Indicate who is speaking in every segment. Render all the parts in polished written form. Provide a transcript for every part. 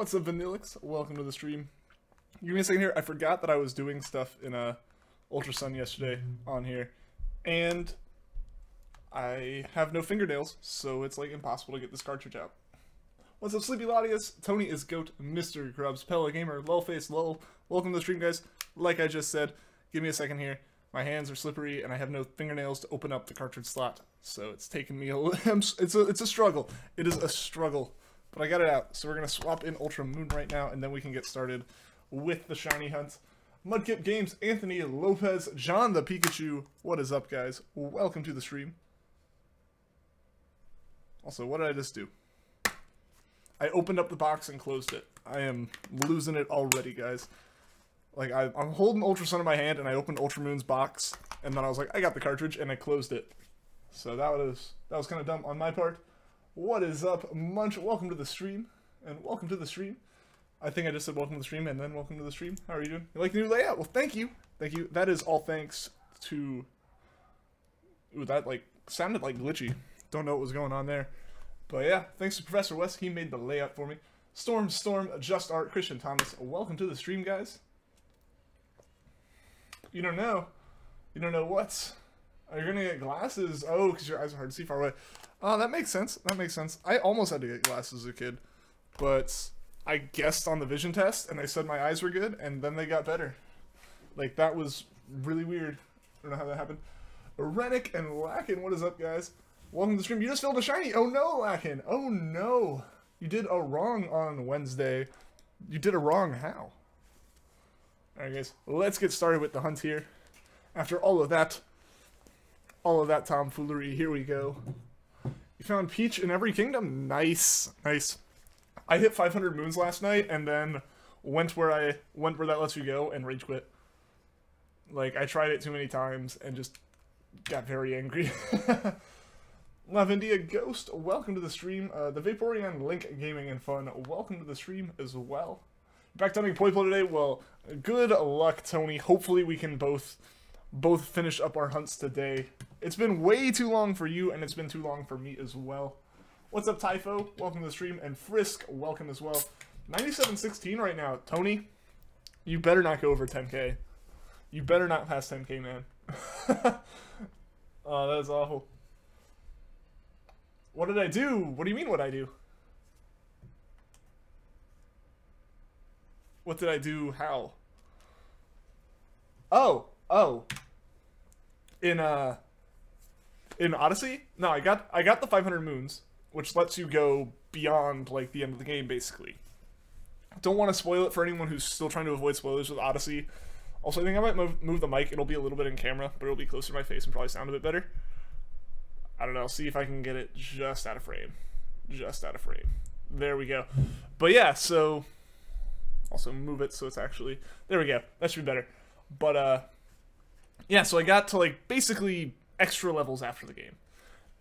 Speaker 1: What's up, Vanillix? Welcome to the stream. Give me a second here. I forgot that I was doing stuff in Ultra Sun yesterday on here, and I have no fingernails, so it's like impossible to get this cartridge out. What's up, Sleepy Latius? Tony is Goat, Mr. Grubs, Pella Gamer, Lulface, Lul. Welcome to the stream, guys. Like I just said, give me a second here. My hands are slippery, and I have no fingernails to open up the cartridge slot, so it's taken me a little. It's a struggle. It is a struggle. But I got it out, so we're going to swap in Ultra Moon right now, and then we can get started with the shiny hunt. Mudkip Games, Anthony Lopez, John the Pikachu. What is up, guys? Welcome to the stream. Also, what did I just do? I opened up the box and closed it. I am losing it already, guys. Like, I'm holding Ultra Sun in my hand, and I opened Ultra Moon's box, and then I was like, I got the cartridge, and I closed it. So that was kind of dumb on my part. What is up, Munch? Welcome to the stream, and welcome to the stream. I think I just said welcome to the stream, and then welcome to the stream. How are you doing? You like the new layout? Well, thank you. Thank you. That is all thanks to... Ooh, that, like, sounded like glitchy. Don't know what was going on there. But yeah, thanks to Professor West. He made the layout for me. Storm, Just Art, Christian Thomas. Welcome to the stream, guys. You don't know. You don't know what? Are you gonna get glasses? Oh, because your eyes are hard to see far away. Oh, that makes sense. That makes sense. I almost had to get glasses as a kid, but I guessed on the vision test, and they said my eyes were good, and then they got better. Like, that was really weird. I don't know how that happened. Rennick and Lacken, what is up, guys? Welcome to the stream. You just filled a shiny. Oh no, Lacken. Oh no. You did a wrong on Wednesday. You did a wrong how? Alright, guys. Let's get started with the hunt here. After all of that tomfoolery, here we go. You found Peach in every kingdom? Nice. Nice. I hit 500 moons last night and then went where that lets you go and rage quit. Like, I tried it too many times and just got very angry. Lavendia Ghost, welcome to the stream. The Vaporeon Link Gaming and Fun, welcome to the stream as well. Back hunting Poipole today? Well, good luck, Tony. Hopefully we can both finish up our hunts today. It's been way too long for you, and it's been too long for me as well. What's up, Typho? Welcome to the stream. And Frisk, welcome as well. 97.16 right now. Tony, you better not go over 10k. You better not pass 10k, man. Oh, that is awful. What did I do? What do you mean, what I do? What did I do? How? Oh. In Odyssey? No, I got the 500 moons, which lets you go beyond, like, the end of the game, basically. Don't want to spoil it for anyone who's still trying to avoid spoilers with Odyssey. Also, I think I might move the mic. It'll be a little bit in camera, but it'll be closer to my face and probably sound a bit better. I don't know. See if I can get it just out of frame. Just out of frame. There we go. But yeah, so... Also move it so it's actually... There we go. That should be better. But, yeah, so I got to, like, basically extra levels after the game.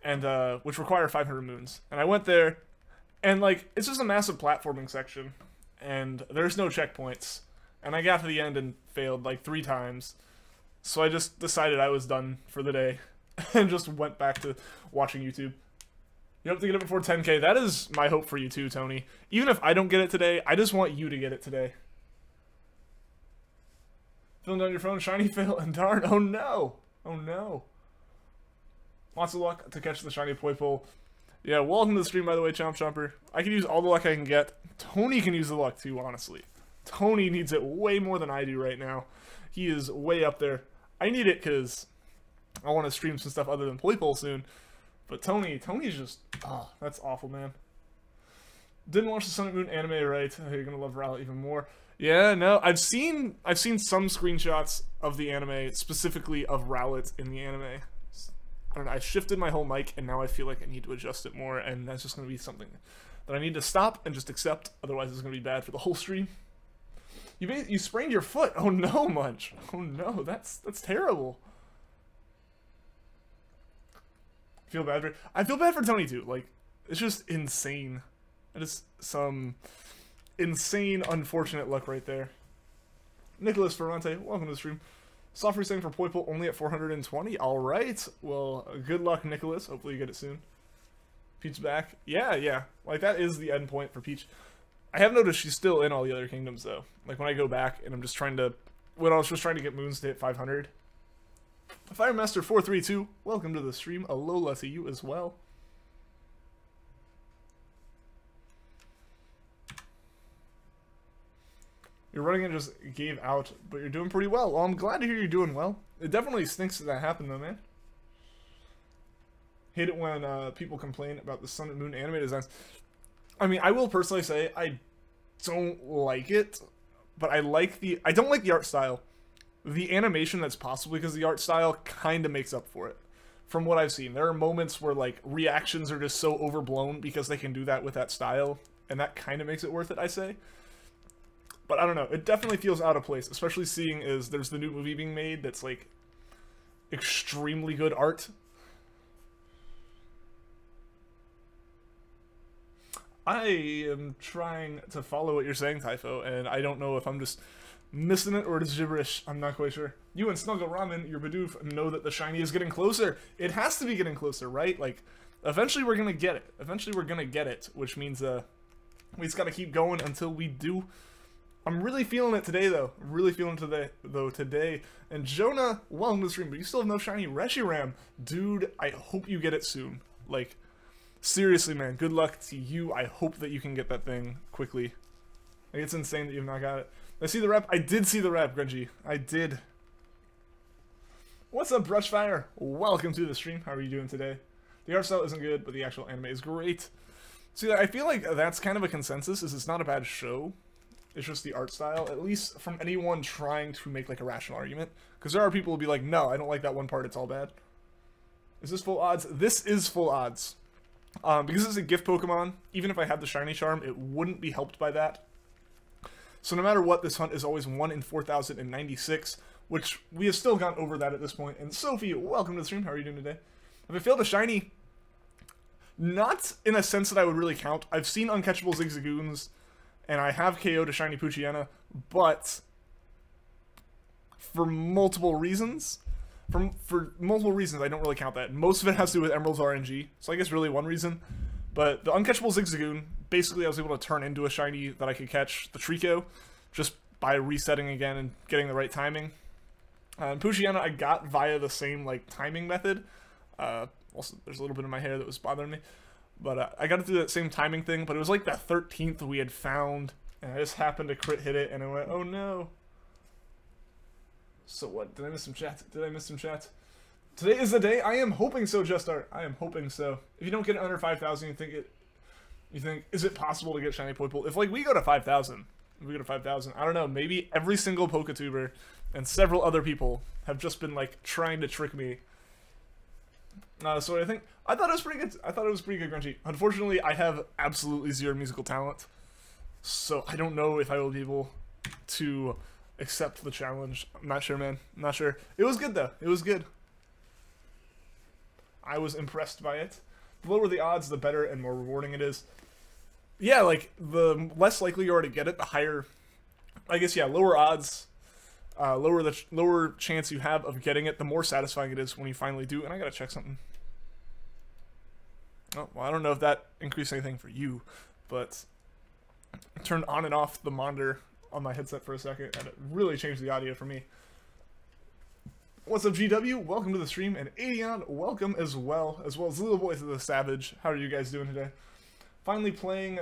Speaker 1: And, which require 500 moons. And I went there, and, like, it's just a massive platforming section. And there's no checkpoints. And I got to the end and failed, like, 3 times. So I just decided I was done for the day. And just went back to watching YouTube. You hope to get it before 10k. That is my hope for you too, Tony. Even if I don't get it today, I just want you to get it today. Filling down your phone, shiny fail, and darn, oh no! Oh no. Lots of luck to catch the shiny Poipole. Yeah, welcome to the stream, by the way, Chomp Chomper. I can use all the luck I can get. Tony can use the luck too, honestly. Tony needs it way more than I do right now. He is way up there. I need it because I want to stream some stuff other than Poipole soon. But Tony's just... Oh, that's awful, man. Didn't watch the Sun and Moon anime, right? Oh, you're gonna love Rowlet even more. Yeah, no, I've seen some screenshots of the anime, specifically of Rowlet in the anime. I don't know, I shifted my whole mic, and now I feel like I need to adjust it more, and that's just gonna be something that I need to stop and just accept, otherwise it's gonna be bad for the whole stream. You sprained your foot! Oh no, Munch! Oh no, that's terrible. I feel bad for Tony too. Like, it's just insane. It is some insane, unfortunate luck right there. Nicholas Ferrante, welcome to the stream. Software saying for Poipole only at 420. Alright. Well, good luck, Nicholas. Hopefully you get it soon. Peach back. Yeah. Like, that is the end point for Peach. I have noticed she's still in all the other kingdoms, though. Like, when I go back and I'm just trying to... When I was just trying to get moons to hit 500. Firemaster432, welcome to the stream. Alola to you as well. Your running it just gave out, but you're doing pretty well. Well, I'm glad to hear you're doing well. It definitely stinks that happened, though, man. Hate it when people complain about the Sun and Moon anime designs. I mean, I will personally say I don't like it, but I don't like the art style. The animation that's possible because the art style kind of makes up for it. From what I've seen, there are moments where like reactions are just so overblown because they can do that with that style, and that kind of makes it worth it, I say. But I don't know, it definitely feels out of place, especially seeing as there's the new movie being made that's like extremely good art. I am trying to follow what you're saying, Typho, and I don't know if I'm just missing it or it's gibberish. I'm not quite sure. You and Snuggle Ramen, your Bidoof, know that the shiny is getting closer. It has to be getting closer, right? Like, eventually we're gonna get it. Eventually we're gonna get it, which means we just gotta keep going until we do. I'm really feeling it today, though. I'm really feeling it today. And Jonah, welcome to the stream, but you still have no shiny Reshiram. Dude, I hope you get it soon. Like, seriously, man, good luck to you. I hope that you can get that thing quickly. Like, it's insane that you've not got it. I see the rep. I did see the rep, Grungy. I did. What's up, Brushfire? Welcome to the stream. How are you doing today? The art style isn't good, but the actual anime is great. See, I feel like that's kind of a consensus, is it's not a bad show. It's just the art style, at least from anyone trying to make like a rational argument. Because there are people who will be like, no, I don't like that one part, it's all bad. Is this full odds? This is full odds. Because it's a gift Pokemon, even if I had the shiny charm, it wouldn't be helped by that. So no matter what, this hunt is always 1 in 4,096, which we have still gone over that at this point. And Sophie, welcome to the stream. How are you doing today? If I failed a shiny, not in a sense that I would really count. I've seen uncatchable Zigzagoons, and I have KO'd a shiny Poochyena, but for multiple reasons, for multiple reasons, I don't really count that. Most of it has to do with Emerald's RNG, so I guess really one reason. But the uncatchable Zigzagoon, basically I was able to turn into a shiny that I could catch the Treecko, just by resetting again and getting the right timing. And Poochyena I got via the same like timing method. Also, there's a little bit in my hair that was bothering me. But I got to do that same timing thing, but it was like the 13th we had found, and I just happened to crit hit it, and I went, oh no. So what, did I miss some chat? Did I miss some chat? Today is the day? I am hoping so, Justart. I am hoping so. If you don't get it under 5,000, you think, is it possible to get shiny Poipole? If like we go to 5,000, I don't know, maybe every single PokeTuber and several other people have just been like trying to trick me. So I thought it was pretty good. I thought it was pretty good, Grungy. Unfortunately, I have absolutely zero musical talent, so I don't know if I will be able to accept the challenge. I'm not sure, man. I'm not sure. It was good though. It was good. I was impressed by it. The lower the odds, the better and more rewarding it is. Yeah, like the less likely you are to get it, the higher. I guess yeah, lower odds. Lower chance you have of getting it, the more satisfying it is when you finally do. And I gotta check something. Oh, well, I don't know if that increased anything for you, but I turned on and off the monitor on my headset for a second, and it really changed the audio for me. What's up, GW? Welcome to the stream, and Adion, welcome as well as Little Boys of the Savage. How are you guys doing today? Finally playing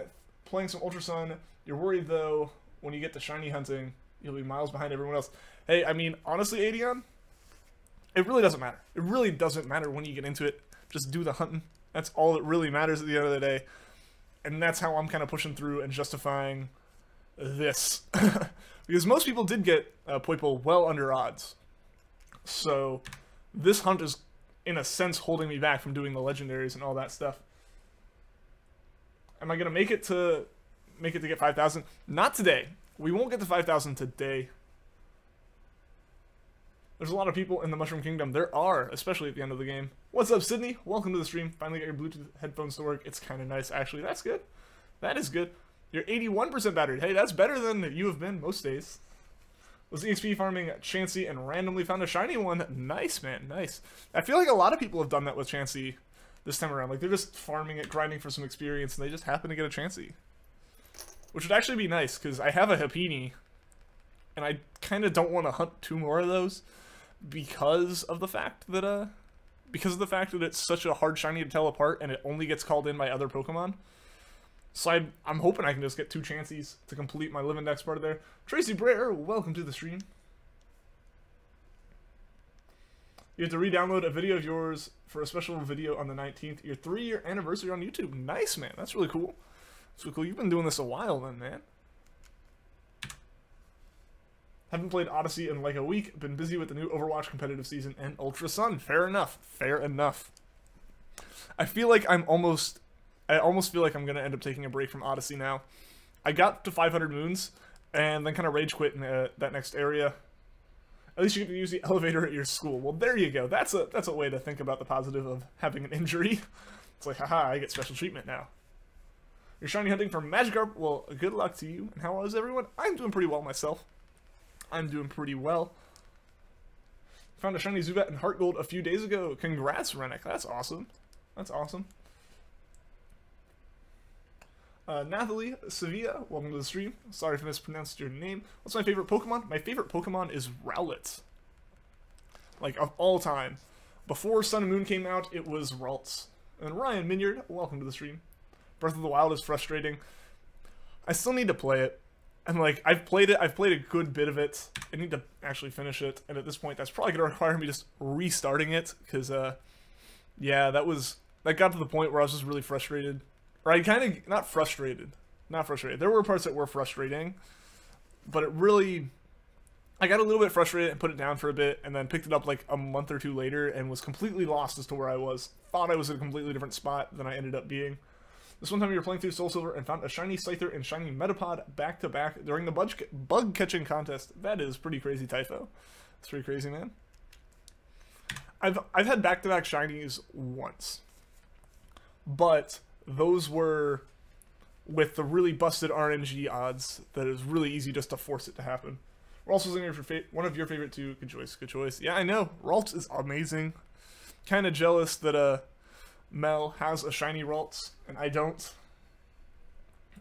Speaker 1: some Ultra Sun. You're worried though when you get to shiny hunting, you'll be miles behind everyone else. Hey, I mean, honestly, Adion, it really doesn't matter. It really doesn't matter when you get into it. Just do the hunting. That's all that really matters at the end of the day. And that's how I'm kind of pushing through and justifying this. Because most people did get Poipole well under odds. So this hunt is, in a sense, holding me back from doing the legendaries and all that stuff. Am I going to make it to get 5,000? Not today. We won't get to 5,000 today. There's a lot of people in the Mushroom Kingdom. There are, especially at the end of the game. What's up, Sydney? Welcome to the stream. Finally got your Bluetooth headphones to work. It's kind of nice, actually. That's good. That is good. You're 81% battered. Hey, that's better than you have been most days. Was EXP farming Chansey and randomly found a shiny one. Nice, man. Nice. I feel like a lot of people have done that with Chansey this time around. Like, they're just farming it, grinding for some experience, and they just happen to get a Chansey. which would actually be nice, because I have a Happiny, and I kind of don't want to hunt 2 more of those, because of the fact that it's such a hard shiny to tell apart, and it only gets called in by other Pokemon. So I'm hoping I can just get 2 chances to complete my Live Index part of there. Tracy Brer, welcome to the stream. You have to re-download a video of yours for a special video on the 19th, your 3-year anniversary on YouTube. Nice, man. That's really cool. That's really cool. You've been doing this a while then, man. Haven't played Odyssey in like a week. Been busy with the new Overwatch competitive season and Ultra Sun. Fair enough. Fair enough. I feel like I almost feel like I'm going to end up taking a break from Odyssey now. I got to 500 moons and then kind of rage quit in that next area. At least you get to use the elevator at your school. Well, there you go. That's a way to think about the positive of having an injury. It's like, haha, I get special treatment now. You're shiny hunting for Magikarp? Well, good luck to you. And how is everyone? I'm doing pretty well myself. I'm doing pretty well. Found a shiny Zubat and Heart Gold a few days ago. Congrats, Rennick. That's awesome. That's awesome. Nathalie Sevilla, welcome to the stream. Sorry if I mispronounced your name. What's my favorite Pokemon? My favorite Pokemon is Rowlet. Like, of all time. Before Sun and Moon came out, it was Ralts. And Ryan Minyard, welcome to the stream. Breath of the Wild is frustrating. I still need to play it. And, like, I've played a good bit of it. I need to actually finish it. And at this point, that's probably going to require me just restarting it. Because, yeah, that got to the point where I was just really frustrated. Or I kind of, not frustrated. There were parts that were frustrating. But it really, I got a little bit frustrated and put it down for a bit. And then picked it up like a month or 2 later and was completely lost as to where I was. Thought I was in a completely different spot than I ended up being. This one time you were playing through Soul Silver and found a shiny Scyther and shiny Metapod back-to-back during the bug catching contest. That is pretty crazy, Typho. That's pretty crazy, man. I've had back-to-back shinies once. But those were with the really busted RNG odds that it was really easy just to force it to happen. We're also looking for one of your favorite two. Good choice, good choice. Yeah, I know. Ralts is amazing. Kind of jealous that Mel has a shiny Ralts, and I don't.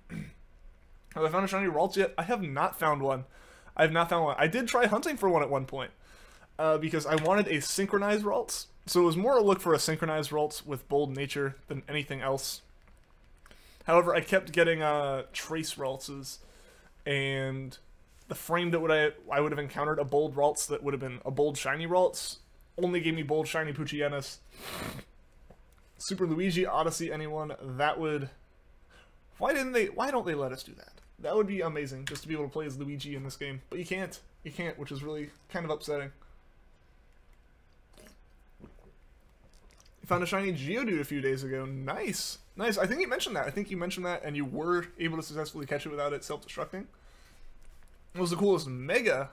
Speaker 1: Have I found a shiny Ralts yet? I have not found one. I have not found one. I did try hunting for one at one point, because I wanted a synchronized Ralts. So it was more a look for a synchronized Ralts with bold nature than anything else. However, I kept getting trace Raltses, and the frame that I would have encountered a bold Ralts that would have been a bold shiny Ralts only gave me bold shiny Poochyenas. Super Luigi, Odyssey, anyone, that would... Why don't they let us do that? That would be amazing, just to be able to play as Luigi in this game. But you can't. You can't, which is really kind of upsetting. Found a shiny Geodude a few days ago. Nice. Nice. I think you mentioned that. And you were able to successfully catch it without it self-destructing. It was the coolest Mega.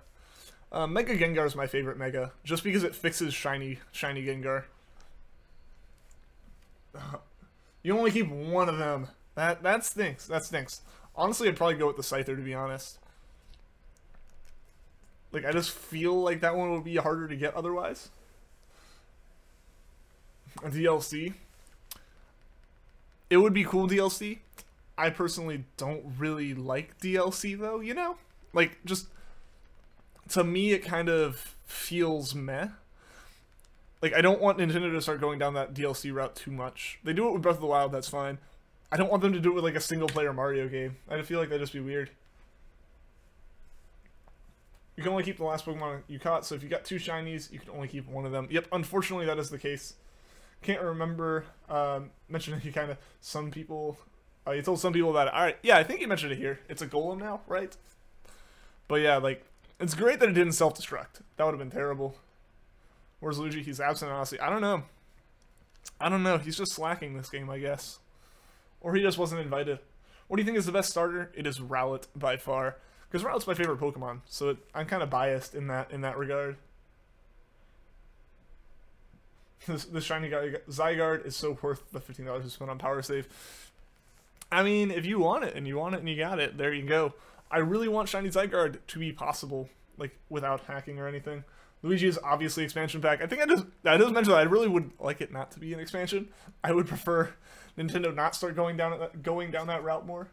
Speaker 1: Mega Gengar is my favorite Mega, just because it fixes shiny Gengar. You only keep one of them. That stinks. That stinks. Honestly, I'd probably go with the Scyther, to be honest. Like, I just feel like that one would be harder to get otherwise. A DLC. It would be cool DLC. I personally don't really like DLC, though, you know? Like, just... To me, it kind of feels meh. Like, I don't want Nintendo to start going down that DLC route too much. They do it with Breath of the Wild, that's fine. I don't want them to do it with, like, a single-player Mario game. I feel like that'd just be weird. You can only keep the last Pokemon you caught, so if you got 2 shinies, you can only keep one of them. Yep, unfortunately, that is the case. Can't remember, mentioning you kind of, some people, you told some people about it. Alright, yeah, I think you mentioned it here. It's a golem now, right? But yeah, like, it's great that it didn't self-destruct. That would have been terrible. Where's Luigi? He's absent, honestly. I don't know. I don't know. He's just slacking this game, I guess. Or he just wasn't invited. What do you think is the best starter? It is Rowlet, by far. Because Rowlet's my favorite Pokemon, so I'm kind of biased in that regard. This shiny guy, Zygarde, is so worth the $15 you spent on Power Save. I mean, if you want it, and you got it, there you go. I really want shiny Zygarde to be possible, like, without hacking or anything. Luigi is obviously expansion pack. I think I just mentioned that I really would like it not to be an expansion. I would prefer Nintendo not start going down that route more.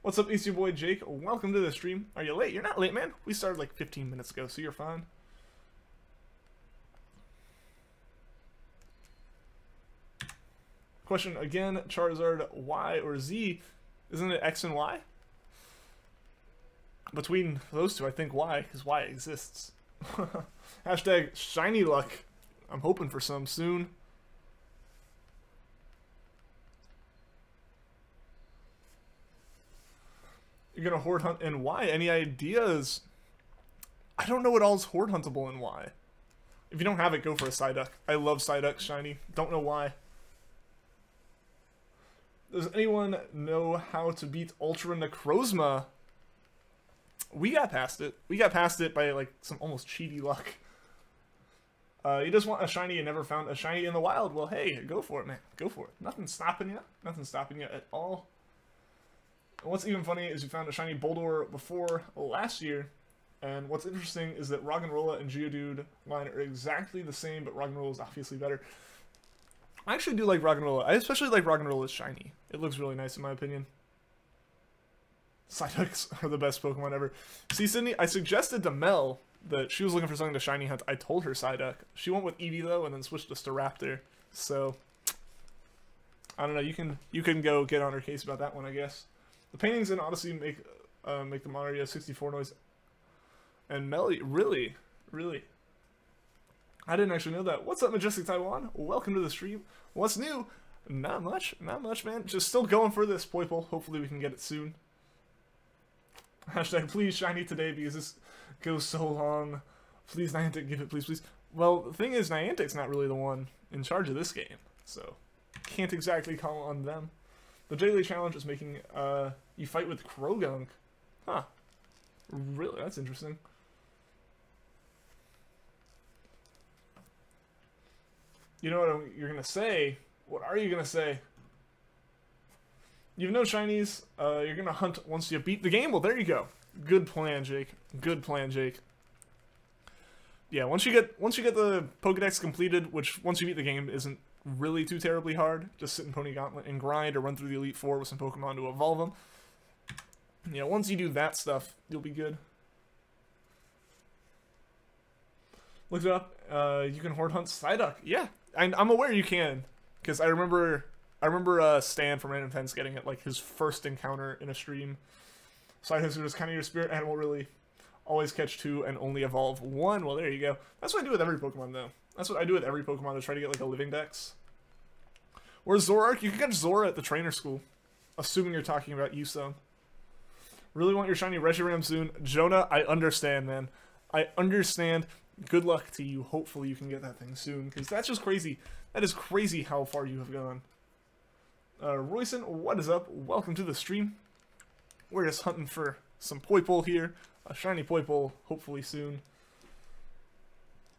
Speaker 1: What's up, Easty Boy Jake? Welcome to the stream. Are you late? You're not late, man. We started like 15 minutes ago, so you're fine. Question again, Charizard, Y or Z? Isn't it X and Y? Between those two, I think Y, because Y exists. Hashtag shiny luck. I'm hoping for some soon. You're gonna horde hunt in Y? Any ideas? I don't know what all's horde huntable in Y. If you don't have it, go for a Psyduck. I love Psyduck shiny. Don't know why. Does anyone know how to beat Ultra Necrozma? We got past it. We got past it by like some almost cheaty luck. You just want a shiny and never found a shiny in the wild. Well, hey, go for it, man. Go for it. Nothing's stopping you. Nothing's stopping you at all. And what's even funny is you found a shiny Boldore before last year. And what's interesting is that Roggenrola and Geodude line are exactly the same, but Roggenrola is obviously better. I actually do like Roggenrola. I especially like Roggenrola's shiny. It looks really nice in my opinion. Psyducks are the best Pokemon ever. See, Sydney, I suggested to Mel that she was looking for something to shiny hunt. I told her Psyduck. She went with Eevee though, and then switched to Staraptor. So I don't know. You can go get on her case about that one, I guess. The paintings in Odyssey make the Mario 64 noise. And Melly, really? I didn't actually know that. What's up, Majestic Taiwan? Welcome to the stream. What's new? Not much, man. Just still going for this Poipole. Hopefully we can get it soon. Hashtag please shiny today because this goes so long. Please Niantic, give it, please. Well, the thing is, Niantic's not really the one in charge of this game, so can't exactly call on them. The daily challenge is making you fight with Krogunk. Huh. Really? That's interesting. You know what you're gonna say? What are you gonna say? You've no shinies. You're gonna hunt once you beat the game. Well, there you go. Good plan, Jake. Good plan, Jake. Yeah, once you get the Pokedex completed, which once you beat the game isn't really too terribly hard. Just sit in Pony Gauntlet and grind, or run through the Elite Four with some Pokemon to evolve them. You know, once you do that stuff, you'll be good. Look it up. You can horde hunt Psyduck. Yeah, I'm aware you can, because I remember Stan from Random Fence getting it like his first encounter in a stream. Psyducks are just kind of your spirit animal, really. Always catch 2 and only evolve 1. Well, there you go. That's what I do with every Pokemon, though. That's what I do with every Pokemon to try to get like a living dex. Where's Zoroark? You can catch Zora at the trainer school, assuming you're talking about Yusong. Really want your shiny Reshiram soon. Jonah, I understand, man. I understand. Good luck to you. Hopefully you can get that thing soon, because that's just crazy. That is crazy how far you have gone. Royson, what is up? Welcome to the stream. We're just hunting for some Poipole here. A shiny Poipole, hopefully soon.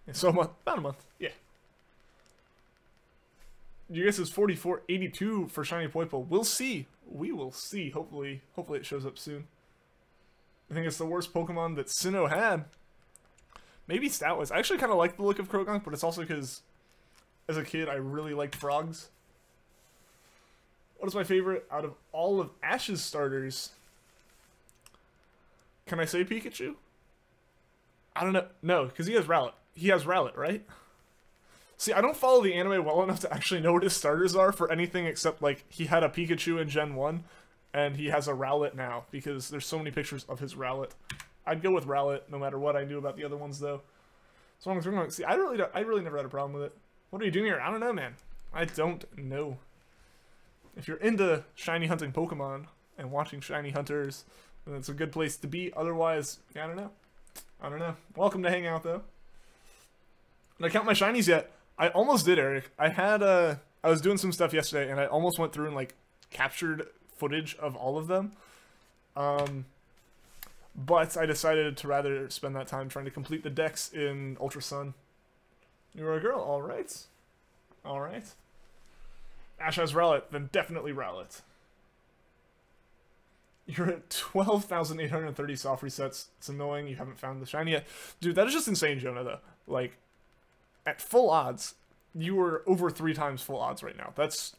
Speaker 1: Yeah, so about a month, yeah. Your guess is 44.82 for shiny Poipole. We'll see. We will see. Hopefully it shows up soon. I think it's the worst Pokemon that Sinnoh had. Maybe Stoutwise. I actually kind of like the look of Krogunk, but it's also because as a kid I really liked frogs. What is my favorite out of all of Ash's starters? Can I say Pikachu? I don't know. No, because he has Rowlet. He has Rowlet, right? See, I don't follow the anime well enough to actually know what his starters are for anything except, like, he had a Pikachu in Gen 1, and he has a Rowlet now, because there's so many pictures of his Rowlet. I'd go with Rowlet, no matter what I knew about the other ones, though. So long as we're going, see, I really never had a problem with it. What are you doing here? I don't know, man. I don't know. If you're into shiny hunting Pokemon and watching shiny hunters, then it's a good place to be. Otherwise, I don't know. I don't know. Welcome to hang out, though. Did I count my shinies yet? I almost did, Eric. I was doing some stuff yesterday, and I almost went through and, like, captured footage of all of them. But I decided to rather spend that time trying to complete the dex in Ultra Sun. You're a girl, alright. Alright. Ash has Rowlet, then definitely Rowlet. You're at 12,830 soft resets. It's annoying you haven't found the shiny yet. Dude, that is just insane, Jonah, though. Like, at full odds, you are over 3 times full odds right now. That's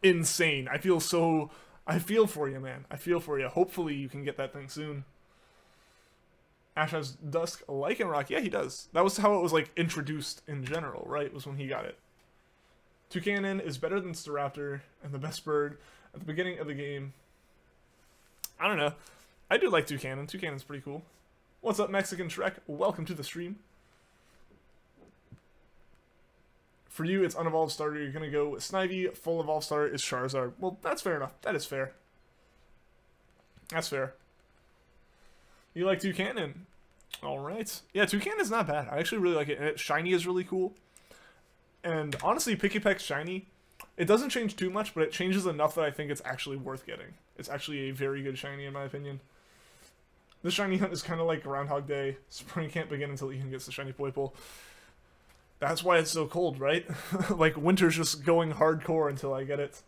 Speaker 1: insane. I feel so I feel for you, man. I feel for you. Hopefully you can get that thing soon. Ash has Dusk Lycanroc. Yeah, he does. That was how it was, like, introduced in general, right? Was when he got it. Toucanon is better than Staraptor and the best bird at the beginning of the game. I don't know. I do like Toucanon. Toucanon's pretty cool. What's up, Mexican Shrek? Welcome to the stream. For you, it's unevolved starter. You're going to go with Snivy. Full evolved starter is Charizard. Well, that's fair enough. That is fair. That's fair. You like Toucanon? Alright. Yeah, Toucanon's not bad. I actually really like it. And Shiny is really cool. And honestly, Pikipek's Shiny, it doesn't change too much, but it changes enough that I think it's actually worth getting. It's actually a very good Shiny in my opinion. This Shiny hunt is kind of like Groundhog Day. Spring can't begin until Ian gets the Shiny Poipole. That's why it's so cold, right? Like, winter's just going hardcore until I get it.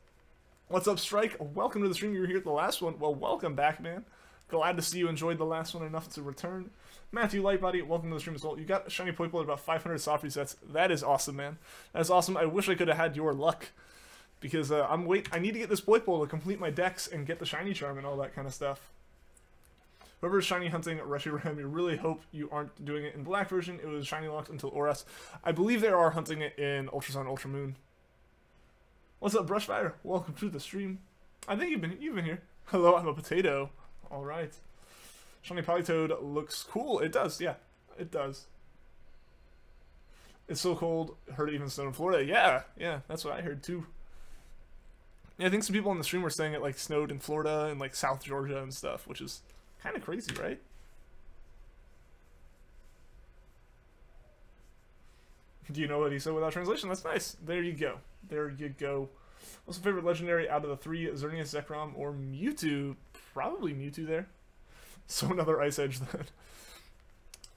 Speaker 1: What's up, Strike? Welcome to the stream. You were here at the last one. Well, welcome back, man. Glad to see you enjoyed the last one enough to return. Matthew Lightbody, welcome to the stream as well. You got a Shiny Poipole at about 500 soft resets. That is awesome, man. That's awesome. I wish I could have had your luck. Because I need to get this Poipole to complete my decks and get the Shiny Charm and all that kind of stuff. Whoever's Shiny hunting Reshiram, you really hope you aren't doing it in Black version. It was Shiny locked until ORAS. I believe they are hunting it in Ultra Sun, Ultra Moon. What's up, Brushfire? Welcome to the stream. I think you've been here. Hello, I'm a potato. All right. Shiny Politoed looks cool. It does, yeah. It does. It's so cold. Heard it even snowed in Florida. Yeah, that's what I heard too. Yeah, I think some people on the stream were saying it like snowed in Florida and like South Georgia and stuff, which is kind of crazy, right? Do you know what he said without translation? That's nice. There you go. There you go. What's your favorite legendary out of the three? Xerneas, Zekrom, or Mewtwo? Probably Mewtwo there. So another Ice Edge then.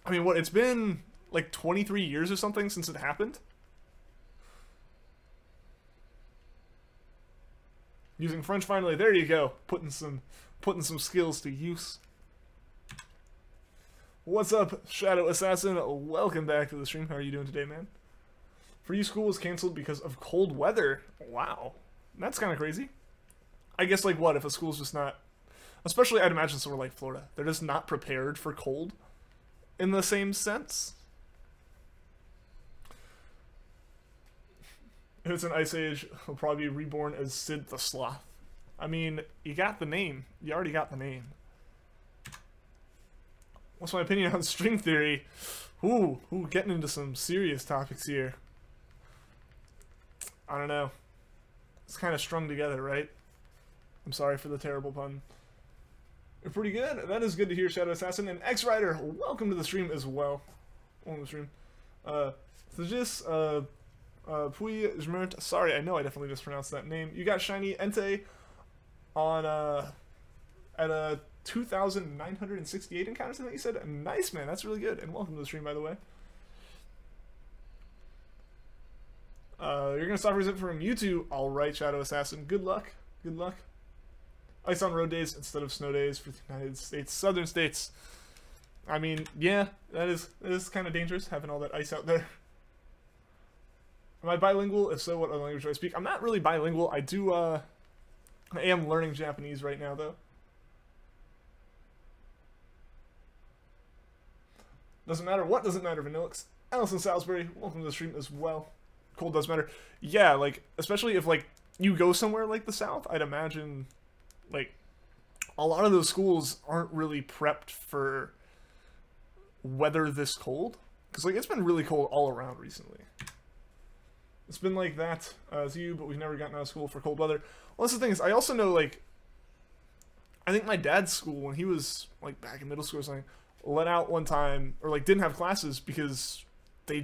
Speaker 1: I mean, what? It's been like 23 years or something since it happened? Using French finally. There you go. Putting some skills to use. What's up, Shadow Assassin? Welcome back to the stream. How are you doing today, man? For you, school was canceled because of cold weather. Wow. That's kind of crazy. I guess, like, what if a school's just not... Especially, I'd imagine somewhere like Florida. They're just not prepared for cold in the same sense. If it's an Ice Age, he'll probably be reborn as Sid the Sloth. I mean, you got the name. You already got the name. What's my opinion on string theory? Ooh, getting into some serious topics here. I don't know. It's kind of strung together, right? I'm sorry for the terrible pun. You're pretty good. That is good to hear, Shadow Assassin. And X-Rider, welcome to the stream as well. On the stream. Poochyena, sorry, I know I definitely mispronounced that name. You got Shiny Entei on, at 2,968 encounters, I think you said. Nice, man. That's really good. And welcome to the stream, by the way. You're going to stop resent for a Mewtwo. Alright, Shadow Assassin. Good luck. Good luck. Ice on road days instead of snow days for the United States. Southern states. I mean, yeah, that is kind of dangerous, having all that ice out there. Am I bilingual? If so, what other language do I speak? I'm not really bilingual. I am learning Japanese right now, though. Doesn't matter. What doesn't matter, Vanillix? Allison Salisbury, welcome to the stream as well. Cold does matter. Yeah, like, especially if, like, you go somewhere like the South, I'd imagine, like, a lot of those schools aren't really prepped for weather this cold. Because, like, it's been really cold all around recently. It's been like that as you, but we've never gotten out of school for cold weather. Well, that's the thing is, I also know, like, I think my dad's school, when he was, like, back in middle school or something, let out one time, or, like, didn't have classes because they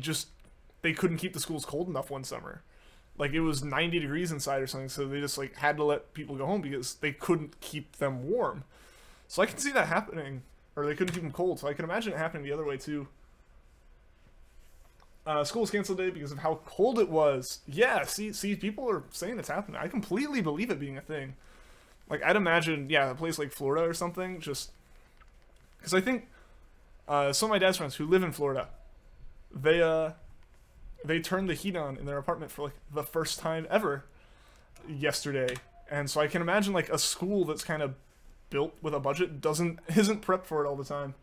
Speaker 1: couldn't keep the schools cold enough one summer. Like, it was 90 degrees inside or something, so they just, like, had to let people go home because they couldn't keep them warm. So I can see that happening, or they couldn't keep them cold, so I can imagine it happening the other way, too. School was canceled today because of how cold it was. Yeah, see, people are saying it's happening. I completely believe it being a thing. Like, I'd imagine, yeah, a place like Florida or something, just... Because I think some of my dad's friends who live in Florida, they turned the heat on in their apartment for, like, the first time ever yesterday. And so I can imagine like a school that's kind of built with a budget isn't prepped for it all the time.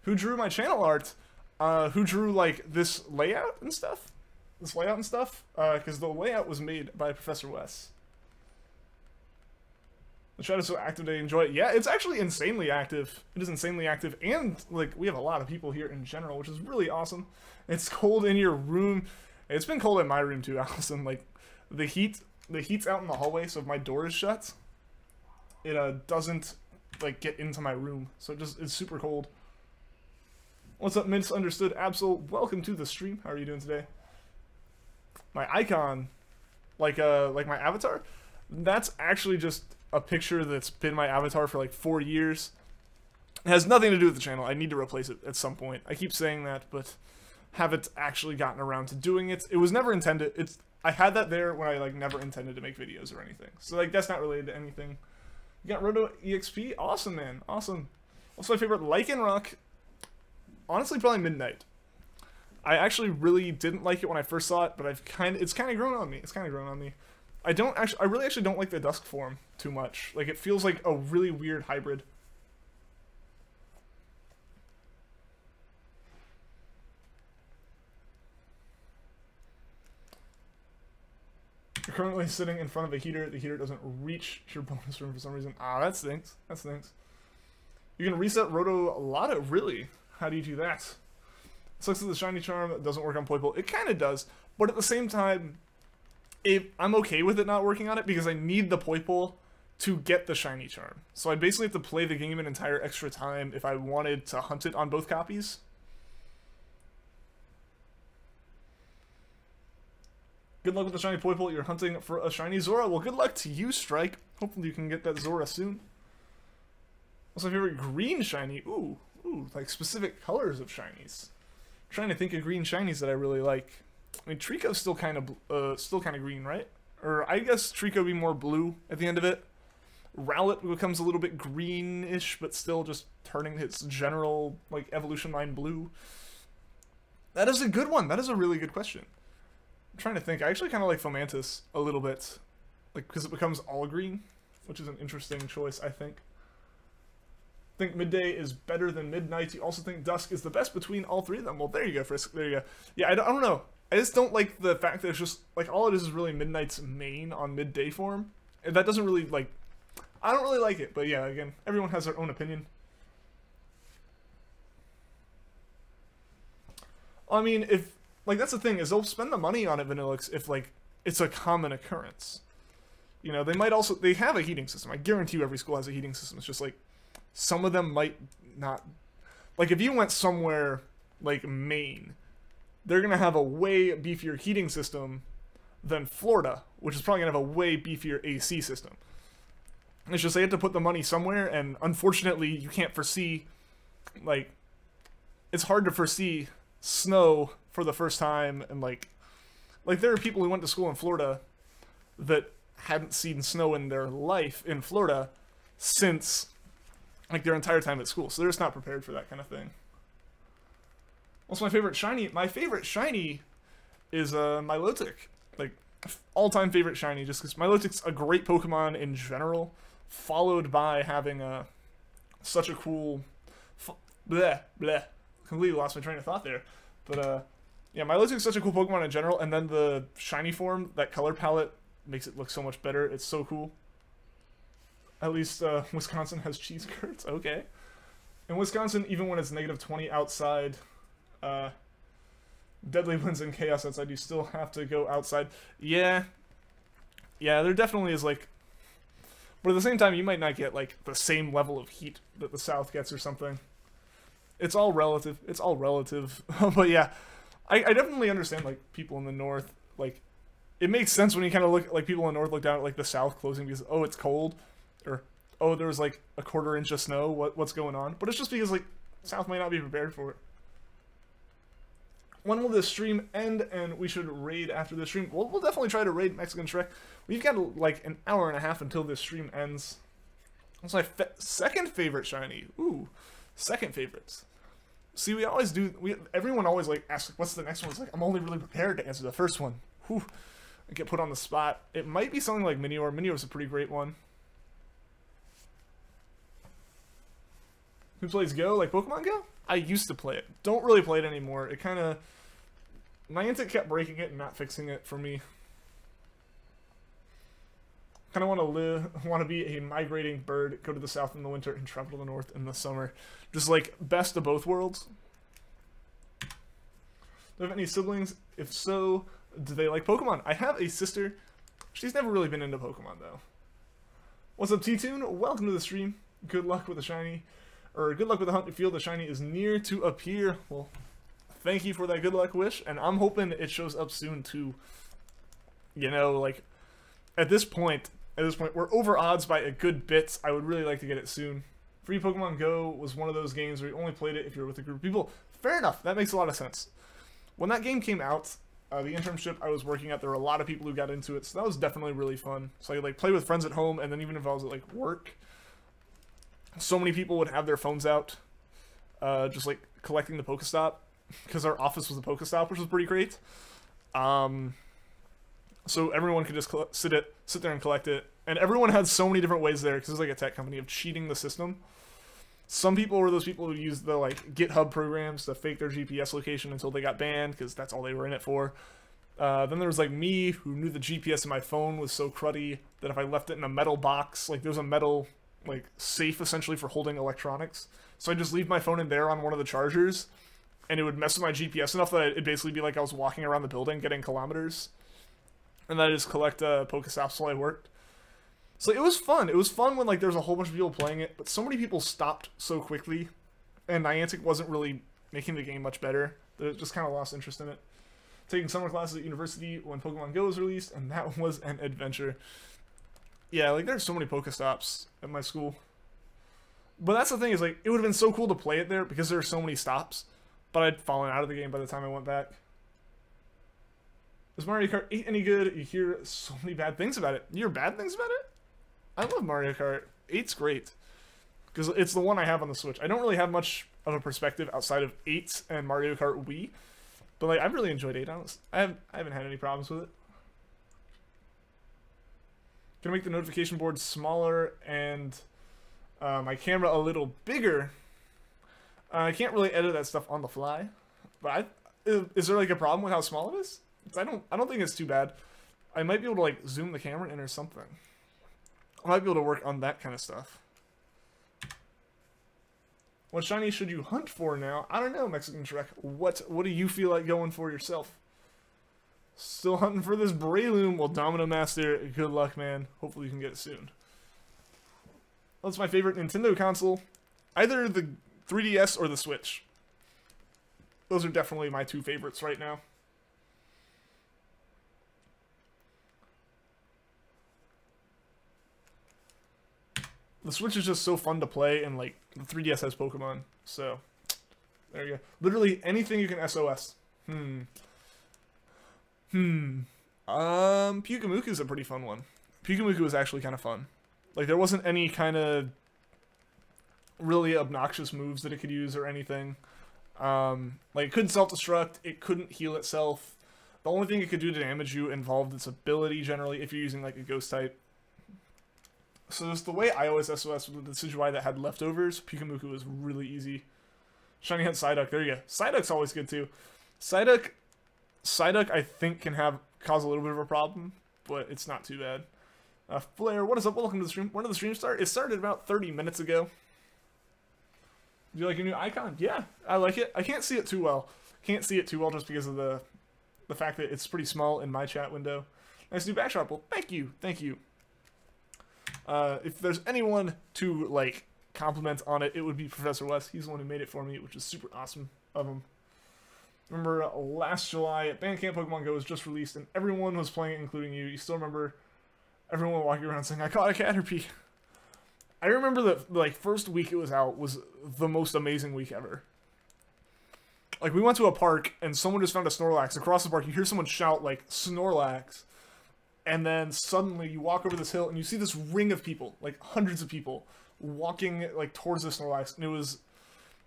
Speaker 1: Who drew my channel art? Who drew like this layout and stuff? Because the layout was made by Professor Wes. The chat is so active, they enjoy it. Yeah, it's actually insanely active. It is insanely active, and like we have a lot of people here in general, which is really awesome. It's cold in your room. It's been cold in my room too, Allison. Like the heat's out in the hallway, so if my door is shut, it doesn't like get into my room. So it's super cold. What's up, Misunderstood Absol? Welcome to the stream. How are you doing today? My icon, like my avatar, that's actually just a picture that's been my avatar for like 4 years. It has nothing to do with the channel. I need to replace it at some point. I keep saying that, but haven't actually gotten around to doing it. It was never intended. I had that there when I like never intended to make videos or anything. So like that's not related to anything. You got Roto EXP? Awesome, man. Awesome. What's my favorite Lycanroc? Honestly, probably Midnight. I actually really didn't like it when I first saw it, but it's kind of grown on me. I really actually don't like the Dusk form too much. Like it feels like a really weird hybrid. You're currently sitting in front of a heater. The heater doesn't reach your bonus room for some reason. Ah, that stinks. That stinks. You can reset Roto Lotta? Really? How do you do that? Sucks that the shiny charm doesn't work on Poipole. It kind of does, but at the same time, I'm okay with it not working on it because I need the Poipole to get the shiny charm. So I basically have to play the game an entire extra time if I wanted to hunt it on both copies. Good luck with the shiny Poipole. You're hunting for a shiny Zora. Well, good luck to you, Strike. Hopefully you can get that Zora soon. What's my favorite green shiny? Ooh, like specific colors of shinies. I'm trying to think of green shinies that I really like. I mean, Treecko's still kind of green, right? Or I guess Treecko be more blue at the end of it. Rowlet becomes a little bit greenish, but still just turning its general like evolution line blue. That is a good one. That is a really good question. I'm trying to think. I actually kind of like Fomantis a little bit, like because it becomes all green, which is an interesting choice, I think. Think midday is better than midnight. You also think dusk is the best between all three of them. Well, there you go, Frisk. There you go. Yeah, I don't know. I just don't like the fact that it's just, like, all it is really midnight's main on midday form. And that doesn't really, like, I don't really like it. But yeah, again, everyone has their own opinion. I mean, if, like, that's the thing, is they'll spend the money on it, Vanillix, if, like, it's a common occurrence. You know, they have a heating system. I guarantee you every school has a heating system. It's just, like, some of them might not... Like, if you went somewhere, like, Maine, they're going to have a way beefier heating system than Florida, which is probably going to have a way beefier AC system. It's just they have to put the money somewhere, and unfortunately, you can't foresee, like... It's hard to foresee snow for the first time, and, like, there are people who went to school in Florida that hadn't seen snow in their life in Florida since... like their entire time at school, so they're just not prepared for that kind of thing. What's my favorite shiny? My favorite shiny is Milotic. Like, all-time favorite shiny, just because Milotic's a great Pokemon in general, followed by having such a cool... Completely lost my train of thought there. But, yeah, Milotic's such a cool Pokemon in general, and then the shiny form, that color palette, makes it look so much better. It's so cool. At least Wisconsin has cheese curds. Okay. In Wisconsin, even when it's -20 outside, Deadly Winds and Chaos outside, you still have to go outside. Yeah. Yeah, there definitely is, like... But at the same time, you might not get, like, the same level of heat that the South gets or something. It's all relative. It's all relative. But yeah, I definitely understand, like, people in the North, like... It makes sense when you kind of look, like, people in the North look down at, like, the South closing because, oh, it's cold. Or, oh, there was, like, a quarter inch of snow, what's going on? But it's just because, like, South might not be prepared for it. When will this stream end and we should raid after this stream? We'll definitely try to raid Mexican Shrek. We've got, like, an hour and a half until this stream ends. That's my second favorite shiny. Ooh, second favorites. See, we always do. Everyone always like asks, "What's the next one?" It's like I'm only really prepared to answer the first one. Whew. I get put on the spot. It might be something like Minior. Minior's a pretty great one. Who plays Go? Like Pokemon Go? I used to play it. Don't really play it anymore. It kind of... Niantic kept breaking it and not fixing it for me. Kind of want to be a migrating bird, go to the south in the winter and travel to the north in the summer. Just like best of both worlds. Do you have any siblings? If so, do they like Pokemon? I have a sister. She's never really been into Pokemon though. What's up, T-Tune? Welcome to the stream. Good luck with the shiny. Or good luck with the hunt. You feel the shiny is near to appear. Well, thank you for that good luck wish, and I'm hoping it shows up soon too. You know, like at this point, we're over odds by a good bit. I would really like to get it soon. Free Pokemon Go was one of those games where you only played it if you were with a group of people. Fair enough. That makes a lot of sense. When that game came out, the internship I was working at, there were a lot of people who got into it, so that was definitely really fun. So I like play with friends at home, and then even if I was at like work, so many people would have their phones out, just like collecting the Pokestop, because our office was a Pokestop, which was pretty great. So everyone could just sit there and collect it, and everyone had so many different ways there, because it was like a tech company, of cheating the system. Some people were those people who used the like GitHub programs to fake their GPS location until they got banned, because that's all they were in it for. Then there was like me, who knew the GPS in my phone was so cruddy that if I left it in a metal box, like there's a metal like safe essentially for holding electronics, so I just leave my phone in there on one of the chargers, and it would mess with my GPS enough that it'd basically be like I was walking around the building getting kilometers, and then I just collect Pokestops while I worked. So it was fun. It was fun when like there was a whole bunch of people playing it, but so many people stopped so quickly, and Niantic wasn't really making the game much better. That it just kind of lost interest in it. Taking summer classes at university when Pokemon Go was released, and that was an adventure. Yeah, like there's so many Pokestops at my school. But that's the thing, is like it would have been so cool to play it there because there are so many stops, but I'd fallen out of the game by the time I went back. Is Mario Kart 8 any good? You hear so many bad things about it. You hear bad things about it? I love Mario Kart. 8's great. Because it's the one I have on the Switch. I don't really have much of a perspective outside of 8 and Mario Kart Wii. But like I've really enjoyed 8. I haven't had any problems with it. Gonna make the notification board smaller and my camera a little bigger. I can't really edit that stuff on the fly, but is there like a problem with how small it is? I don't think it's too bad. I might be able to like zoom the camera in or something. I might be able to work on that kind of stuff. What shiny should you hunt for now? I don't know, Mexican Shrek. What do you feel like going for yourself? Still hunting for this Breloom? Well, Domino Master, good luck, man. Hopefully you can get it soon. What's my favorite Nintendo console? Either the 3DS or the Switch. Those are definitely my two favorites right now. The Switch is just so fun to play, and like the 3DS has Pokemon, so there you go. Literally anything you can SOS. Pyukumuku is a pretty fun one. Pyukumuku was actually kind of fun. Like there wasn't any kind of really obnoxious moves that it could use or anything. Like it couldn't self-destruct, it couldn't heal itself. The only thing it could do to damage you involved its ability generally if you're using like a ghost type. So just the way I always SOS with the Decidueye that had leftovers, Pyukumuku was really easy. Shiny Hunt Psyduck, there you go. Psyduck's always good too. Psyduck I think can cause a little bit of a problem, but it's not too bad. Flair, what is up? Welcome to the stream. When did the stream start? It started about 30 minutes ago. Do you like your new icon? Yeah, I like it. I can't see it too well. Can't see it too well just because of the fact that it's pretty small in my chat window. Nice new backdrop. Well, thank you. Thank you. If there's anyone to, like, compliment on it, it would be Professor West. He's the one who made it for me, which is super awesome of him. Remember last July at Bandcamp, Pokemon Go was just released, and everyone was playing it, including you. You still remember everyone walking around saying, I caught a Caterpie. I remember the, like, first week it was out was the most amazing week ever. Like, we went to a park, and someone just found a Snorlax. Across the park, you hear someone shout, like, Snorlax. And then suddenly you walk over this hill and you see this ring of people, like hundreds of people, walking like towards the Snorlax. And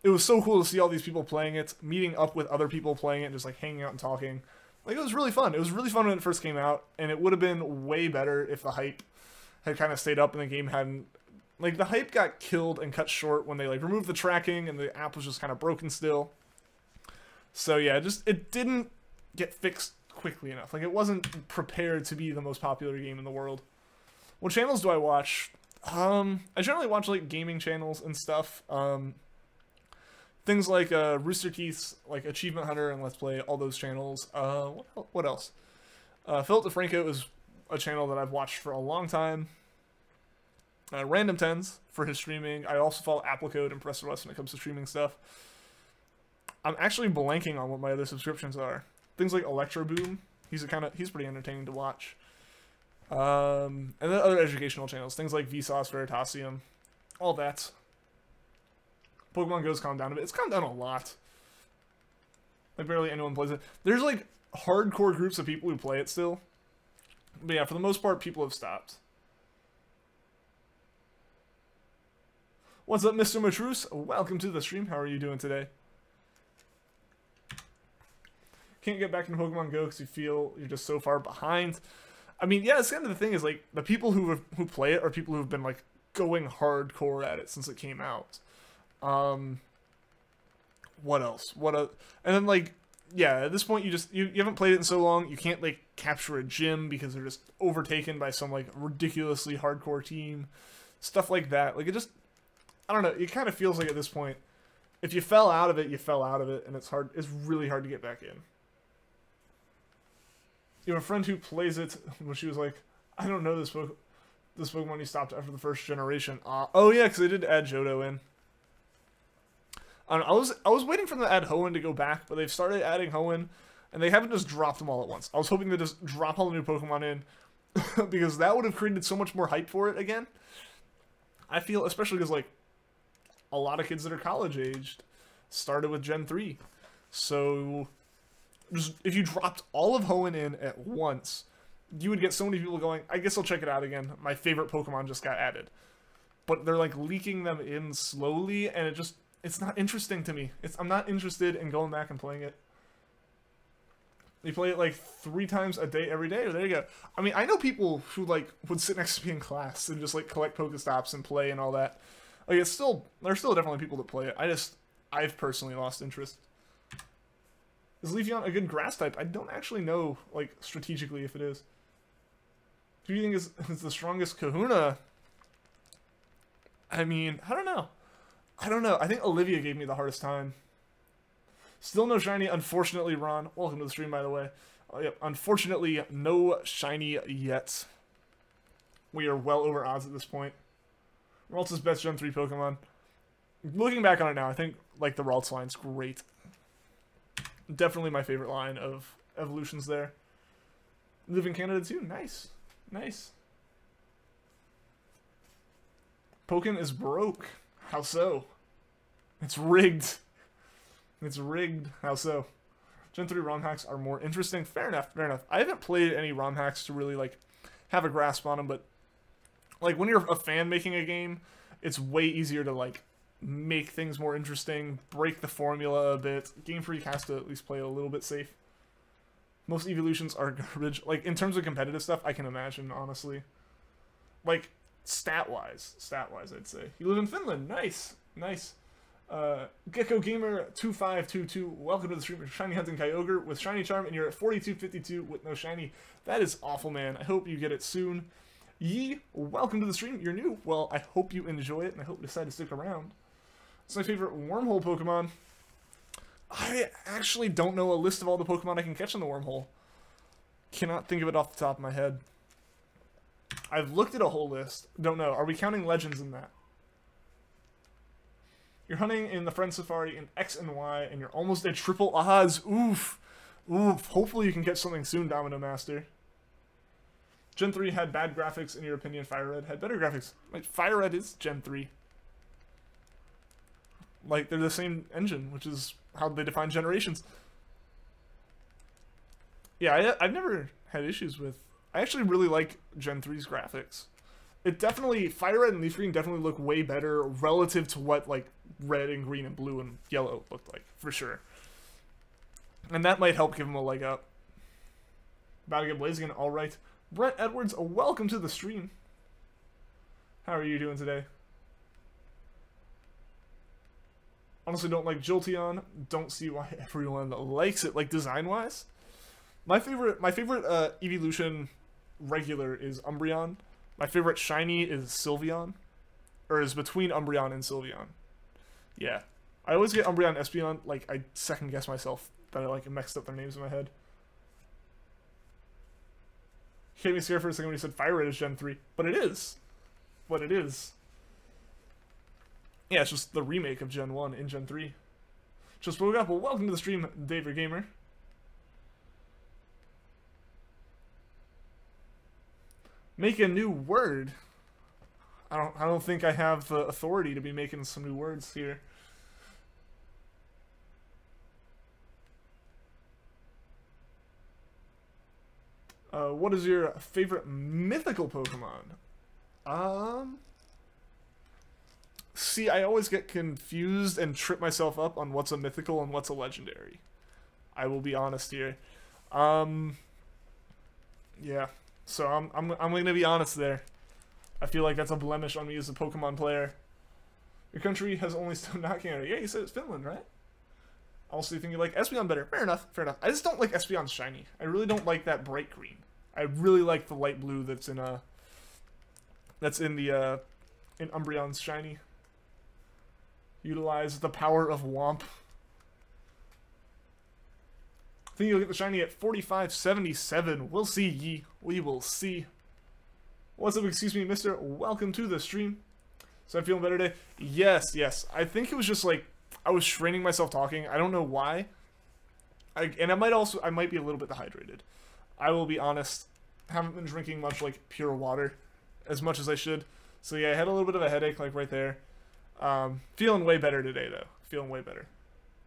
Speaker 1: it was so cool to see all these people playing it, meeting up with other people playing it, and just like hanging out and talking. Like, it was really fun. It was really fun when it first came out, and it would have been way better if the hype had kind of stayed up and the game hadn't... Like, the hype got killed and cut short when they, like, removed the tracking and the app was just kind of broken still. So, yeah, it didn't get fixed quickly enough. Like, it wasn't prepared to be the most popular game in the world. What channels do I watch? I generally watch, like, gaming channels and stuff. Things like Rooster Teeth's, like, Achievement Hunter and Let's Play, all those channels. What else? Philip DeFranco is a channel that I've watched for a long time. Random Tens for his streaming. I also follow Applecode and Press West when it comes to streaming stuff. I'm actually blanking on what my other subscriptions are. Things like Electro Boom. He's pretty entertaining to watch. And then other educational channels. Things like Vsauce, Veritasium. All that. Pokemon Go's calmed down a bit. It's calmed down a lot. Like, barely anyone plays it. There's, like, hardcore groups of people who play it still. But yeah, for the most part, people have stopped. What's up, Mr. Matruse? Welcome to the stream. How are you doing today? Can't get back into Pokemon Go because you feel you're just so far behind. I mean, yeah, that's kind of the thing is, like, the people who play it are people who have been, like, going hardcore at it since it came out. What else? And then, like, yeah, at this point you haven't played it in so long, you can't, like, capture a gym because they're just overtaken by some, like, ridiculously hardcore team. Stuff like that. Like, it just, I don't know, it kind of feels like at this point, if you fell out of it, you fell out of it, and it's really hard to get back in. You have a friend who plays it, when she was like, I don't know this Pokemon, he stopped after the first generation. Oh yeah, because they did add Johto in. I was waiting for them to add Hoenn to go back, but they've started adding Hoenn, and they haven't just dropped them all at once. I was hoping to just drop all the new Pokemon in, because that would have created so much more hype for it again. I feel, especially because, like, a lot of kids that are college-aged started with Gen 3. So, just if you dropped all of Hoenn in at once, you would get so many people going, I guess I'll check it out again. My favorite Pokemon just got added. But they're, like, leaking them in slowly, and it's not interesting to me. I'm not interested in going back and playing it. You play it like 3 times a day, every day. There you go. I mean, I know people who like would sit next to me in class and just like collect Pokestops and play and all that. Like there's still definitely people that play it. I've personally lost interest. Is Leafeon a good grass type? I don't actually know, like, strategically if it is. Who do you think is the strongest Kahuna? I mean, I don't know. I think Olivia gave me the hardest time. Still no shiny, unfortunately, Ron. Welcome to the stream, by the way. Yep, unfortunately, no shiny yet. We are well over odds at this point. Ralts is best Gen 3 Pokemon. Looking back on it now, I think, like, the Ralts line's great. Definitely my favorite line of evolutions there. Live in Canada, too. Nice. Nice. Pokken is broke. How so? It's rigged. It's rigged. How so? Gen 3 ROM hacks are more interesting. Fair enough, fair enough. I haven't played any ROM hacks to really, like, have a grasp on them, but, like, when you're a fan making a game, it's way easier to, like, make things more interesting, break the formula a bit. Game Freak has to at least play it a little bit safe. Most evolutions are garbage. Like, in terms of competitive stuff, I can imagine, honestly. Like, stat-wise, I'd say. You live in Finland. Nice. Nice. Gecko Gamer 2522, welcome to the stream. Shiny Hunting Kyogre with Shiny Charm, and you're at 4252 with no shiny. That is awful, man. I hope you get it soon. Yee, welcome to the stream. You're new. Well, I hope you enjoy it, and I hope you decide to stick around. It's my favorite wormhole Pokemon. I actually don't know a list of all the Pokemon I can catch in the wormhole. Cannot think of it off the top of my head. I've looked at a whole list. Don't know. Are we counting legends in that? You're hunting in the Friend Safari in X and Y, and you're almost at triple odds. Oof. Oof. Hopefully you can get something soon, Domino Master. Gen 3 had bad graphics, in your opinion. Fire Red had better graphics. Like, Fire Red is Gen 3. Like, they're the same engine, which is how they define generations. Yeah, I've never had issues with... I actually really like Gen 3's graphics. It definitely... Fire Red and Leaf Green definitely look way better relative to what, like, red and green and blue and yellow looked like, for sure. And that might help give him a leg up. About to get Blaziken, alright. Brett Edwards, welcome to the stream. How are you doing today? Honestly, don't like Jolteon. Don't see why everyone likes it, like design-wise. My favorite evolution regular is Umbreon. My favorite shiny is Sylveon, or is between Umbreon and Sylveon. Yeah, I always get Umbreon and Espeon. Like I second guess myself that I like mixed up their names in my head. He made me scared for a second when he said Fire Red is Gen 3, but it is. But it is. Yeah, it's just the remake of Gen 1 in Gen 3. Just woke up. Well, welcome to the stream, David Gamer. Make a new word. I don't think I have the authority to be making some new words here. What is your favorite mythical Pokemon? See, I always get confused and trip myself up on what's a mythical and what's a legendary. I will be honest here. Yeah. So I'm gonna be honest there. I feel like that's a blemish on me as a Pokemon player. Your country has only still not Canada. Yeah, you said it's Finland, right? Also, you think you like Espeon better. Fair enough, fair enough. I just don't like Espeon's shiny. I really don't like that bright green. I really like the light blue that's in Umbreon's shiny. Utilize the power of Womp. I think you'll get the shiny at 4577. We'll see, ye. We will see. What's up, excuse me, mister? Welcome to the stream. So I'm feeling better today? Yes, yes. I think it was just like, I was straining myself talking. I don't know why. And I might be a little bit dehydrated. I will be honest. Haven't been drinking much like pure water as much as I should. So yeah, I had a little bit of a headache like right there. Feeling way better today though. Feeling way better.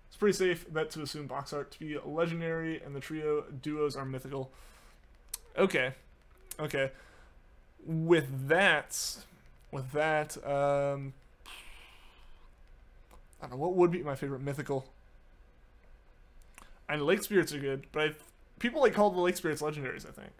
Speaker 1: It's pretty safe bet to assume box art to be legendary and the trio duos are mythical. Okay. Okay. With that, I don't know, what would be my favorite mythical? And Lake Spirits are good, but people like call the Lake Spirits legendaries, I think.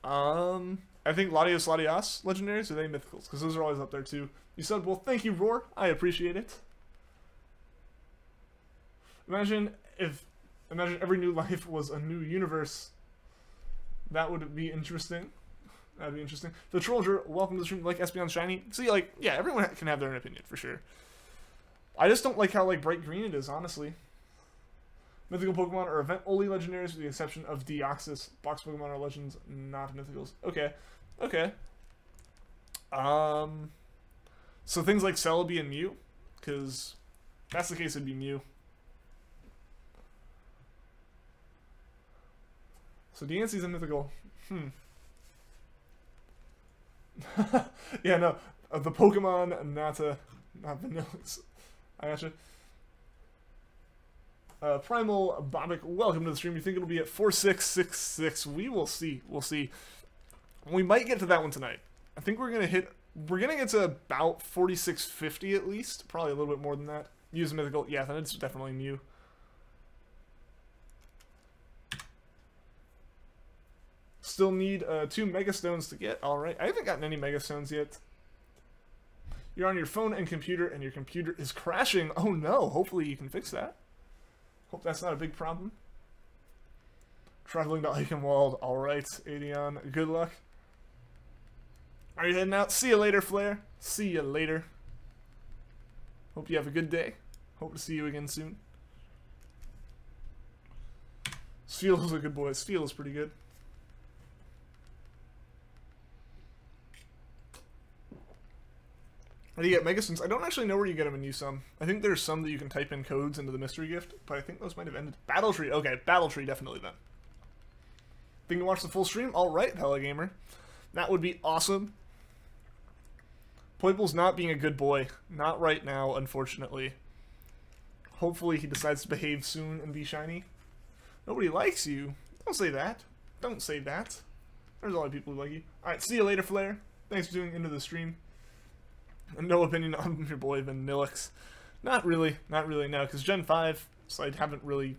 Speaker 1: I think Latios legendaries, are they mythicals? Because those are always up there too. You said, well, thank you, Roar. I appreciate it. Imagine every new life was a new universe. That would be interesting. That'd be interesting. The Trollger, welcome to the stream. Like Espeon shiny. See, like, yeah, everyone can have their own opinion for sure. I just don't like how like bright green it is, honestly. Mythical Pokemon are event-only legendaries with the exception of Deoxys. Box Pokemon are legends, not mythicals. Okay. Okay. So things like Celebi and Mew? Because if that's the case, it'd be Mew. So Deancy's a mythical. Yeah, no. The Pokemon, not vanillas. I gotcha. Primal Bobic, welcome to the stream. You think it'll be at 4666? We will see. We'll see. We might get to that one tonight. I think we're gonna get to about 4650 at least. Probably a little bit more than that. Use a mythical. Yeah, then it's definitely Mew. Still need 2 Mega Stones to get. Alright. I haven't gotten any Mega Stones yet. You're on your phone and your computer is crashing. Oh no. Hopefully you can fix that. Hope that's not a big problem. Traveling to Eichenwald. Alright, Adion. Good luck. Are you heading out? See you later, Flare. See you later. Hope you have a good day. Hope to see you again soon. Steel is a good boy. Steel is pretty good. How do you get Megastones? I don't actually know where you get them in some. I think there's some that you can type in codes into the mystery gift, but I think those might have ended. Battletree. Okay, Battletree definitely then. Think you watch the full stream? Alright, Gamer. That would be awesome. Poipole's not being a good boy. Not right now, unfortunately. Hopefully he decides to behave soon and be shiny. Nobody likes you. Don't say that. Don't say that. There's a lot of people who like you. Alright, see you later, Flare. Thanks for tuning into the stream. No opinion on your boy Vanillix. Not really, no, because Gen 5, so I haven't really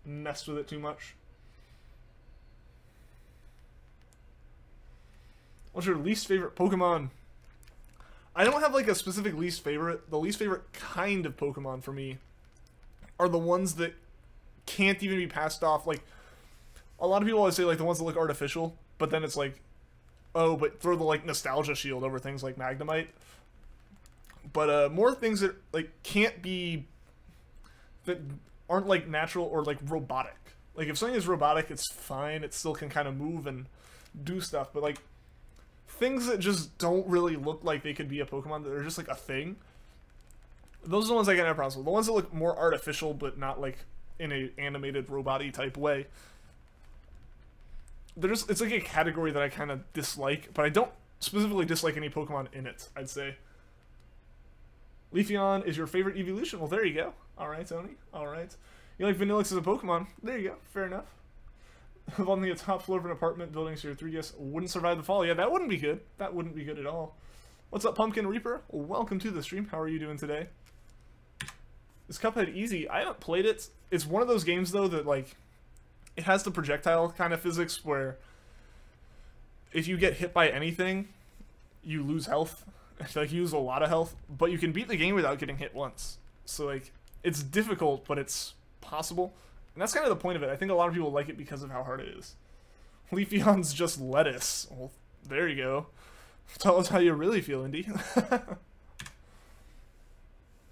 Speaker 1: messed with it too much. What's your least favorite Pokemon? I don't have like a specific least favorite. The least favorite kind of Pokemon for me are the ones that can't even be passed off. Like, a lot of people always say like the ones that look artificial, but then it's like, oh, but throw the like nostalgia shield over things like Magnemite. But more things that like can't be, that aren't like natural or like robotic. Like if something is robotic, it's fine. It still can kind of move and do stuff. But like things that just don't really look like they could be a Pokemon, that are just like a thing, those are the ones I get no problems with. The ones that look more artificial but not like in a animated robot-y type way, they're just, it's like a category that I kind of dislike, but I don't specifically dislike any Pokemon in it, I'd say. Leafeon is your favorite evolution. Well, there you go. Alright, Tony. Alright. You like Vanillix as a Pokemon. There you go. Fair enough. On the top floor of an apartment building, so your 3DS wouldn't survive the fall. Yeah, that wouldn't be good. That wouldn't be good at all. What's up, Pumpkin Reaper? Welcome to the stream. How are you doing today? Is Cuphead easy? I haven't played it. It's one of those games, though, that, like, it has the projectile kind of physics where if you get hit by anything, you lose health. Like, you lose a lot of health, but you can beat the game without getting hit once. So, like, it's difficult, but it's possible. And that's kind of the point of it. I think a lot of people like it because of how hard it is. Leafeon's just lettuce. Well, there you go. Tell us how you really feel, Indy.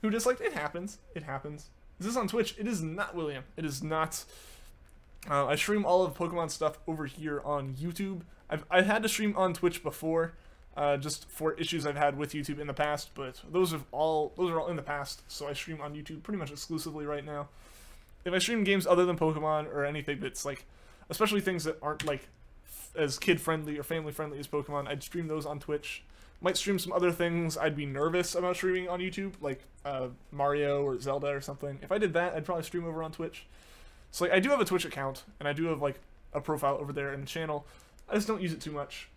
Speaker 1: Who disliked? It happens. It happens. Is this on Twitch? It is not, William. It is not. I stream all of Pokemon stuff over here on YouTube. I've had to stream on Twitch before, just for issues I've had with YouTube in the past, but those are all in the past, so I stream on YouTube pretty much exclusively right now. If I stream games other than Pokemon or anything that's like, especially things that aren't like as kid-friendly or family-friendly as Pokemon, I'd stream those on Twitch. Might stream some other things I'd be nervous about streaming on YouTube, like Mario or Zelda or something. If I did that, I'd probably stream over on Twitch. So like, I do have a Twitch account, and I do have like a profile over there in the channel. I just don't use it too much.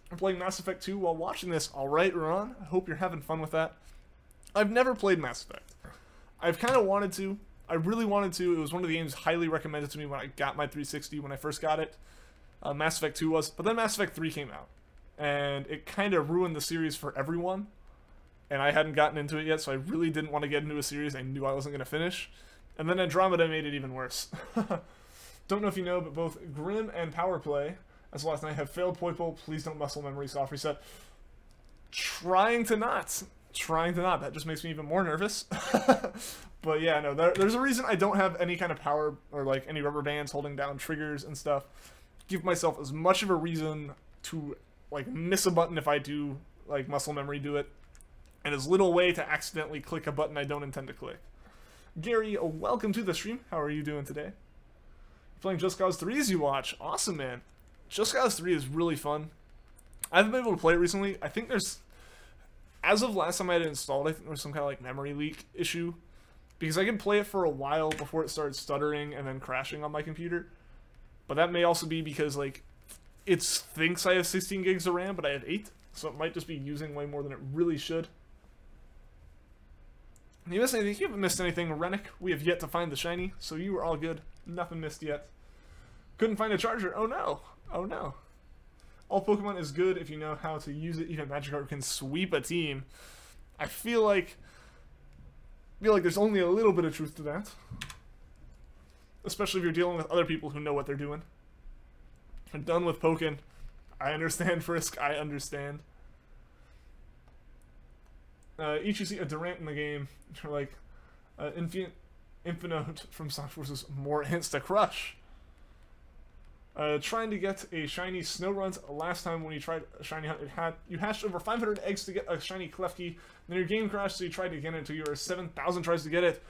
Speaker 1: I'm playing Mass Effect 2 while watching this. Alright, Ron. I hope you're having fun with that. I've never played Mass Effect. I've kind of wanted to. I really wanted to. It was one of the games highly recommended to me when I got my 360, when I first got it. Mass Effect 2 was. But then Mass Effect 3 came out. And it kind of ruined the series for everyone. And I hadn't gotten into it yet, so I really didn't want to get into a series I knew I wasn't going to finish. And then Andromeda made it even worse. Don't know if you know, but both Grim and Power Play, as last night, have failed Poipole. Please don't muscle memory soft reset. Trying to not. That just makes me even more nervous. But yeah, no, there's a reason I don't have any kind of power or like any rubber bands holding down triggers and stuff. Give myself as much of a reason to like miss a button if I do like muscle memory do it, and as little way to accidentally click a button I don't intend to click. Gary, welcome to the stream. How are you doing today? You're playing Just Cause 3 as you watch. Awesome, man. Just Cause 3 is really fun. I haven't been able to play it recently. I think there's, as of last time I had it installed, I think there was some kind of like memory leak issue. Because I could play it for a while before it started stuttering and then crashing on my computer. But that may also be because like it thinks I have 16 gigs of RAM, but I have 8. So it might just be using way more than it really should. You missed anything? You haven't missed anything, Rennick. We have yet to find the shiny, so you were all good. Nothing missed yet. Couldn't find a charger. Oh no. Oh no. All Pokemon is good if you know how to use it. Even Magikarp can sweep a team. I feel like there's only a little bit of truth to that. Especially if you're dealing with other people who know what they're doing. I'm done with Pokin. I understand, Frisk. I understand. Each you see a Durant in the game, you're like, Infinite from Sonic Forces, more hints to Crush. Trying to get a shiny Snow Runt. Last time when you tried a shiny hunt, you hatched over 500 eggs to get a shiny Klefki. Then your game crashed, so you tried to get it until you were 7,000 tries to get it.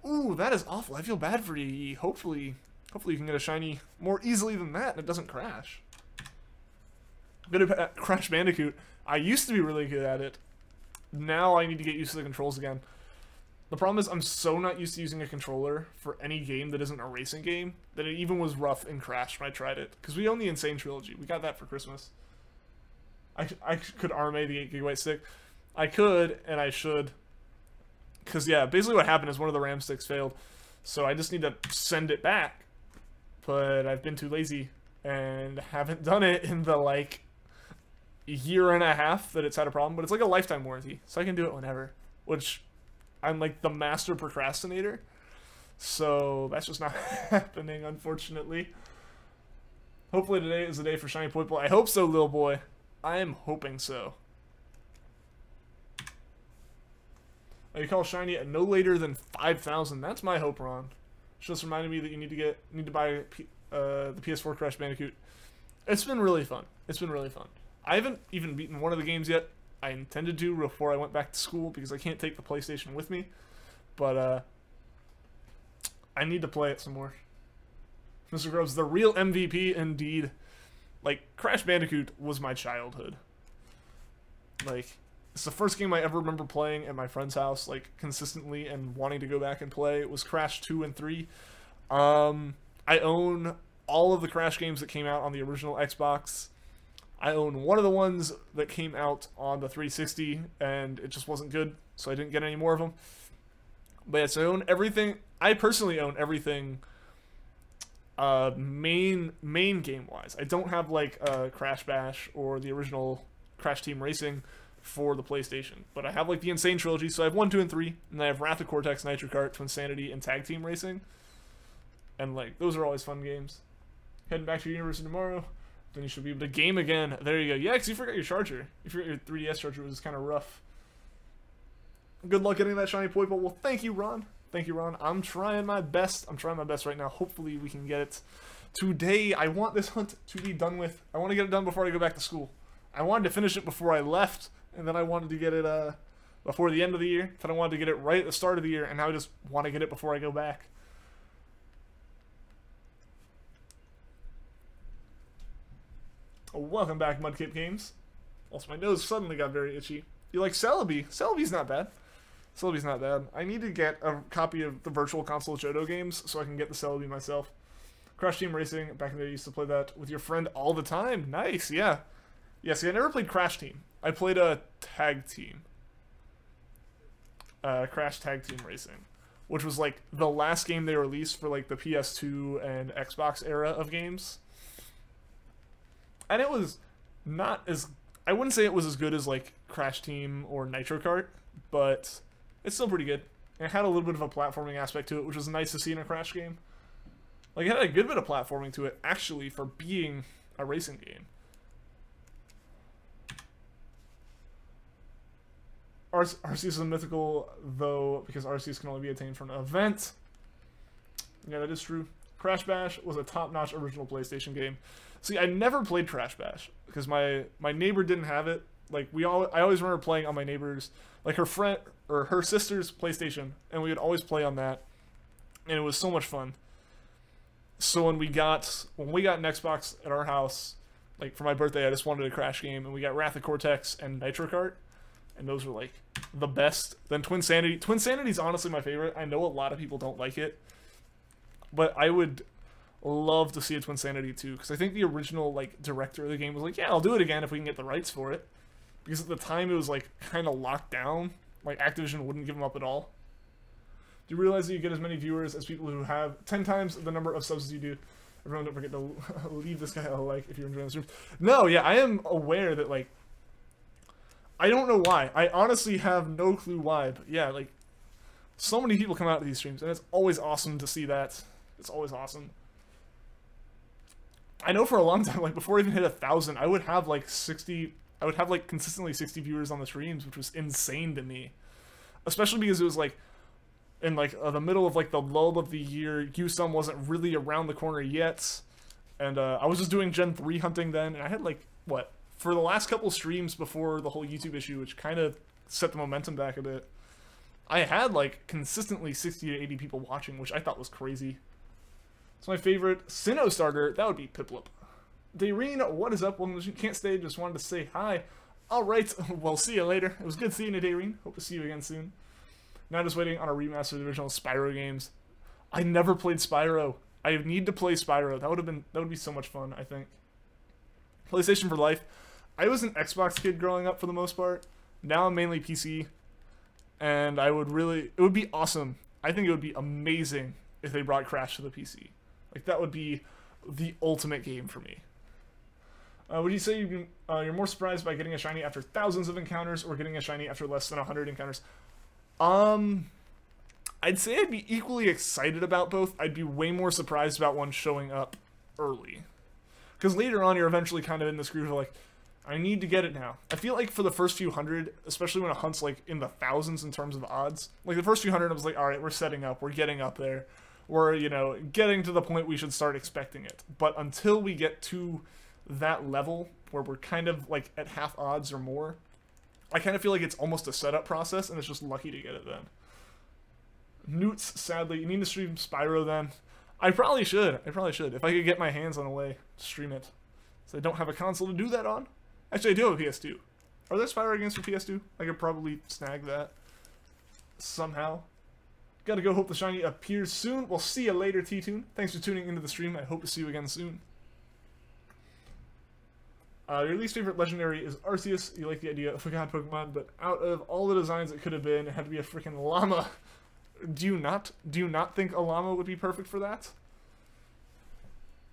Speaker 1: Ooh, that is awful. I feel bad for you. Hopefully you can get a shiny more easily than that, and it doesn't crash. Good at Crash Bandicoot. I used to be really good at it. Now I need to get used to the controls again. The problem is I'm so not used to using a controller for any game that isn't a racing game that it even was rough in Crash when I tried it. Because we own the Insane Trilogy. We got that for Christmas. I could RMA the 8GB stick. I could, and I should. Because, yeah, basically what happened is one of the RAM sticks failed. So I just need to send it back. But I've been too lazy and haven't done it in the, like, year and a half that it's had a problem. But it's like a lifetime warranty, so I can do it whenever. Which, I'm, like, the master procrastinator. So that's just not happening, unfortunately. Hopefully today is the day for Shiny Poipole. I hope so, little boy. I am hoping so. You call Shiny at no later than 5,000. That's my hope, Ron. Just reminded me that you need to buy the PS4 Crash Bandicoot. It's been really fun. It's been really fun. I haven't even beaten one of the games yet. I intended to before I went back to school because I can't take the PlayStation with me. But I need to play it some more. Mr. Groves, the real MVP indeed. Like, Crash Bandicoot was my childhood. Like, it's the first game I ever remember playing at my friend's house, like, consistently and wanting to go back and play. It was Crash 2 and 3. I own all of the Crash games that came out on the original Xbox. I own one of the ones that came out on the 360, and it just wasn't good, so I didn't get any more of them. But yes, I own everything. I personally own everything main game-wise. I don't have, like, Crash Bash or the original Crash Team Racing for the PlayStation. But I have, like, the Insane Trilogy, so I have 1, 2, and 3, and I have Wrath of Cortex, Nitro Kart, Twinsanity, and Tag Team Racing. And, like, those are always fun games. Heading back to your university tomorrow, then you should be able to game again. There you go. Yeah, because you forgot your charger. You forgot your 3DS charger, was kind of rough. Good luck getting that Shiny Poipole. Well, thank you, Ron. Thank you, Ron. I'm trying my best. I'm trying my best right now. Hopefully we can get it today. I want this hunt to be done with. I want to get it done before I go back to school. I wanted to finish it before I left, and then I wanted to get it before the end of the year. Then I wanted to get it right at the start of the year, and now I just want to get it before I go back. Welcome back, Mudkip Games. Also, my nose suddenly got very itchy. You like Celebi? Celebi's not bad. Celebi's not bad. I need to get a copy of the Virtual Console Johto games so I can get the Celebi myself. Crash Team Racing, back in the day, I used to play that with your friend all the time. Nice, yeah. Yeah, see, I never played Crash Team. I played a Tag Team. Crash Tag Team Racing. Which was, like, the last game they released for, like, the PS2 and Xbox era of games. And it was not as... I wouldn't say it was as good as, like, Crash Team or Nitro Kart, but it's still pretty good. And it had a little bit of a platforming aspect to it, which was nice to see in a Crash game. Like, it had a good bit of platforming to it, actually, for being a racing game. Arceus is a mythical, though, because Arceus can only be attained from an event. Yeah, that is true. Crash Bash was a top-notch original PlayStation game. See, I never played Crash Bash, because my neighbor didn't have it. Like, I always remember playing on my neighbor's, like, her friend, or her sister's PlayStation, and we would always play on that, and it was so much fun. So when we got an Xbox at our house, like, for my birthday, I just wanted a Crash game, and we got Wrath of Cortex and Nitro Kart, and those were, like, the best. Then Twinsanity. Twinsanity's honestly my favorite. I know a lot of people don't like it, but I would love to see a Twinsanity too, because I think the original, like, director of the game was like, yeah, I'll do it again if we can get the rights for it. Because at the time it was, like, kind of locked down. Like, Activision wouldn't give them up at all. Do you realize that you get as many viewers as people who have 10 times the number of subs as you do? Everyone, don't forget to leave this guy a like if you're enjoying the stream. No, yeah, I am aware that, like, I don't know why. I honestly have no clue why, but yeah, like, so many people come out to these streams, and it's always awesome to see that. It's always awesome. I know for a long time, like, before I even hit 1,000, I would have, like, 60... I would have, like, consistently 60 viewers on the streams, which was insane to me. Especially because it was, like, in, like, the middle of, like, the lull of the year. USUM wasn't really around the corner yet. And I was just doing Gen 3 hunting then. And I had, like, what? For the last couple streams before the whole YouTube issue, which kind of set the momentum back a bit, I had, like, consistently 60 to 80 people watching, which I thought was crazy. So my favorite Sinnoh starter, that would be Piplup. Dayreen, what is up? Well, you can't stay, just wanted to say hi. Alright, well, see you later. It was good seeing you, Dayreen. Hope to see you again soon. Now just waiting on a remaster of the original Spyro games. I never played Spyro. I need to play Spyro. That would be so much fun, I think. PlayStation for life. I was an Xbox kid growing up for the most part. Now I'm mainly PC, and it would be awesome. I think it would be amazing if they brought Crash to the PC. Like, that would be the ultimate game for me. Would you say you're more surprised by getting a shiny after thousands of encounters or getting a shiny after less than 100 encounters? I'd say I'd be equally excited about both. I'd be way more surprised about one showing up early. Because later on, you're eventually kind of in this groove of like, I need to get it now. I feel like for the first few hundred, especially when a hunt's like in the thousands in terms of odds, like the first few hundred, I was like, all right, we're setting up, we're getting up there. We're, you know, getting to the point we should start expecting it. But until we get to that level where we're kind of like at half odds or more, I kind of feel like it's almost a setup process, and it's just lucky to get it then. Newts, sadly. You need to stream Spyro then. I probably should. If I could get my hands on a way to stream it. So I don't have a console to do that on. Actually, I do have a PS2. Are there Spyro games for PS2? I could probably snag that somehow. Gotta go, hope the shiny appears soon. We'll see you later, T-Tune. Thanks for tuning into the stream. I hope to see you again soon. Your least favorite legendary is Arceus. You like the idea of a god Pokemon, but out of all the designs it could have been, it had to be a freaking llama. Do you not think a llama would be perfect for that?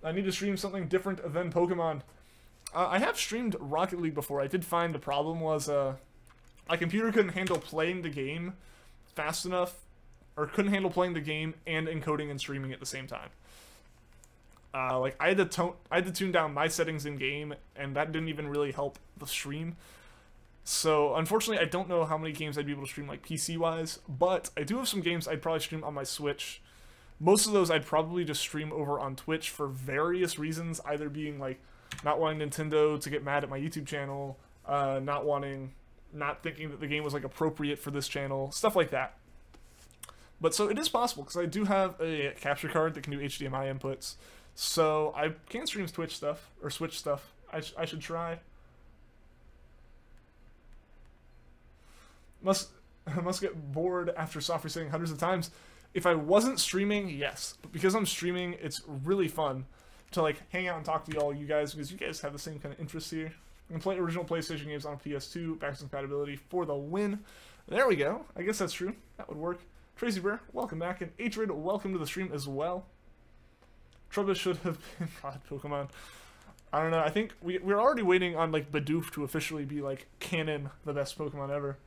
Speaker 1: I need to stream something different than Pokemon. I have streamed Rocket League before. I did find the problem was my computer couldn't handle playing the game fast enough, or couldn't handle playing the game and encoding and streaming at the same time. Like I had to tune down my settings in game, and that didn't even really help the stream. So unfortunately, I don't know how many games I'd be able to stream like PC wise, but I do have some games I'd probably stream on my Switch. Most of those I'd probably just stream over on Twitch for various reasons, either being like not wanting Nintendo to get mad at my YouTube channel, not thinking that the game was like appropriate for this channel, stuff like that. But so it is possible, because I do have a capture card that can do HDMI inputs. So I can stream Twitch stuff, or Switch stuff. I should try. Must get bored after soft resetting hundreds of times. If I wasn't streaming, yes. But because I'm streaming, it's really fun to like hang out and talk to you guys, because you guys have the same kind of interests here. I can play original PlayStation games on PS2, backwards compatibility for the win. There we go. I guess that's true. That would work. Tracy Bear, welcome back, and Atrid, welcome to the stream as well. Trubbish should have been God Pokemon. I don't know. I think we're already waiting on like Bidoof to officially be like canon the best Pokemon ever.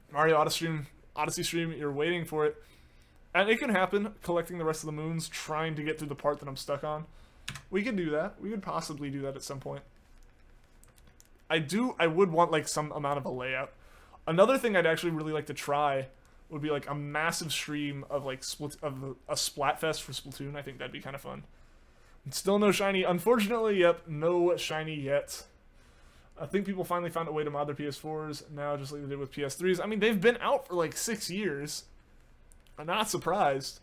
Speaker 1: Mario Odyssey stream, you're waiting for it. And it can happen, collecting the rest of the moons, trying to get through the part that I'm stuck on. We could do that. We could possibly do that at some point. I would want like some amount of a layout. Another thing I'd actually really like to try would be like a massive stream of like a Splatfest for Splatoon. I think that'd be kind of fun. And still no shiny. Unfortunately, yep, no shiny yet. I think people finally found a way to mod their PS4s now, just like they did with PS3s. I mean, they've been out for like 6 years. I'm not surprised.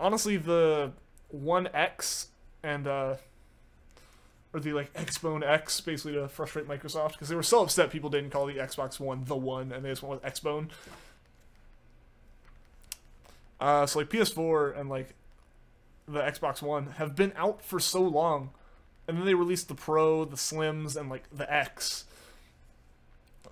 Speaker 1: Honestly, the One X and or the like Xbone X, basically to frustrate Microsoft, because they were so upset people didn't call the Xbox One the One, and they just went with Xbone. So like PS4 and like the Xbox One have been out for so long, and then they released the Pro, the Slims, and like the X,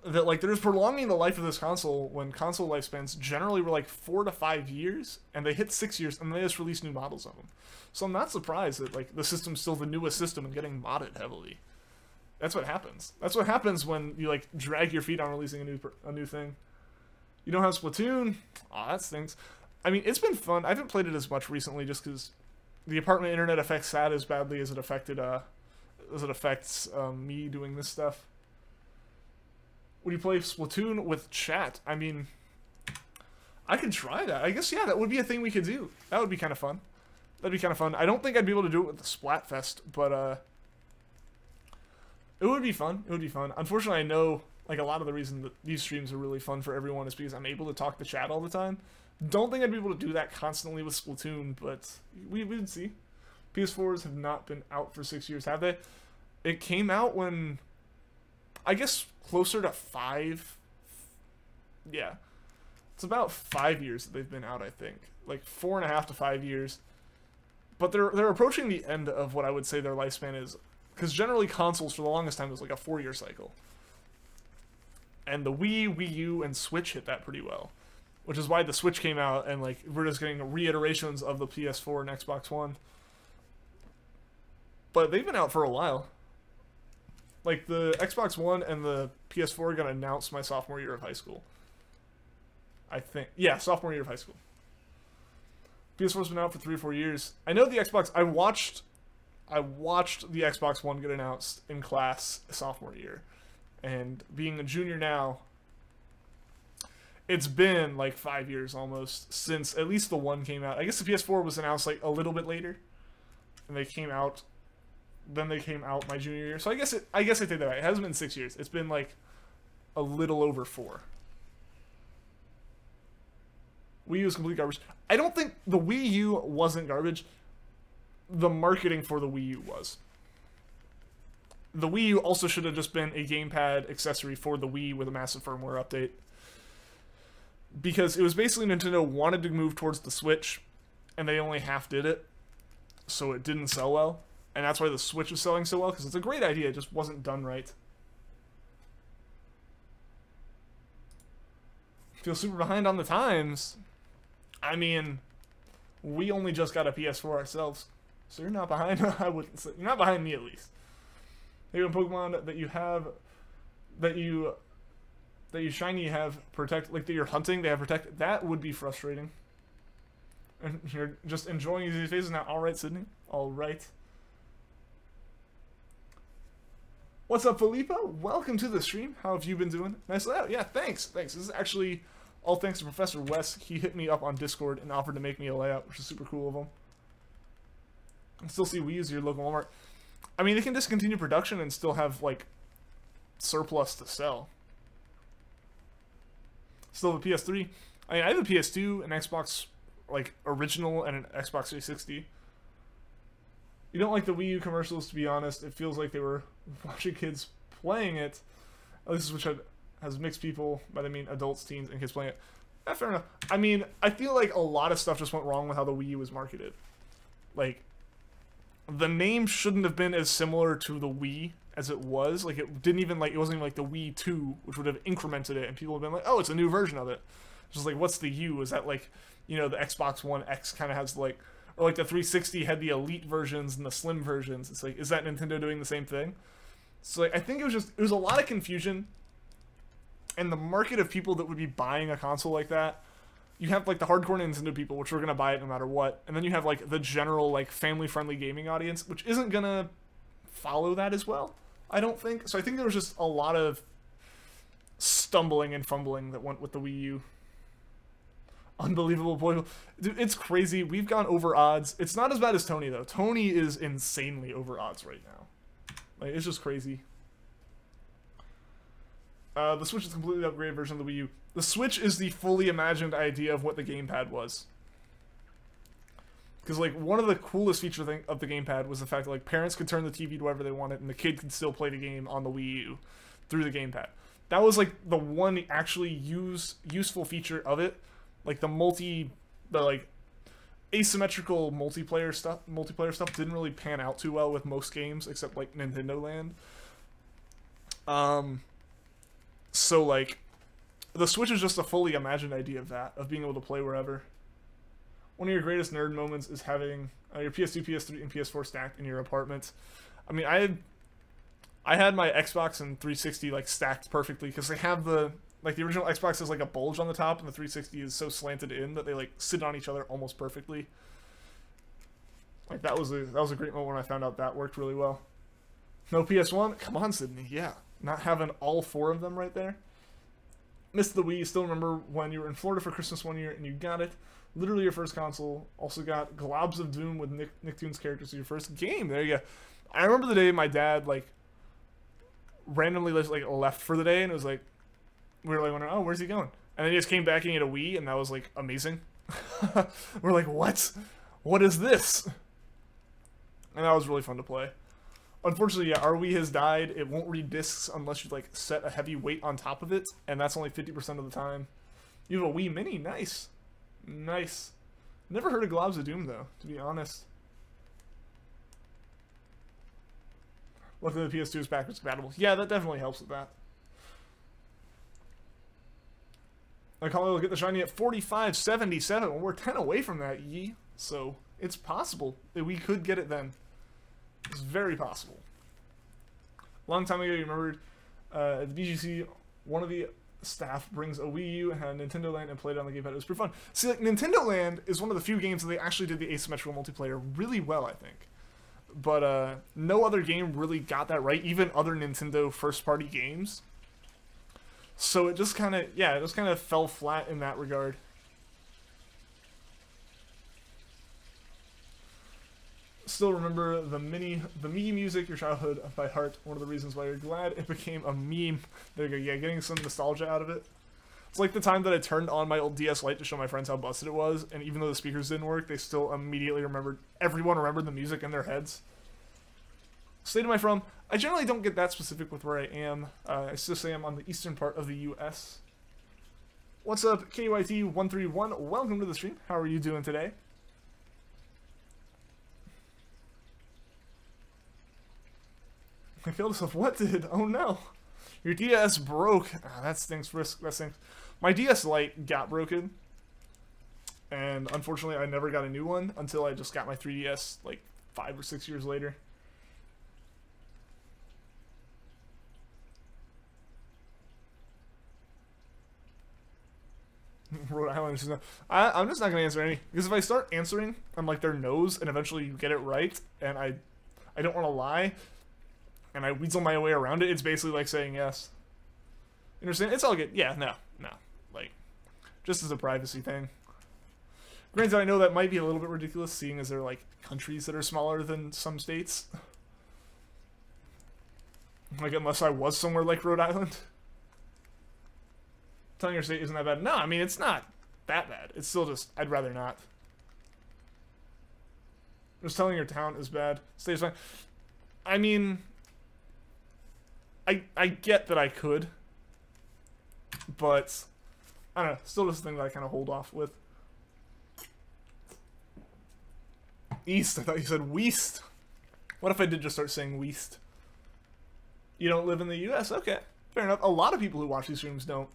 Speaker 1: that like they're just prolonging the life of this console when console lifespans generally were like 4 to 5 years, and they hit 6 years, and they just released new models of them. So I'm not surprised that like the system's still the newest system and getting modded heavily. That's what happens. That's what happens when you like drag your feet on releasing a new thing. You don't have Splatoon? Aw, that stinks. I mean, it's been fun. I haven't played it as much recently just because the apartment internet affects SAT as badly as it affects me doing this stuff. Would you play Splatoon with chat? I mean, I could try that. I guess, yeah, that would be a thing we could do. That would be kind of fun. That'd be kind of fun. I don't think I'd be able to do it with the Splatfest, but it would be fun. It would be fun. Unfortunately, I know like a lot of the reason that these streams are really fun for everyone is because I'm able to talk to chat all the time. Don't think I'd be able to do that constantly with Splatoon, but we would see. PS4s have not been out for 6 years, have they? It came out when, I guess, closer to 5. Yeah. It's about 5 years that they've been out, I think. Like 4.5 to 5 years. But they're approaching the end of what I would say their lifespan is. Because generally consoles, for the longest time, was like a 4-year cycle. And the Wii, Wii U, and Switch hit that pretty well. Which is why the Switch came out, and like we're just getting reiterations of the PS4 and Xbox One. But they've been out for a while. Like, the Xbox One and the PS4 got announced my sophomore year of high school. I think. Yeah, sophomore year of high school. PS4's been out for 3 or 4 years. I know the Xbox... I watched the Xbox One get announced in class sophomore year. And being a junior now, it's been like 5 years almost since at least the one came out. I guess the PS4 was announced like a little bit later. And they came out... Then they came out my junior year. So I guess I take that right. It hasn't been 6 years. It's been like a little over 4. Wii U is complete garbage. I don't think the Wii U wasn't garbage. The marketing for the Wii U was. The Wii U also should have just been a gamepad accessory for the Wii with a massive firmware update. Because it was basically Nintendo wanted to move towards the Switch, and they only half did it. So it didn't sell well. And that's why the Switch was selling so well, because it's a great idea, it just wasn't done right. Feel super behind on the times. I mean, we only just got a PS4 ourselves, so you're not behind. I wouldn't say you're not behind me at least. Maybe a Pokemon that you have, that you shiny have protect, like that you're hunting, they have protect. That would be frustrating. And you're just enjoying these phases now. All right, Sydney. All right. What's up, Filippo? Welcome to the stream. How have you been doing? Nice layout. Yeah, thanks. Thanks. This is actually all thanks to Professor Wes. He hit me up on Discord and offered to make me a layout, which is super cool of him. I still see Wii as your local Walmart. I mean, they can discontinue production and still have, like, surplus to sell. Still have a PS3. I mean, I have a PS2, an Xbox, like, original, and an Xbox 360. You don't like the Wii U commercials, to be honest. It feels like they were watching kids playing it. At least which has mixed people, but I mean adults, teens, and kids playing it. Yeah, fair enough. I mean, I feel like a lot of stuff just went wrong with how the Wii U was marketed. Like, the name shouldn't have been as similar to the Wii as it was. Like, it didn't even, like, it wasn't even like the Wii 2, which would have incremented it, and people have been like, oh, it's a new version of it. Just like, what's the U? Is that like, you know, the Xbox One X kind of has like, or like the 360 had the elite versions and the slim versions. It's like, is that Nintendo doing the same thing? So like, I think it was a lot of confusion. And the market of people that would be buying a console like that, you have like the hardcore Nintendo people, which are going to buy it no matter what. And then you have like the general like family-friendly gaming audience, which isn't going to follow that as well, I don't think. So I think there was just a lot of stumbling and fumbling that went with the Wii U. Unbelievable, boy. Dude, it's crazy. We've gone over odds. It's not as bad as Tony, though. Tony is insanely over odds right now. Like, it's just crazy. The Switch is a completely upgraded version of the Wii U. The Switch is the fully imagined idea of what the gamepad was. Because, like, one of the coolest features of the gamepad was the fact that, like, parents could turn the TV to wherever they wanted, and the kid could still play the game on the Wii U through the gamepad. That was, like, the one actually useful feature of it. Like, the like, asymmetrical multiplayer stuff didn't really pan out too well with most games, except, like, Nintendo Land. So, like, the Switch is just a fully imagined idea of that, of being able to play wherever. One of your greatest nerd moments is having your PS2, PS3, and PS4 stacked in your apartment. I mean, I had my Xbox and 360, like, stacked perfectly, because they have the... Like, the original Xbox has, like, a bulge on the top, and the 360 is so slanted in that they, like, sit on each other almost perfectly. Like, that was a great moment when I found out that worked really well. No PS1? Come on, Sydney. Yeah. Not having all 4 of them right there. Missed the Wii. Still remember when you were in Florida for Christmas one year, and you got it. Literally your first console. Also got Globs of Doom with Nicktoons characters as your first game. There you go. I remember the day my dad, like, randomly, like, left for the day, and it was like, we were like wondering, oh, where's he going? And then he just came back and he had a Wii, and that was like amazing. We're like, what? What is this? And that was really fun to play. Unfortunately, yeah, our Wii has died. It won't read discs unless you like set a heavy weight on top of it, and that's only 50% of the time. You have a Wii Mini, nice, nice. Never heard of Globs of Doom though, to be honest. Luckily, the PS2 is backwards compatible. Yeah, that definitely helps with that. Macaulay will get the shiny at 45.77. Well, we're 10 away from that, Yee. So it's possible that we could get it then. It's very possible. A long time ago, you remembered at the BGC, one of the staff brings a Wii U and had Nintendo Land and played it on the gamepad. It was pretty fun. See, like, Nintendo Land is one of the few games that they actually did the asymmetrical multiplayer really well, I think. But no other game really got that right, even other Nintendo first-party games. So it just kind of, yeah, it just kind of fell flat in that regard. Still remember the Mii music, your childhood by heart. One of the reasons why you're glad it became a meme. There you go. Yeah, getting some nostalgia out of it. It's like the time that I turned on my old DS Lite to show my friends how busted it was, and even though the speakers didn't work, they still immediately remembered. Everyone remembered the music in their heads. State am I from? I generally don't get that specific with where I am. I still say I'm on the eastern part of the U.S. What's up, KYT131? Welcome to the stream. How are you doing today? I killed myself. What did? Oh no. Your DS broke. Ah, that stinks, Risk. That stinks. My DS Lite got broken. And unfortunately, I never got a new one until I just got my 3DS like 5 or 6 years later. Rhode Island is I'm just not going to answer any. Because if I start answering, I'm like their nose, and eventually you get it right, and I don't want to lie, and I weasel my way around it, it's basically like saying yes. You understand? It's all good. Yeah, no. Like, just as a privacy thing. Granted, I know that might be a little bit ridiculous, seeing as they're, like, countries that are smaller than some states. Like, unless I was somewhere like Rhode Island. Telling your state isn't that bad. No, I mean, it's not that bad. It's still just, I'd rather not. Just telling your town is bad. State is fine. I mean, I get that I could. But, I don't know. Still just a thing that I kind of hold off with. East. I thought you said Weast. What if I did just start saying Weast? You don't live in the U.S.? Okay. Fair enough. A lot of people who watch these streams don't.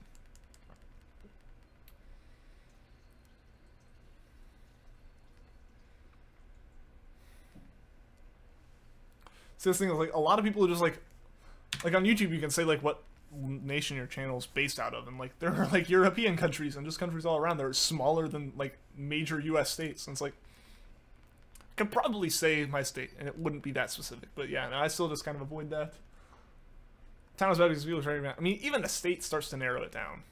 Speaker 1: So this thing is like a lot of people are just like on YouTube you can say like what nation your channel's based out of, and like there are like European countries and just countries all around that are smaller than like major US states, and it's like I could probably say my state and it wouldn't be that specific, but yeah, no, I still just kind of avoid that. Town is bad because people are trying to, I mean, even the state starts to narrow it down.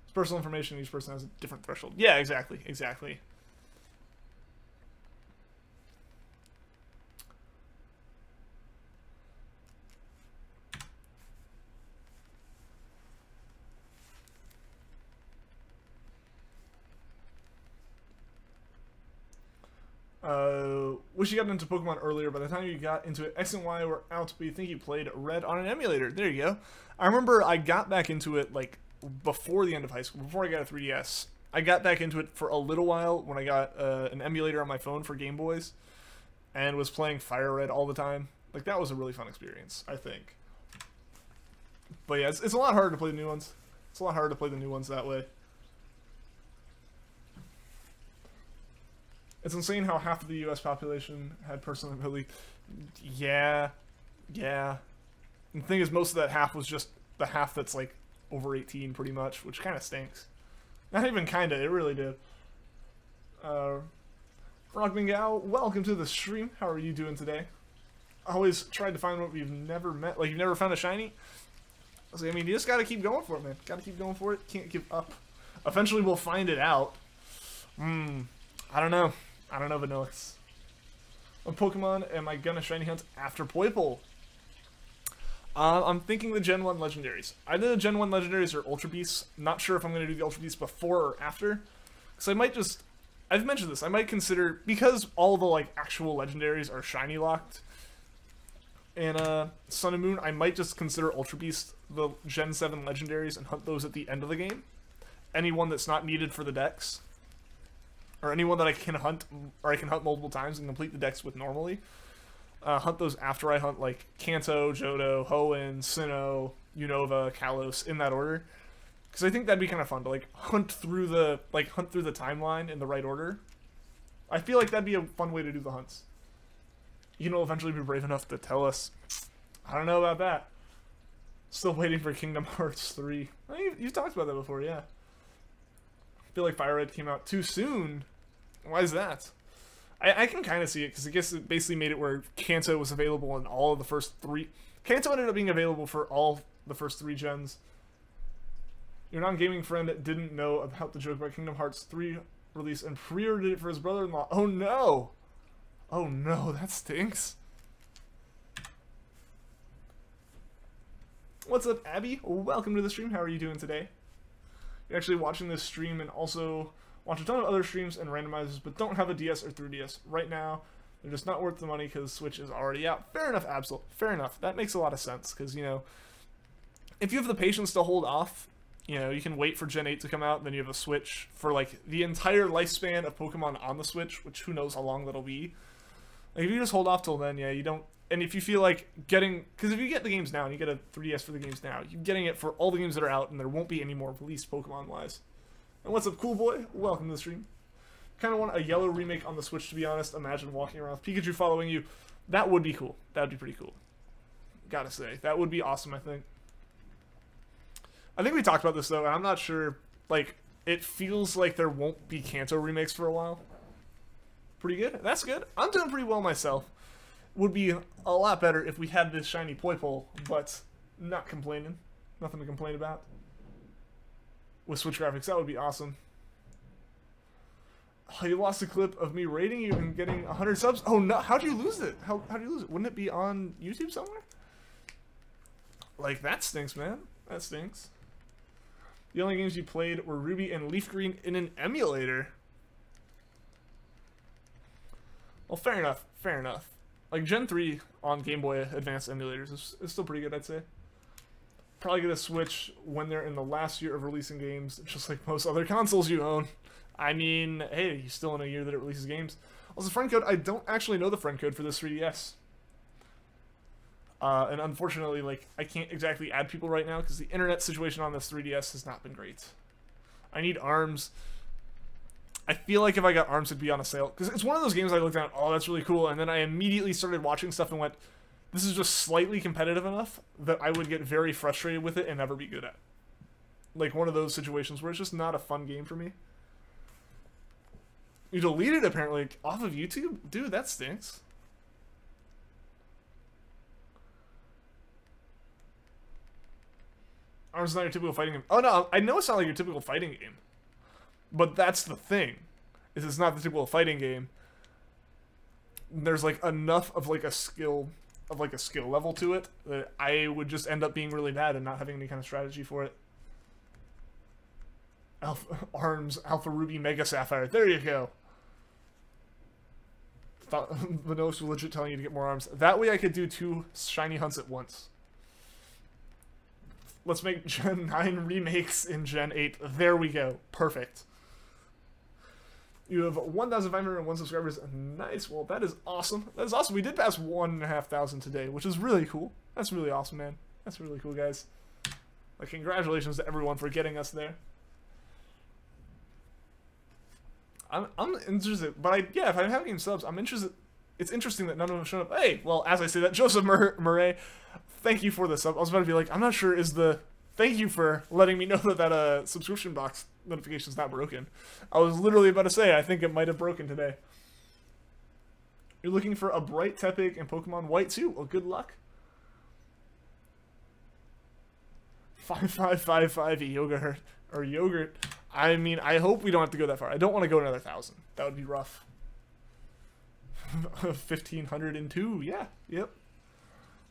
Speaker 1: It's personal information, each person has a different threshold. Yeah, exactly. Wish you got into Pokemon earlier. By the time you got into it, X and Y were out, but you think you played Red on an emulator. There you go. I remember I got back into it like before the end of high school, before I got a 3DS. I got back into it for a little while when I got an emulator on my phone for Game Boys and was playing Fire Red all the time. Like, that was a really fun experience, I think. But yeah, it's a lot harder to play the new ones. It's a lot harder to play the new ones that way. It's insane how half of the U.S. population had personal ability. Yeah. And the thing is, most of that half was just the half that's, like, over 18, pretty much, which kind of stinks. Not even kinda, it really did. Frogmingao, welcome to the stream. How are you doing today? I always tried to find what we've never met. Like, you've never found a shiny? I mean, you just gotta keep going for it, man. Gotta keep going for it. Can't give up. Eventually, we'll find it out. I don't know. Vanillix. What Pokemon am I gonna shiny hunt after Poipole? I'm thinking the Gen 1 Legendaries. Either the Gen 1 Legendaries or Ultra Beasts. Not sure if I'm gonna do the Ultra Beasts before or after. Because I might just... I've mentioned this. I might consider... Because all the, like, actual Legendaries are shiny locked in Sun and Moon, I might just consider Ultra Beast the Gen 7 Legendaries and hunt those at the end of the game. Anyone that's not needed for the decks. Or anyone that I can hunt, or I can hunt multiple times and complete the decks with normally. Hunt those after I hunt, like, Kanto, Johto, Hoenn, Sinnoh, Unova, Kalos, in that order. Because I think that'd be kind of fun to like hunt through the timeline in the right order. I feel like that'd be a fun way to do the hunts. You'll eventually be brave enough to tell us. I don't know about that. Still waiting for Kingdom Hearts 3. You've talked about that before, yeah. I feel like Fire Red came out too soon. Why is that? I can kind of see it, because I guess it basically made it where Kanto was available in all of the first 3. Kanto ended up being available for all the first 3 gens. Your non-gaming friend didn't know about the joke about Kingdom Hearts 3 release and pre-ordered it for his brother-in-law. Oh no! Oh no, that stinks. What's up, Abby? Welcome to the stream. How are you doing today? You're actually watching this stream and also watch a ton of other streams and randomizers, but don't have a DS or 3DS. Right now, they're just not worth the money because Switch is already out. Fair enough, Absol. Fair enough. That makes a lot of sense because, if you have the patience to hold off, you can wait for Gen 8 to come out, then you have a Switch for, like, the entire lifespan of Pokemon on the Switch, which who knows how long that'll be. Like, if you just hold off till then, yeah, you don't... And if you feel like getting... Because if you get the games now, and you get a 3DS for the games now, you're getting it for all the games that are out, and there won't be any more released Pokemon-wise. And what's up, cool boy? Welcome to the stream. Kind of want a yellow remake on the Switch, to be honest. Imagine walking around with Pikachu following you. That would be cool. That would be pretty cool. Gotta say. That would be awesome, I think. I think we talked about this, though, and I'm not sure, like, it feels like there won't be Kanto remakes for a while. Pretty good. That's good. I'm doing pretty well myself. Would be a lot better if we had this shiny Poipole, but not complaining. Nothing to complain about. With Switch graphics, that would be awesome. Oh, you lost a clip of me rating you and getting 100 subs? Oh, no. How'd you lose it? How'd you lose it? Wouldn't it be on YouTube somewhere? Like, that stinks, man. That stinks. The only games you played were Ruby and Leaf Green in an emulator. Well, fair enough. Fair enough. Like, Gen 3 on Game Boy Advance emulators is still pretty good, I'd say. Probably gonna Switch when they're in the last year of releasing games, just like most other consoles you own. I mean, hey, you're still in a year that it releases games. Also, friend code, I don't actually know the friend code for this 3DS. And unfortunately, like, I can't exactly add people right now because the internet situation on this 3DS has not been great. I need ARMS. I feel like if I got ARMS, it'd be on a sale. Because it's one of those games I looked at, oh, that's really cool, and then I immediately started watching stuff and went, this is just slightly competitive enough that I would get very frustrated with it and never be good at. Like one of those situations where it's just not a fun game for me. You deleted it, apparently, off of YouTube? Dude, that stinks. ARMS is not your typical fighting game. Oh, no, I know it's not like your typical fighting game. But that's the thing. Is it's not the typical fighting game. There's, like, enough of, like, a skill level to it that I would just end up being really bad and not having any kind of strategy for it. ARMS, Alpha Ruby, Mega Sapphire. There you go. Thought Vanos was legit telling you to get more ARMS. That way I could do 2 shiny hunts at once. Let's make Gen 9 remakes in Gen 8. There we go. Perfect. You have 1,501 subscribers. Nice. Well, that is awesome. That is awesome. We did pass 1,500 today, which is really cool. That's really awesome, man. That's really cool, guys. Like, congratulations to everyone for getting us there. I'm interested, but yeah, if I have any subs, I'm interested. It's interesting that none of them have shown up. Hey, well, as I say that, Joseph Murray, thank you for the sub. I was about to be like, I'm not sure thank you for letting me know that subscription box notification's not broken. I was literally about to say, I think it might have broken today. You're looking for a bright Tepig and Pokemon White too. Well, good luck. 5555 yogurt or yogurt. I mean, I hope we don't have to go that far. I don't want to go another 1,000. That would be rough. 1,502. Yeah. Yep.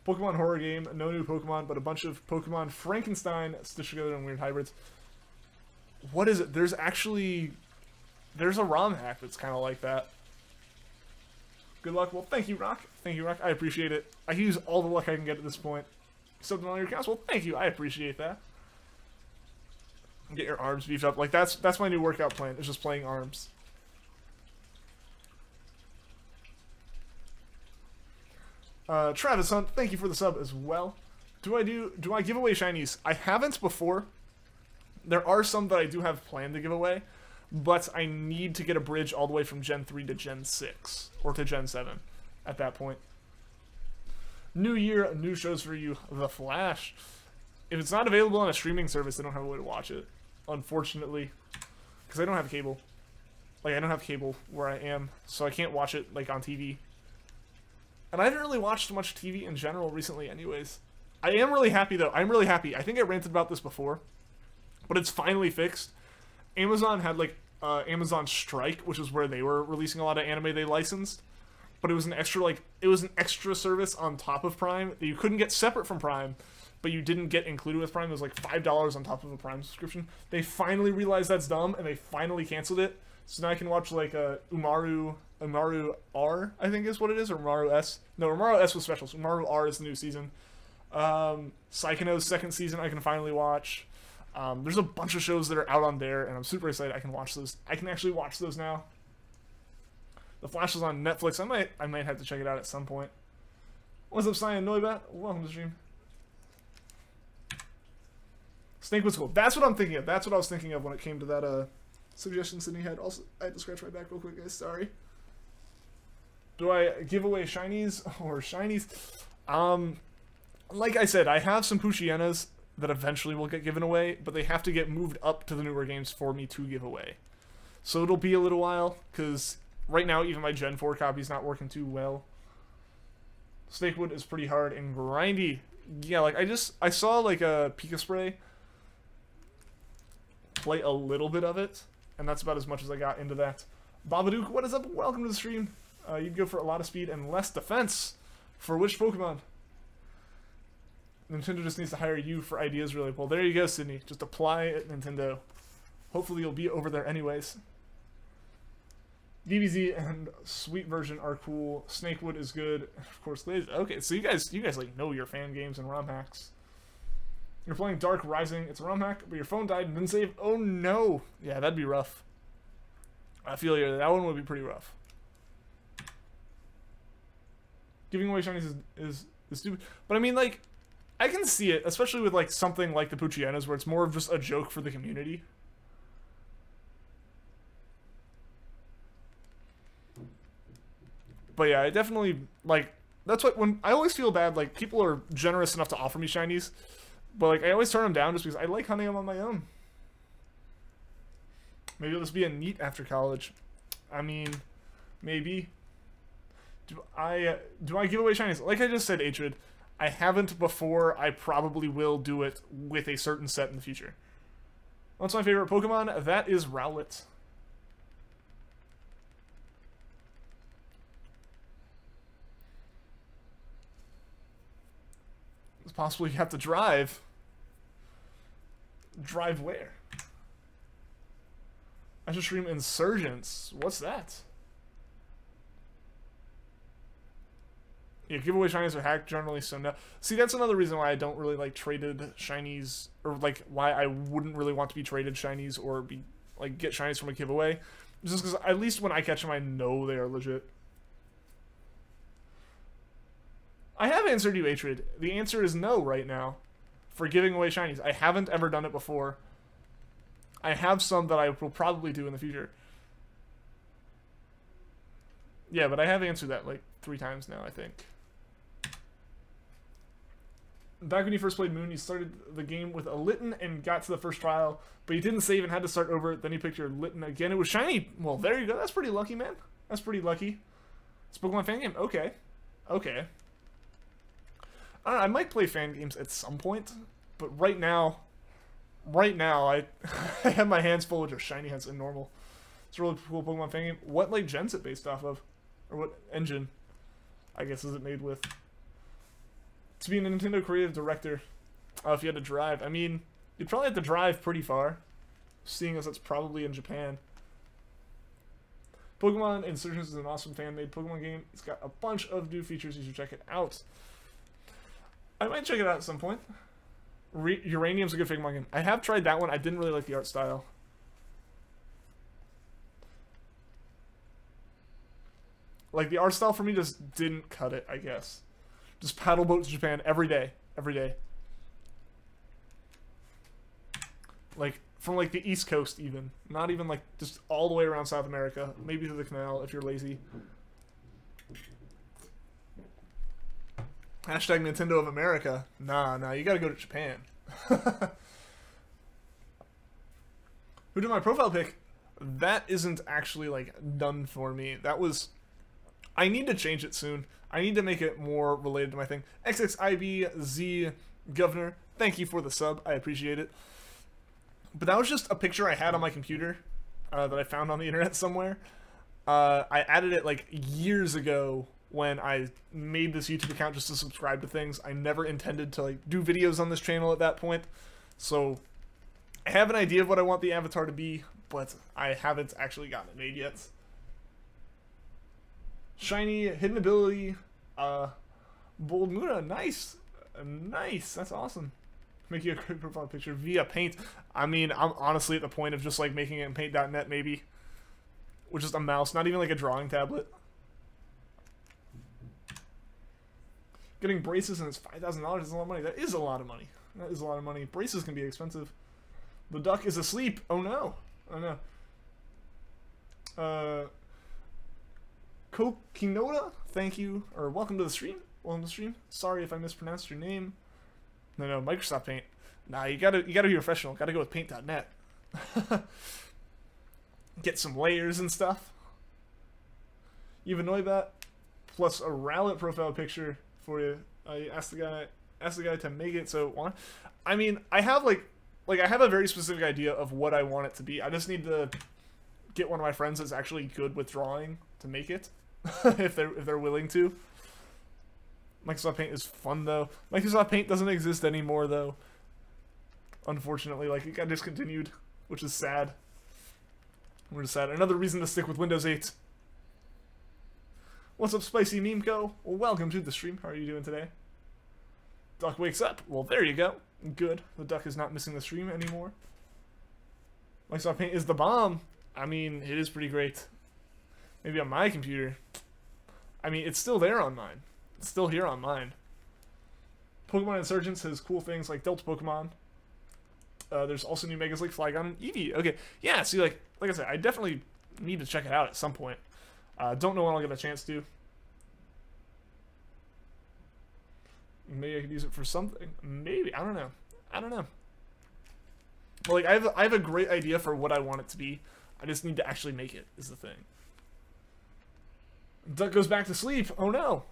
Speaker 1: Pokemon horror game. No new Pokemon, but a bunch of Pokemon Frankenstein stitched together in weird hybrids. What is it? There's a ROM hack that's kind of like that. Good luck. Well, thank you, Rock. Thank you, Rock. I appreciate it. I use all the luck I can get at this point. Something on your accounts. Well, thank you. I appreciate that. Get your arms beefed up. Like, that's my new workout plan. It's just playing arms. Travis Hunt, thank you for the sub as well. Do I give away shinies? I haven't before. There are some that I do have planned to give away, but I need to get a bridge all the way from Gen 3 to Gen 6, or to Gen 7 at that point. New year, new shows for you. The Flash. If it's not available on a streaming service, I don't have a way to watch it, unfortunately, because I don't have cable. Like, I don't have cable where I am, so I can't watch it, like, on TV. And I haven't really watched much TV in general recently anyways. I am really happy, though. I'm really happy. I think I ranted about this before, but it's finally fixed. Amazon had, like, Amazon Strike, which is where they were releasing a lot of anime they licensed. But it was an extra, like, it was an extra service on top of Prime that you couldn't get separate from Prime, but you didn't get included with Prime. It was like $5 on top of a Prime subscription. They finally realized that's dumb, and they finally canceled it. So now I can watch, like, Umaru R, I think is what it is, or Umaru S. No, Umaru S was special, so Umaru R is the new season. Psychono's second season I can finally watch. There's a bunch of shows that are out on there, and I'm super excited I can watch those. I can actually watch those now. The Flash is on Netflix. I might have to check it out at some point. What's up, Cyan Noibat? Welcome to the stream. Snake was cool. That's what I'm thinking of. That's what I was thinking of when it came to that suggestion Sydney had. Also, I had to scratch my back real quick, guys. Sorry. Do I give away Shinies or Shinies? Like I said, I have some Poochyenas that eventually will get given away, but they have to get moved up to the newer games for me to give away. So it'll be a little while, because right now even my Gen 4 copy is not working too well. Snakewood is pretty hard and grindy. Yeah, like I saw like a Pika Spray play a little bit of it, and that's about as much as I got into that. Babadook, what is up? Welcome to the stream. You'd go for a lot of speed and less defense. For which Pokemon? Nintendo just needs to hire you for ideas, really. Well, there you go, Sydney. Just apply at Nintendo. Hopefully you'll be over there anyways. DBZ and Sweet version are cool. Snakewood is good. Of course, okay, so you guys like know your fan games and ROM hacks. You're playing Dark Rising. It's a ROM hack, but your phone died and didn't save. Oh no! Yeah, that'd be rough. I feel you. That one would be pretty rough. Giving away shinies is stupid, but I mean, like, I can see it, especially with like something like the Poochyenas, where it's more of just a joke for the community. But yeah, I definitely, like, that's what, when I always feel bad, like, people are generous enough to offer me shinies, but like I always turn them down just because I like hunting them on my own. Maybe it'll just be a neat after college. I mean, maybe. Do I give away shinies? Like I just said, Atrid, I haven't before. I probably will do it with a certain set in the future. What's my favorite Pokemon? That is Rowlet. It's possible you have to drive. Drive where? I should stream Insurgents. What's that? Yeah, giveaway shinies are hacked generally, so no. See, that's another reason why I don't really like traded shinies, or like why I wouldn't really want to be traded shinies or be like get shinies from a giveaway. Just because at least when I catch them, I know they are legit. I have answered you, Atrid. The answer is no right now for giving away shinies. I haven't ever done it before. I have some that I will probably do in the future. Yeah, but I have answered that like 3 times now, I think. Back when you first played Moon, you started the game with a Litten and got to the first trial, but you didn't save and had to start over. Then you picked your Litten again. It was shiny. Well, there you go. That's pretty lucky, man. That's pretty lucky. It's a Pokemon fan game. Okay. Okay. I don't know, I might play fan games at some point, but right now I I have my hands full with just shiny heads and normal. It's a really cool Pokemon fan game. What like gen's it based off of? Or what engine, I guess, is it made with? To be a Nintendo creative director, if you had to drive, I mean, you'd probably have to drive pretty far, seeing as it's probably in Japan. Pokemon Insurgents is an awesome fan-made Pokemon game. It's got a bunch of new features. You should check it out. I might check it out at some point. Uranium's a good Pokemon game. I have tried that one. I didn't really like the art style. Like, the art style for me just didn't cut it, I guess. Just paddle boat to Japan every day. Every day. Like, from, like, the East Coast, even. Not even, like, just all the way around South America. Maybe to the canal, if you're lazy. Hashtag Nintendo of America. Nah, you gotta go to Japan. Who did my profile pic? That isn't actually, like, done for me. That was... I need to change it soon. I need to make it more related to my thing. XXIBZ Governor, thank you for the sub. I appreciate it. But that was just a picture I had on my computer that I found on the internet somewhere. I added it, like, years ago when I made this YouTube account just to subscribe to things. I never intended to, like, do videos on this channel at that point. So, I have an idea of what I want the avatar to be, but I haven't actually gotten it made yet. Shiny, hidden ability, Bold Muna, nice. Nice, that's awesome. Make you a quick profile picture via Paint. I mean, I'm honestly at the point of just, like, making it in Paint.net, maybe. Which is a mouse, not even, like, a drawing tablet. Getting braces and it's $5,000 is a lot of money. That is a lot of money. That is a lot of money. Braces can be expensive. The duck is asleep. Oh no. Oh no. Kokinoda, thank you. Or welcome to the stream. Welcome to the stream. Sorry if I mispronounced your name. No, Microsoft Paint. Nah, you gotta be professional. Gotta go with Paint.net. Get some layers and stuff. Even Noibat, plus a Rowlet profile picture for you. I asked the guy to make it. So, I mean, I have like I have a very specific idea of what I want it to be. I just need to get one of my friends that's actually good with drawing to make it, if they're willing to. Microsoft Paint is fun though. Microsoft Paint doesn't exist anymore though. Unfortunately, like, it got discontinued, which is sad. We're just sad. Another reason to stick with Windows 8. What's up, Spicy Mimikyu? Well, welcome to the stream. How are you doing today? Duck wakes up. Well, there you go. Good. The duck is not missing the stream anymore. Microsoft Paint is the bomb. I mean, it is pretty great. Maybe on my computer. I mean, it's still there on mine. It's still here on mine. Pokemon Insurgence has cool things like Delta Pokemon. There's also new Megas like Flygon and Eevee. Okay, yeah, see, like I said, I definitely need to check it out at some point. Don't know when I'll get a chance to. Maybe I could use it for something. Maybe, I don't know. But, like, I have a great idea for what I want it to be. I just need to actually make it, is the thing. Duck goes back to sleep. Oh no.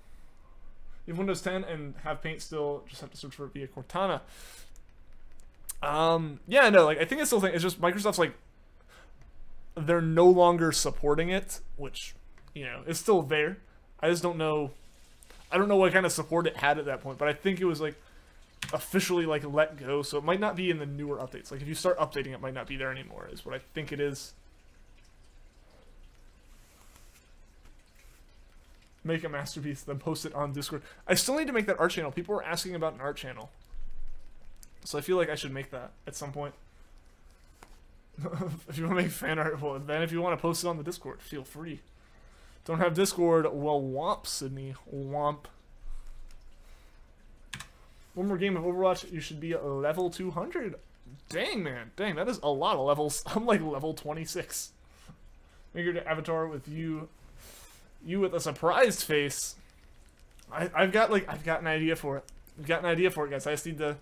Speaker 1: You have Windows 10 and have Paint still, just have to search for it via Cortana. Yeah, no, like, I think it's still thing. It's just Microsoft's like, they're no longer supporting it, which, you know, is still there. I just don't know. I don't know what kind of support it had at that point, but I think it was like officially like let go, so it might not be in the newer updates. Like if you start updating, it might not be there anymore, is what I think it is. Make a masterpiece, then post it on Discord. I still need to make that art channel. People were asking about an art channel. So I feel like I should make that at some point. If you want to make fan art, well, then if you want to post it on the Discord, feel free. Don't have Discord? Well, womp, Sydney. Womp. One more game of Overwatch, you should be at level 200. Dang, man. Dang, that is a lot of levels. I'm like level 26. Make your avatar with you with a surprised face. I've got an idea for it. I've got an idea for it, guys. I just need to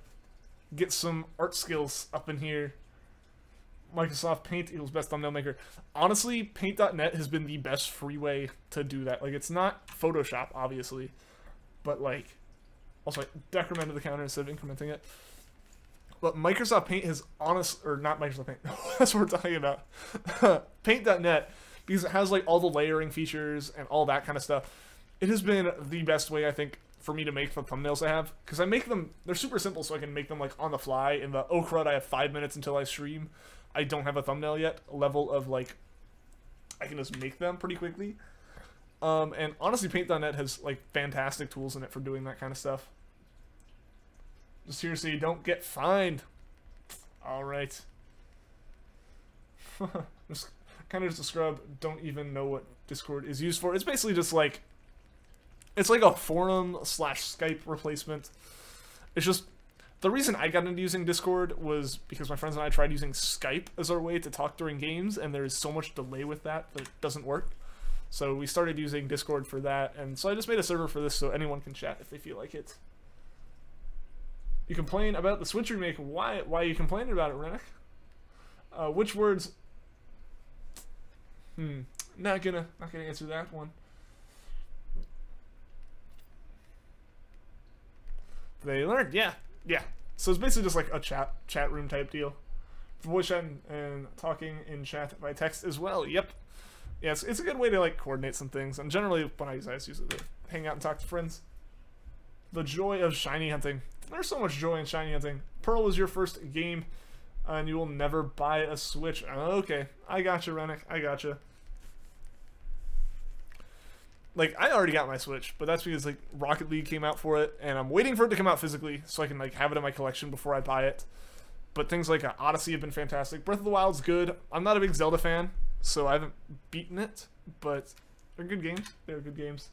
Speaker 1: get some art skills up in here. Microsoft Paint equals best thumbnail maker. Honestly, Paint.net has been the best free way to do that. Like, it's not Photoshop, obviously, but, like, also, like, decremented the counter instead of incrementing it. But Microsoft Paint has or not Microsoft Paint, that's what we're talking about. Paint.net, because it has, like, all the layering features and all that kind of stuff. It has been the best way, I think, for me to make the thumbnails I have. Because I make them, they're super simple, so I can make them, like, on the fly. In the, oh crud, I have 5 minutes until I stream. I don't have a thumbnail yet. Level of, like, I can just make them pretty quickly. And honestly, Paint.net has, like, fantastic tools in it for doing that kind of stuff. Just seriously, don't get fined. Alright. Just kind of just a scrub. Don't even know what Discord is used for. It's basically just, like, it's like a forum / Skype replacement. It's just The reason I got into using Discord was because my friends and I tried using Skype as our way to talk during games, and there's so much delay with that it doesn't work. So we started using Discord for that, and so I just made a server for this so anyone can chat if they feel like it. You complain about the Switch remake. Why are you complaining about it, Rennick? Which words? Not gonna answer that one. They learned, yeah. So it's basically just like a chat room type deal. Voice chat and talking in chat by text as well. Yep. Yeah, it's a good way to like coordinate some things. And generally, when I use it to hang out and talk to friends. The joy of shiny hunting. There's so much joy in shiny hunting. Pearl was your first game, and you will never buy a Switch. Okay, I gotcha, Rennick. I gotcha. Like, I already got my Switch, but that's because, like, Rocket League came out for it, and I'm waiting for it to come out physically so I can, like, have it in my collection before I buy it. But things like Odyssey have been fantastic. Breath of the Wild's good. I'm not a big Zelda fan, so I haven't beaten it, but they're good games. They're good games.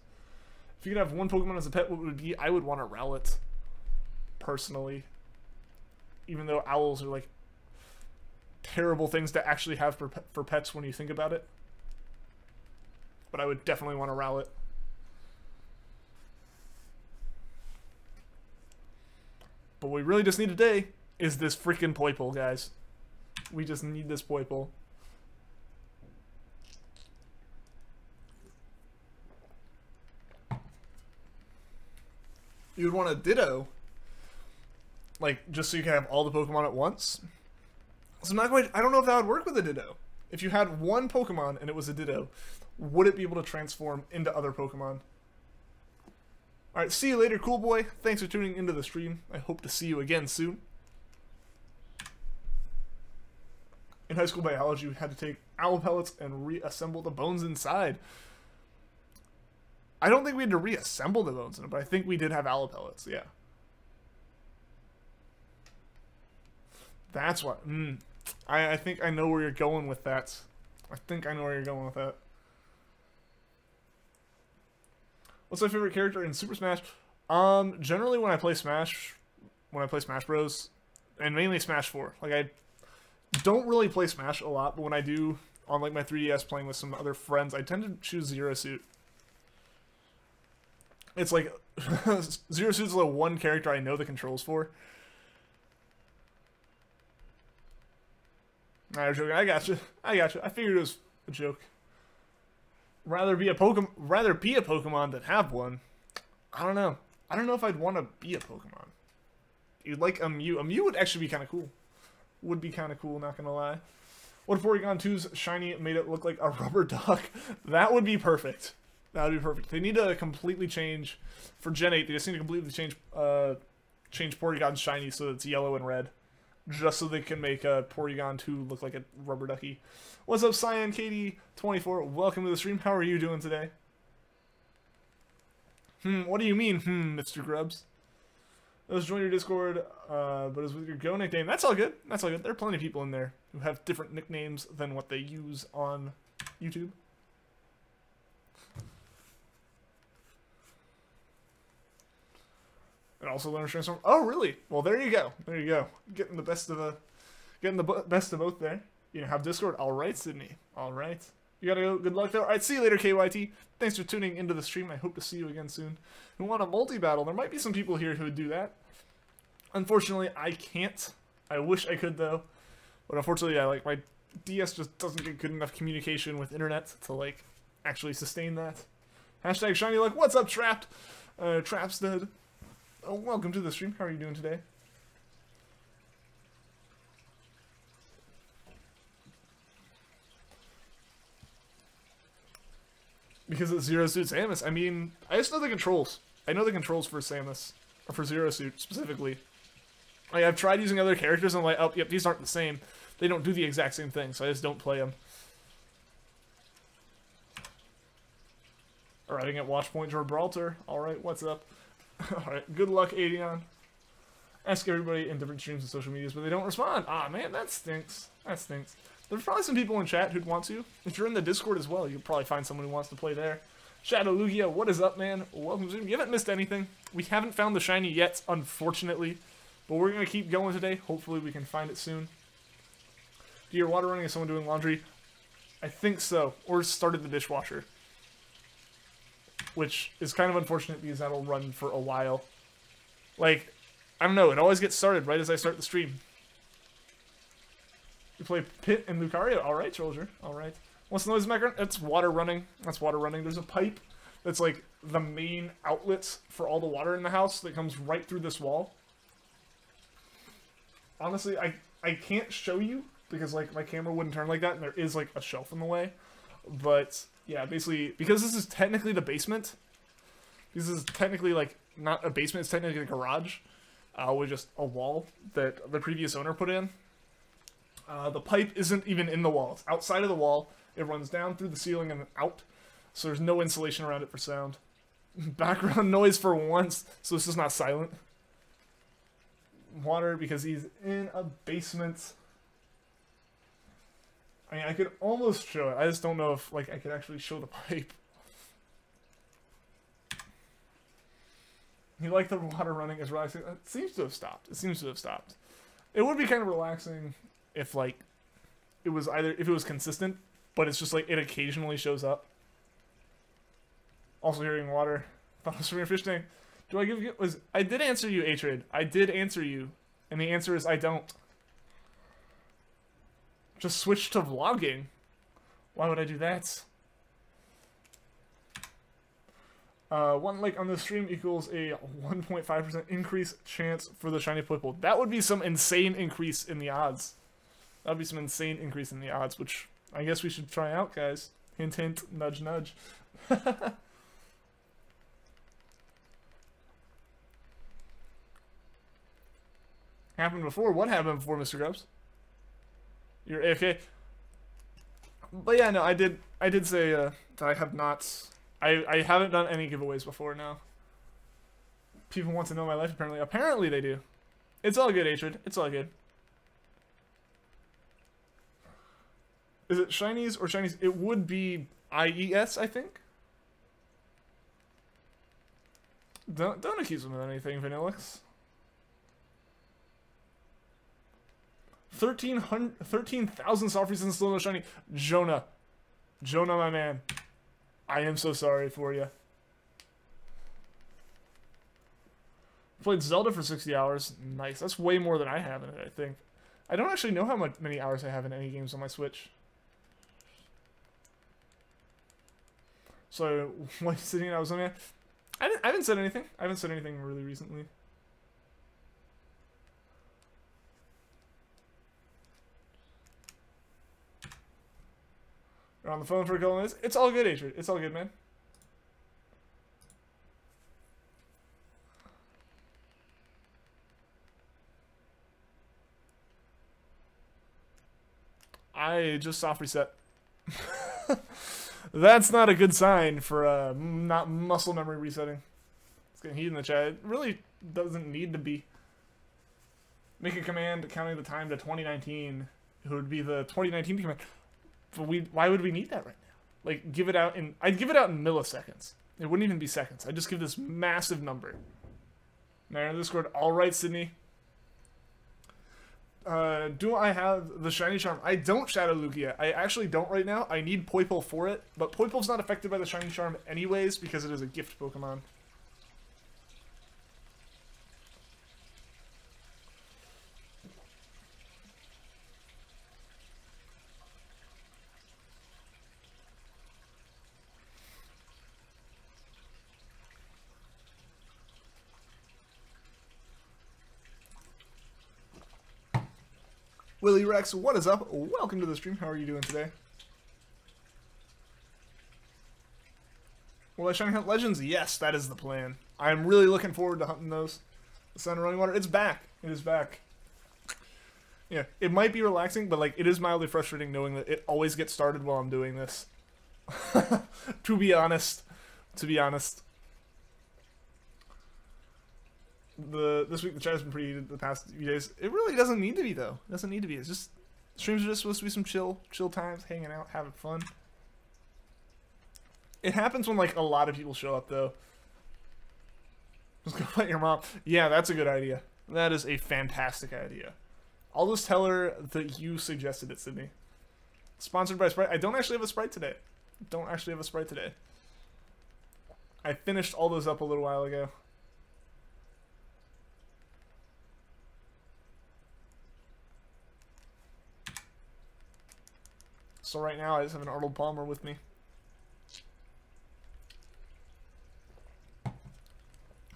Speaker 1: If you could have one Pokemon as a pet, what would it be? I would want a Rowlet, personally. Even though owls are, like, terrible things to actually have for pets when you think about it. But I would definitely want to Rowlet. But what we really just need today is this freaking Poipole, guys. We just need this Poipole. You would want a Ditto, like, just so you can have all the Pokemon at once. So I'm not quite, I don't know if that would work with a Ditto. If you had one Pokemon and it was a Ditto, would it be able to transform into other Pokemon? Alright, see you later, cool boy. Thanks for tuning into the stream. I hope to see you again soon. In high school biology, we had to take owl pellets and reassemble the bones inside. I don't think we had to reassemble the bones in it, but I think we did have owl pellets, yeah. That's what. I think I know where you're going with that. I think I know where you're going with that. What's my favorite character in Super Smash? Generally when I play Smash Bros, and mainly Smash 4. Like, I don't really play Smash a lot, but when I do, on like my 3DS playing with some other friends, I tend to choose Zero Suit. It's like, Zero Suit's the one character I know the controls for. Nah, joking. I gotcha. I figured it was a joke. Rather be a Pokemon than have one. I don't know. I don't know if I'd want to be a Pokemon. You'd like a Mew. A Mew would actually be kind of cool. Would be kind of cool, not gonna lie. What if Porygon 2's shiny made it look like a rubber duck? That would be perfect. That would be perfect. They need to completely change, for Gen 8, they just need to completely change Porygon's shiny so that it's yellow and red. Just so they can make Porygon 2 look like a rubber ducky. What's up, Cyan Katie 24? Welcome to the stream. How are you doing today? What do you mean, Mr. Grubbs? Let's join your Discord, but it's with your Go nickname. That's all good. That's all good. There are plenty of people in there who have different nicknames than what they use on YouTube. And also learn to transform. Oh, really? Well, there you go. There you go. Getting the best of both there. You know, have Discord. All right, Sydney. All right. You gotta go. Good luck though. All right, see you later, KYT. Thanks for tuning into the stream. I hope to see you again soon. Who want a multi-battle? There might be some people here who would do that. Unfortunately, I can't. I wish I could though, but unfortunately, yeah, like my DS just doesn't get good enough communication with internet to like actually sustain that. Hashtag shiny luck. What's up, Trapped? Trapp's dead. Oh, welcome to the stream. How are you doing today? Because it's Zero Suit Samus. I mean, I just know the controls. I know the controls for Samus. Or for Zero Suit, specifically. Like, I've tried using other characters and I'm like, oh, yep, these aren't the same. They don't do the exact same thing, so I just don't play them. Arriving at Watch Point Gibraltar. Alright, what's up? Alright, good luck, Adion. Ask everybody in different streams and social medias, but they don't respond. Ah, man, that stinks. That stinks. There's probably some people in chat who'd want to. If you're in the Discord as well, you'll probably find someone who wants to play there. Shadow Lugia, what is up, man? Welcome to the stream. You haven't missed anything. We haven't found the shiny yet, unfortunately. But we're going to keep going today. Hopefully we can find it soon. Do you hear water running? Is someone doing laundry? I think so. Or started the dishwasher. Which is kind of unfortunate because that'll run for a while. Like, I don't know. It always gets started right as I start the stream. You play Pit and Lucario? Alright, Trollger. Alright. What's the noise in the background? That's water running. That's water running. There's a pipe that's like the main outlets for all the water in the house that comes right through this wall. Honestly, I can't show you because like my camera wouldn't turn like that and there is like a shelf in the way. But yeah, basically, because this is technically the basement, this is technically like not a basement, it's technically a garage with just a wall that the previous owner put in. The pipe isn't even in the wall. It's outside of the wall. It runs down through the ceiling and out. So there's no insulation around it for sound. Background noise for once, so this is not silent. Water because he's in a basement. I mean, I could almost show it. I just don't know if like I could actually show the pipe. You like the water running is relaxing. It seems to have stopped. It seems to have stopped. It would be kind of relaxing if like it was either if it was consistent, but it's just like it occasionally shows up. Also hearing water. Thought I was from your fish tank. Do I give you I did answer you, A-Trade. I did answer you. And the answer is I don't. Just switch to vlogging. Why would I do that? 1 like on the stream equals a 1.5% increase chance for the shiny Poipole. That would be some insane increase in the odds. That would be some insane increase in the odds, which I guess we should try out, guys. Hint, hint, nudge, nudge. Happened before? What happened before, Mr. Grubbs? You're AFK. But yeah, no, I did say that I have not. I haven't done any giveaways before now. People want to know my life, apparently. Apparently they do. It's all good, Atrid. It's all good. Is it Shinies or Shinies? It would be IES, I think. Don't accuse them of anything, Vanillix. 13,000 Softies and still no shiny. Jonah, my man. I am so sorry for you. Played Zelda for 60 hours. Nice. That's way more than I have in it, I think. I don't actually know how many hours I have in any games on my Switch. So, what sitting I was on it? I haven't said anything. I haven't said anything really recently. You're on the phone for a couple minutes. It's all good, Adrian. It's all good, man. I just soft reset. That's not a good sign for not muscle memory resetting. It's getting heat in the chat. It really doesn't need to be. Make a command counting the time to 2019. It would be the 2019 command. But why would we need that right now? Like, give it out in... I'd give it out in milliseconds. It wouldn't even be seconds. I'd just give this massive number. Now, in Discord, alright, Sydney. Do I have the Shiny Charm? I don't Shadow Lugia. I actually don't right now. I need Poipole for it. But Poipole's not affected by the Shiny Charm anyways because it is a gift Pokemon. Willie Rex, what is up? Welcome to the stream. How are you doing today? Will I shiny hunt legends? Yes, that is the plan. I'm really looking forward to hunting those. The Sun and Running Water, it's back. It is back. Yeah, it might be relaxing, but like it is mildly frustrating knowing that it always gets started while I'm doing this. To be honest. This week the chat has been pretty heated the past few days. It really doesn't need to be though. It doesn't need to be. It's just streams are just supposed to be some chill times, hanging out, having fun. It happens when like a lot of people show up though. Just go fight your mom. Yeah, that's a good idea. That is a fantastic idea. I'll just tell her that you suggested it, Sydney. Sponsored by Sprite. I don't actually have a Sprite today. I finished all those up a little while ago. So right now I just have an Arnold Palmer with me.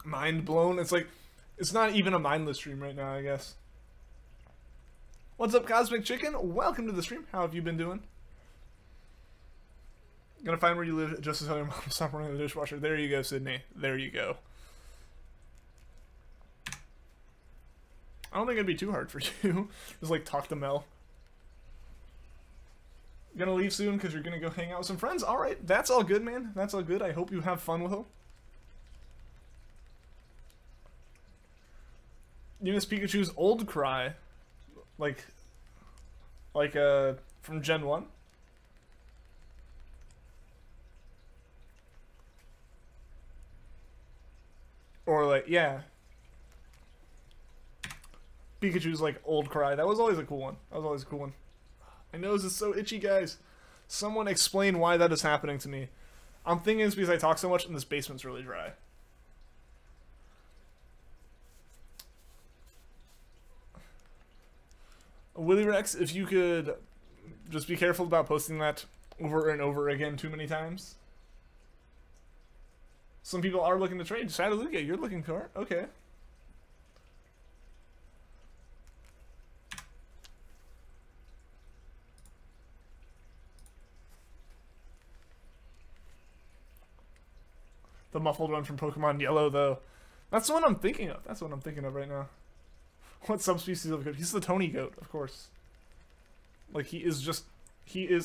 Speaker 1: Mind blown. It's like, it's not even a mindless stream right now, I guess. What's up, Cosmic Chicken? Welcome to the stream. How have you been doing? Gonna find where you live just to tell your mom to stop running the dishwasher. There you go, Sydney. There you go. I don't think it'd be too hard for you. Just like talk to Mel. Gonna leave soon because you're gonna go hang out with some friends. Alright, that's all good, man. That's all good. I hope you have fun with them. You miss Pikachu's old cry. Like from Gen 1? Or like, yeah. Pikachu's like old cry. That was always a cool one. My nose is so itchy, guys. Someone explain why that is happening to me. I'm thinking it's because I talk so much and this basement's really dry. Willy Rex, if you could just be careful about posting that over and over again too many times. Some people are looking to trade. Shadaluga, you're looking for it? Okay. The muffled one from Pokemon Yellow, though. That's the one I'm thinking of. Right now. What subspecies of goat? He's the Tony goat, of course. Like, he is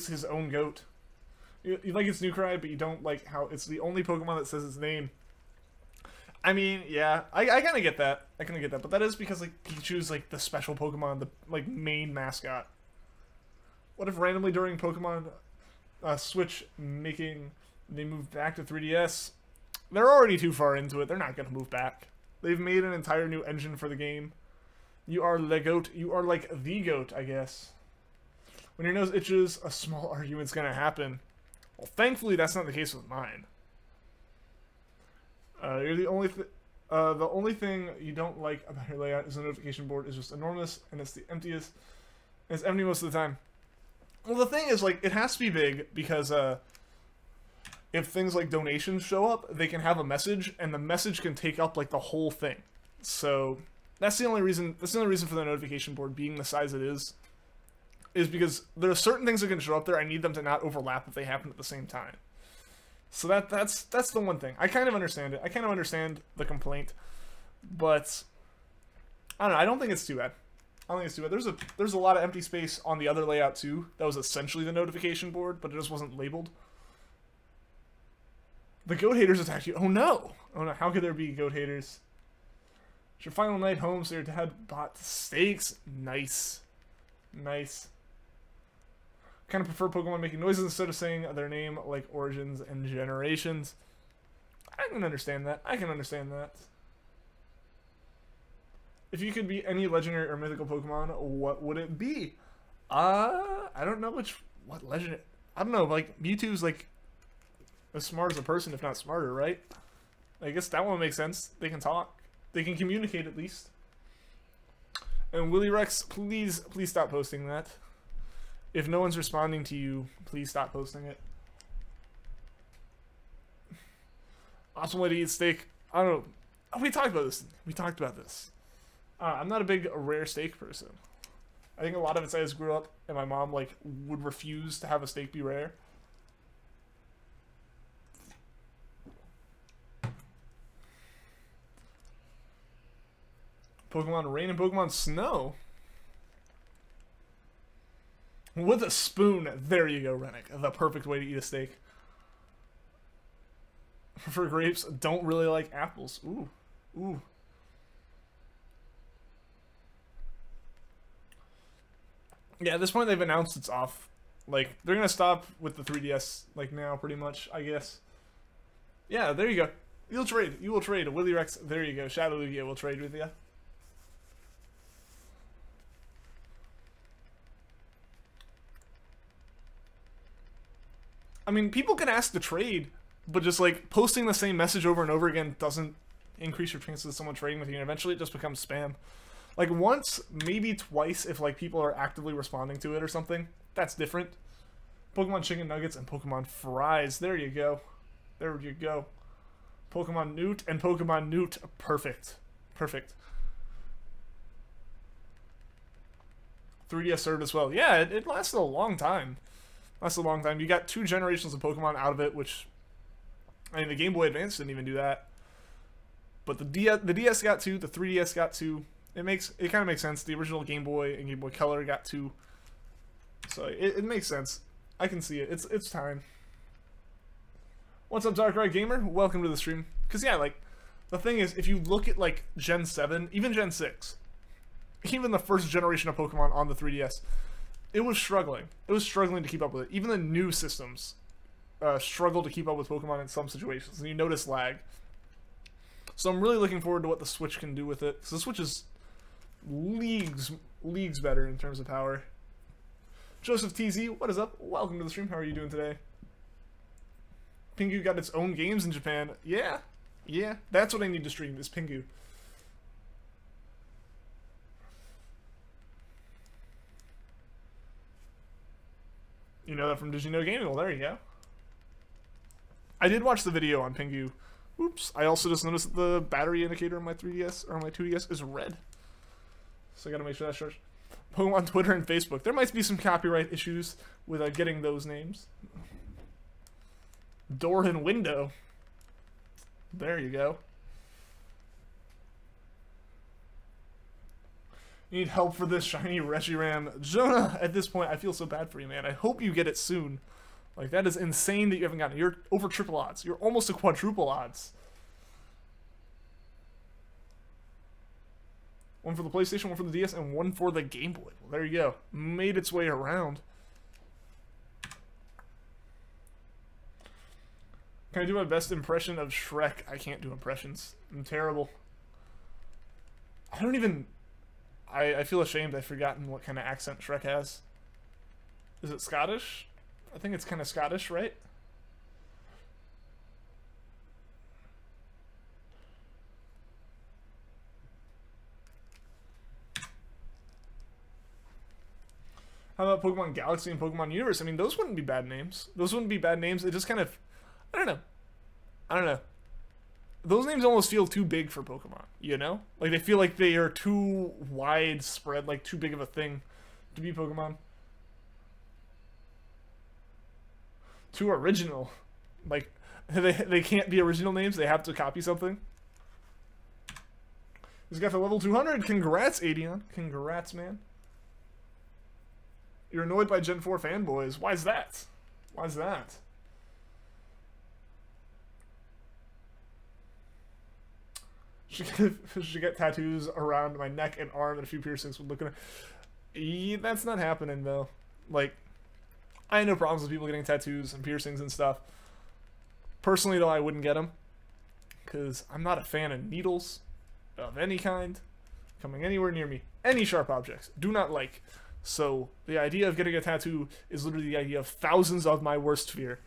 Speaker 1: his own goat. You like its new cry, but you don't like how it's the only Pokemon that says its name. I mean, yeah, I kind of get that. But that is because, like, Pikachu's, like, the special Pokemon, the, like, main mascot. What if randomly during Pokemon Switch they move back to 3DS? They're already too far into it. They're not going to move back. They've made an entire new engine for the game. You are the goat. You are like the goat, I guess. When your nose itches, a small argument's going to happen. Well, thankfully, that's not the case with mine. You're the only thing you don't like about your layout is the notification board is just enormous, and it's the emptiest. And it's empty most of the time. Well, the thing is, like, it has to be big because if things like donations show up, they can have a message, and the message can take up like the whole thing. So that's the only reason. That's the only reason for the notification board being the size it is because there are certain things that can show up there. I need them to not overlap if they happen at the same time. So that's the one thing. I kind of understand it. I kind of understand the complaint, but I don't know. I don't think it's too bad. There's a lot of empty space on the other layout too. That was essentially the notification board, but it just wasn't labeled. The goat haters attacked you. Oh no! Oh no! How could there be goat haters? It's your final night home, so your dad bought steaks. Nice. Nice. Kind of prefer Pokemon making noises instead of saying their name, like Origins and Generations. I can understand that. If you could be any legendary or mythical Pokemon, what would it be? I don't know what legendary. I don't know. Like Mewtwo's like as smart as a person, if not smarter, right? I guess that one makes sense. They can talk. They can communicate at least. And Willy Rex, please stop posting that. If no one's responding to you, please stop posting it. Awesome way to eat steak. I don't know. Oh, we talked about this. I'm not a big rare steak person. I think a lot of it's I just grew up and my mom like would refuse to have a steak be rare. Pokemon Rain and Pokemon Snow. With a spoon. There you go, Rennick. The perfect way to eat a steak. For grapes, don't really like apples. Ooh. Ooh. Yeah, at this point they've announced it's off. Like, they're gonna stop with the 3DS, like, now, pretty much, I guess. Yeah, there you go. You will trade. Willy Rex, there you go. Shadow Lugia will trade with you. I mean, people can ask to trade, but just like posting the same message over and over again doesn't increase your chances of someone trading with you, and eventually it just becomes spam. Like once, maybe twice, if like people are actively responding to it or something, that's different. Pokemon Chicken Nuggets and Pokemon Fries. There you go. There you go. Pokemon Newt and Pokemon Newt. Perfect. Perfect. 3DS served as well. Yeah, it lasted a long time. Lasted a long time. You got 2 generations of Pokemon out of it, which... I mean, the Game Boy Advance didn't even do that. But the DS got 2, the 3DS got 2. It kind of makes sense. The original Game Boy and Game Boy Color got 2. So it makes sense. I can see it. It's time. What's up, Darkrai Gamer? Welcome to the stream. Because, yeah, like, the thing is, if you look at, like, Gen 7, even Gen 6, even the first generation of Pokemon on the 3DS, it was struggling. It was struggling to keep up with it. Even the new systems struggle to keep up with Pokemon in some situations, and you notice lag. So I'm really looking forward to what the Switch can do with it, because the Switch is leagues better in terms of power. Joseph TZ, what is up? Welcome to the stream. How are you doing today? Pingu got its own games in Japan. Yeah. Yeah. That's what I need to stream, is Pingu. You know that from Did You Know Gaming? Well, there you go. I did watch the video on Pingu. Oops. I also just noticed that the battery indicator on my 3DS, or on my 2DS, is red. So I gotta make sure that's charged. Pokemon Twitter and Facebook. There might be some copyright issues with getting those names. Door and window. There you go. You need help for this shiny Reshiram. Jonah, at this point, I feel so bad for you, man. I hope you get it soon. Like, that is insane that you haven't gotten it. You're over triple odds. You're almost a quadruple odds. One for the PlayStation, one for the DS, and one for the Game Boy. Well, there you go. Made its way around. Can I do my best impression of Shrek? I can't do impressions. I'm terrible. I don't even... I feel ashamed I've forgotten what kind of accent Shrek has. Is it Scottish? I think it's kind of Scottish, right? How about Pokemon Galaxy and Pokemon Universe? I mean, those wouldn't be bad names. Those wouldn't be bad names. It just kind of... I don't know. I don't know. Those names almost feel too big for Pokemon, you know? Like, they feel like they are too widespread, like, too big of a thing to be Pokemon. Too original. Like, they can't be original names. They have to copy something. He's got the level 200. Congrats, Adion. Congrats, man. You're annoyed by Gen 4 fanboys. Why's that? Why's that? Should get tattoos around my neck and arm and a few piercings would look at it. That's not happening, though. Like, I have no problems with people getting tattoos and piercings and stuff. Personally, though, I wouldn't get them. Because I'm not a fan of needles of any kind coming anywhere near me. Any sharp objects. Do not like. So, the idea of getting a tattoo is literally the idea of thousands of my worst fear.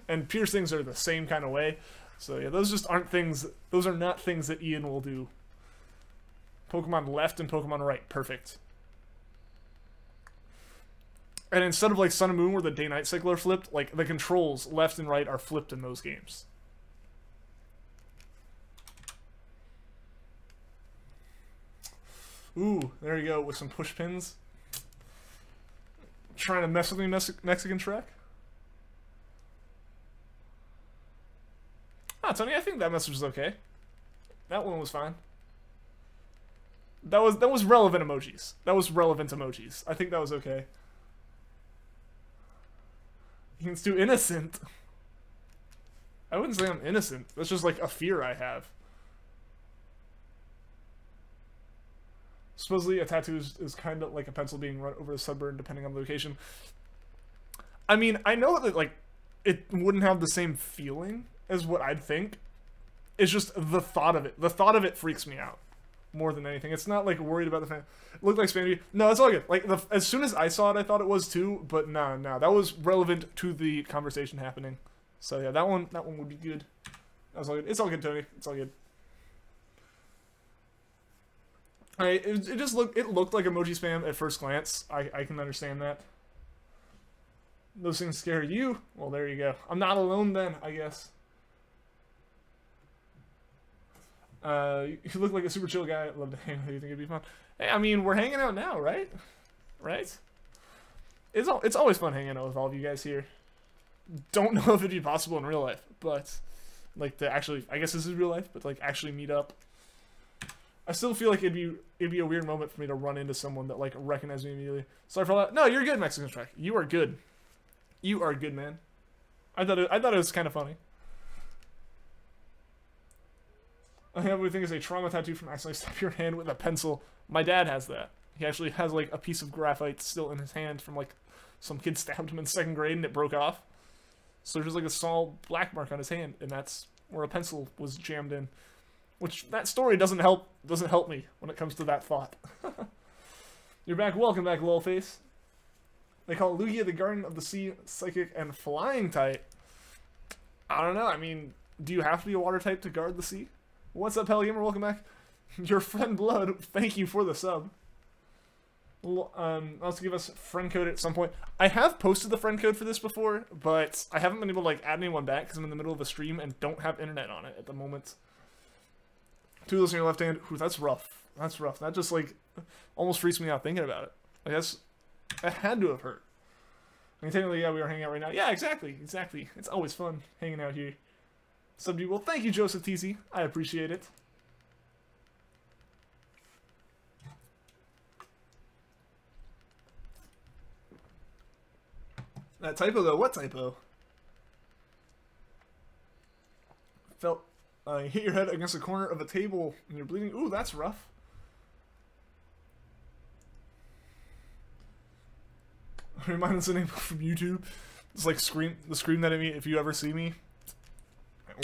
Speaker 1: And piercings are the same kind of way. So, yeah, those just aren't things... Those are not things that Ian will do. Pokemon left and Pokemon right. Perfect. And instead of, like, Sun and Moon where the day-night cycle are flipped, like, the controls left and right are flipped in those games. Ooh, there you go, with some push pins. Trying to mess with me, Mexican Shrek? Ah, Tony, I think that message was okay. That one was fine. That was relevant emojis. That was relevant emojis. I think that was okay. It's too innocent. I wouldn't say I'm innocent. That's just like a fear I have. Supposedly a tattoo is kind of like a pencil being run over the sunburn depending on the location. I mean, I know that like it wouldn't have the same feeling as what I'd think. It's just the thought of it. The thought of it freaks me out more than anything. It's not like worried about the fan. It looked like spam. No, it's all good. Like as soon as I saw it, I thought it was too, but no, that was relevant to the conversation happening. So yeah, that one would be good. That was all good. It's all good, Tony. It's all good. Alright, it looked like emoji spam at first glance. I can understand that. Those things scare you? Well, there you go. I'm not alone then, I guess. You look like a super chill guy. I'd love to hang with you. You think it'd be fun? Hey, I mean, we're hanging out now, right? Right? It's always fun hanging out with all of you guys here. Don't know if it'd be possible in real life, but like to actually, I guess this is real life, but like actually meet up. I still feel like it'd be a weird moment for me to run into someone that like recognized me immediately. Sorry for all that. No, you're good, Mexican Track. You are good. You are good, man. I thought it was kind of funny. I have what we think is a trauma tattoo from accidentally stab your hand with a pencil. My dad has that. He actually has like a piece of graphite still in his hand from like some kid stabbed him in 2nd grade and it broke off. So there's just like a small black mark on his hand, and that's where a pencil was jammed in. Which that story doesn't help me when it comes to that thought. You're back. Welcome back, Lolface. They call Lugia the Guardian of the Sea, Psychic, and Flying type. I don't know. I mean, do you have to be a water type to guard the sea? What's up, Hellgamer? Welcome back. Your friend Blood, thank you for the sub. Also give us friend code at some point. I have posted the friend code for this before, but I haven't been able to like add anyone back because I'm in the middle of a stream and don't have internet on it at the moment. 2 of those in your left hand. Ooh, that's rough. That's rough. That just like almost freaks me out thinking about it. I guess that had to have hurt. I mean, technically, yeah, we are hanging out right now. Yeah, exactly. It's always fun hanging out here. Sub well, thank you, Joseph TZ. I appreciate it. That typo though, what typo? Felt you hit your head against the corner of a table and you're bleeding. Ooh, that's rough. Remind us of the name from YouTube. It's like the scream that I mean if you ever see me.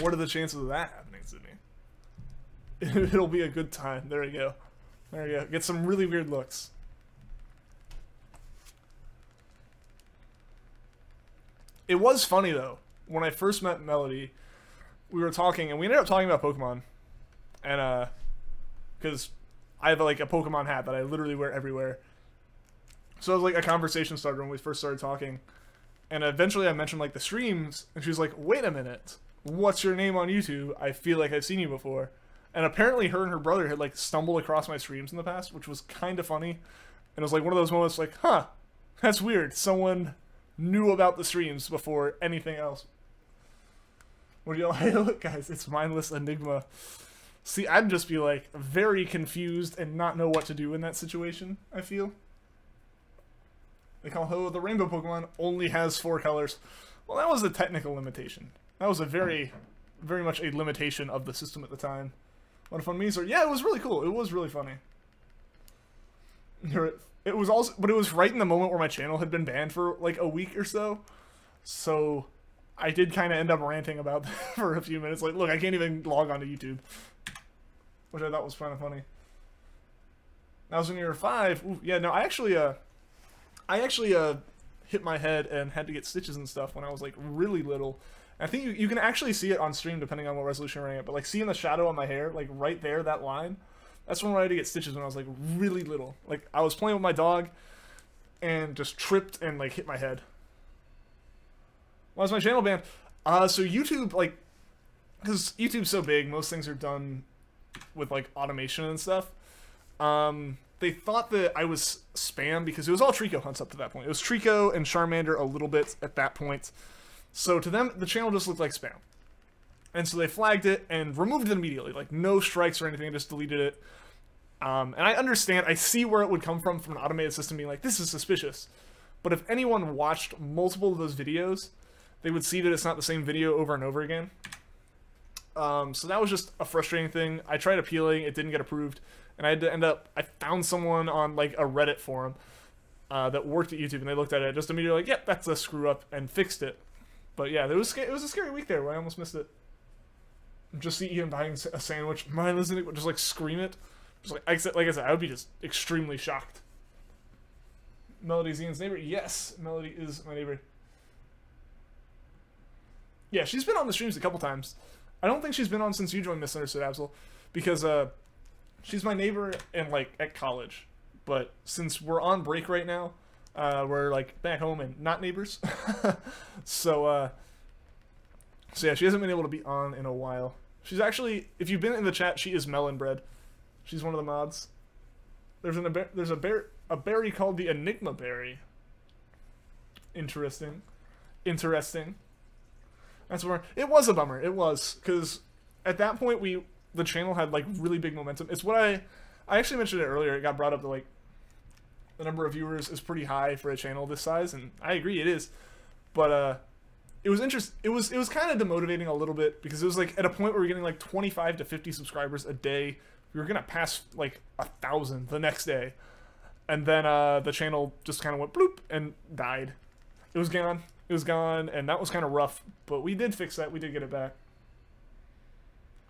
Speaker 1: What are the chances of that happening to me? It'll be a good time. There you go. There you go. Get some really weird looks. It was funny though. When I first met Melody, we were talking and we ended up talking about Pokemon. And because I have like a Pokemon hat that I literally wear everywhere. So it was like a conversation starter when we first started talking. And eventually I mentioned like the streams and she was like, "Wait a minute. What's your name on YouTube? I feel like I've seen you before." And apparently her and her brother had like stumbled across my streams in the past, which was kind of funny. And it was like one of those moments like, huh, that's weird. Someone knew about the streams before anything else. What do you like? Look, guys, it's mindless enigma. See, I'd just be like very confused and not know what to do in that situation, I feel. They call Ho the rainbow Pokemon only has 4 colors. Well, that was a technical limitation. That was a very much a limitation of the system at the time. What a fun memes. Yeah, it was really cool. It was really funny. It was also, but it was right in the moment where my channel had been banned for like a week or so. So I did kind of end up ranting about that for a few minutes. Like, look, I can't even log onto YouTube, which I thought was kind of funny. That was when you were 5. Ooh, yeah, no, I actually hit my head and had to get stitches and stuff when I was like really little. I think you can actually see it on stream depending on what resolution you're running at, but like seeing the shadow on my hair, like right there, that line, that's when I had to get stitches when I was like really little. Like I was playing with my dog and just tripped and like hit my head. Why was my channel banned? So YouTube, like, because YouTube's so big, most things are done with like automation and stuff. They thought that I was spam because it was all Treecko hunts up to that point. It was Treecko and Charmander a little bit at that point. So to them, the channel just looked like spam. And so they flagged it and removed it immediately. Like, no strikes or anything, just deleted it. And I understand, I see where it would come from an automated system being like, this is suspicious. But if anyone watched multiple of those videos, they would see that it's not the same video over and over again. So that was just a frustrating thing. I tried appealing, it didn't get approved. And I had to I found someone on, like, a Reddit forum that worked at YouTube, and they looked at it just immediately like, yep, that's a screw up, and fixed it. But yeah, it was a scary week there where I almost missed it. Just see Ian buying a sandwich, mindless, and just like scream it. Just like I said, I would be just extremely shocked. Melody's Ian's neighbor? Yes, Melody is my neighbor. Yeah, she's been on the streams a couple times. I don't think she's been on since you joined Misunderstood Absol, because she's my neighbor in like at college. But since we're on break right now, we're like back home and not neighbors. So yeah, she hasn't been able to be on in a while. She's actually, if you've been in the chat, she is Melon Bread. She's one of the mods. There's a berry called the Enigma Berry. Interesting. That's where it was a bummer. It was, because at that point the channel had like really big momentum. It's what I actually mentioned it earlier. It got brought up that like the number of viewers is pretty high for a channel this size, and I agree it is. But it was It was kind of demotivating a little bit, because it was like at a point where we were getting like 25 to 50 subscribers a day. We were gonna pass like 1,000 the next day, and then the channel just kind of went bloop and died. It was gone. It was gone, and that was kind of rough. But we did fix that. We did get it back.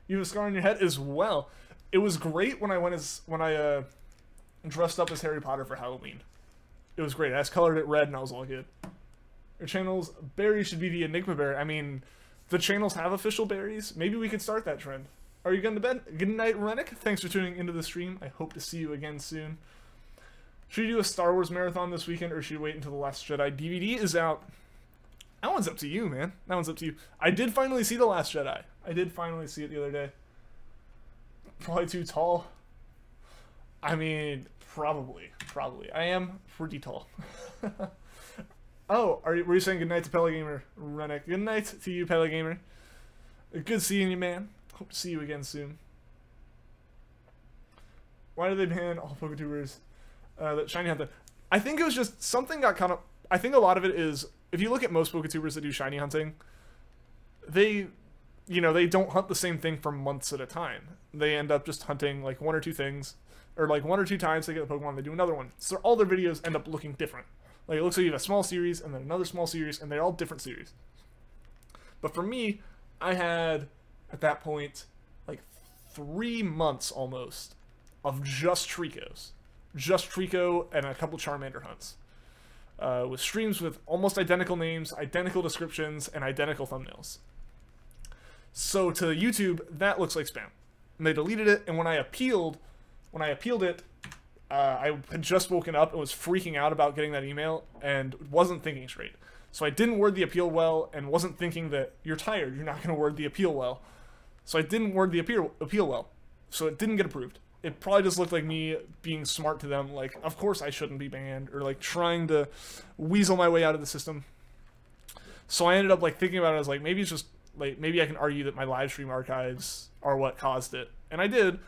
Speaker 1: You have a scar on your head as well. It was great when I dressed up as Harry Potter for Halloween. It was great. I just colored it red, and I was all good. Your channel's berry should be the Enigma Berry. I mean, the channels have official berries. Maybe we could start that trend. Are you going to bed? Good night, Rennick. Thanks for tuning into the stream. I hope to see you again soon. Should you do a Star Wars marathon this weekend, or should you wait until The Last Jedi? DVD is out. That one's up to you, man. That one's up to you. I did finally see The Last Jedi. I did finally see it the other day. Probably too tall. I mean, probably. I am pretty tall. Oh, were you saying goodnight to Pelagamer, Rennick? Good night to you, Pelagamer. Good seeing you, man. Hope to see you again soon. Why did they ban all PokeTubers that shiny hunted? I think it was just something got kind of. I think a lot of it is, if you look at most PokeTubers that do shiny hunting, they don't hunt the same thing for months at a time. They end up just hunting like one or two things, or like one or two times they get the Pokemon, they do another one. So all their videos end up looking different. Like it looks like you have a small series and then another small series, and they're all different series. But for me, I had at that point like 3 months almost of just Treeckos. Just Treecko and a couple Charmander hunts. With streams with almost identical names, identical descriptions, and identical thumbnails. So to YouTube, that looks like spam. And they deleted it, and when I appealed it, I had just woken up and was freaking out about getting that email and wasn't thinking straight. So I didn't word the appeal well, and wasn't thinking that you're tired, you're not going to word the appeal well. So I didn't word the appeal well. So it didn't get approved. It probably just looked like me being smart to them, like, of course I shouldn't be banned, or like trying to weasel my way out of the system. So I ended up like thinking about it as like, maybe it's just like, maybe I can argue that my live stream archives are what caused it. And I did.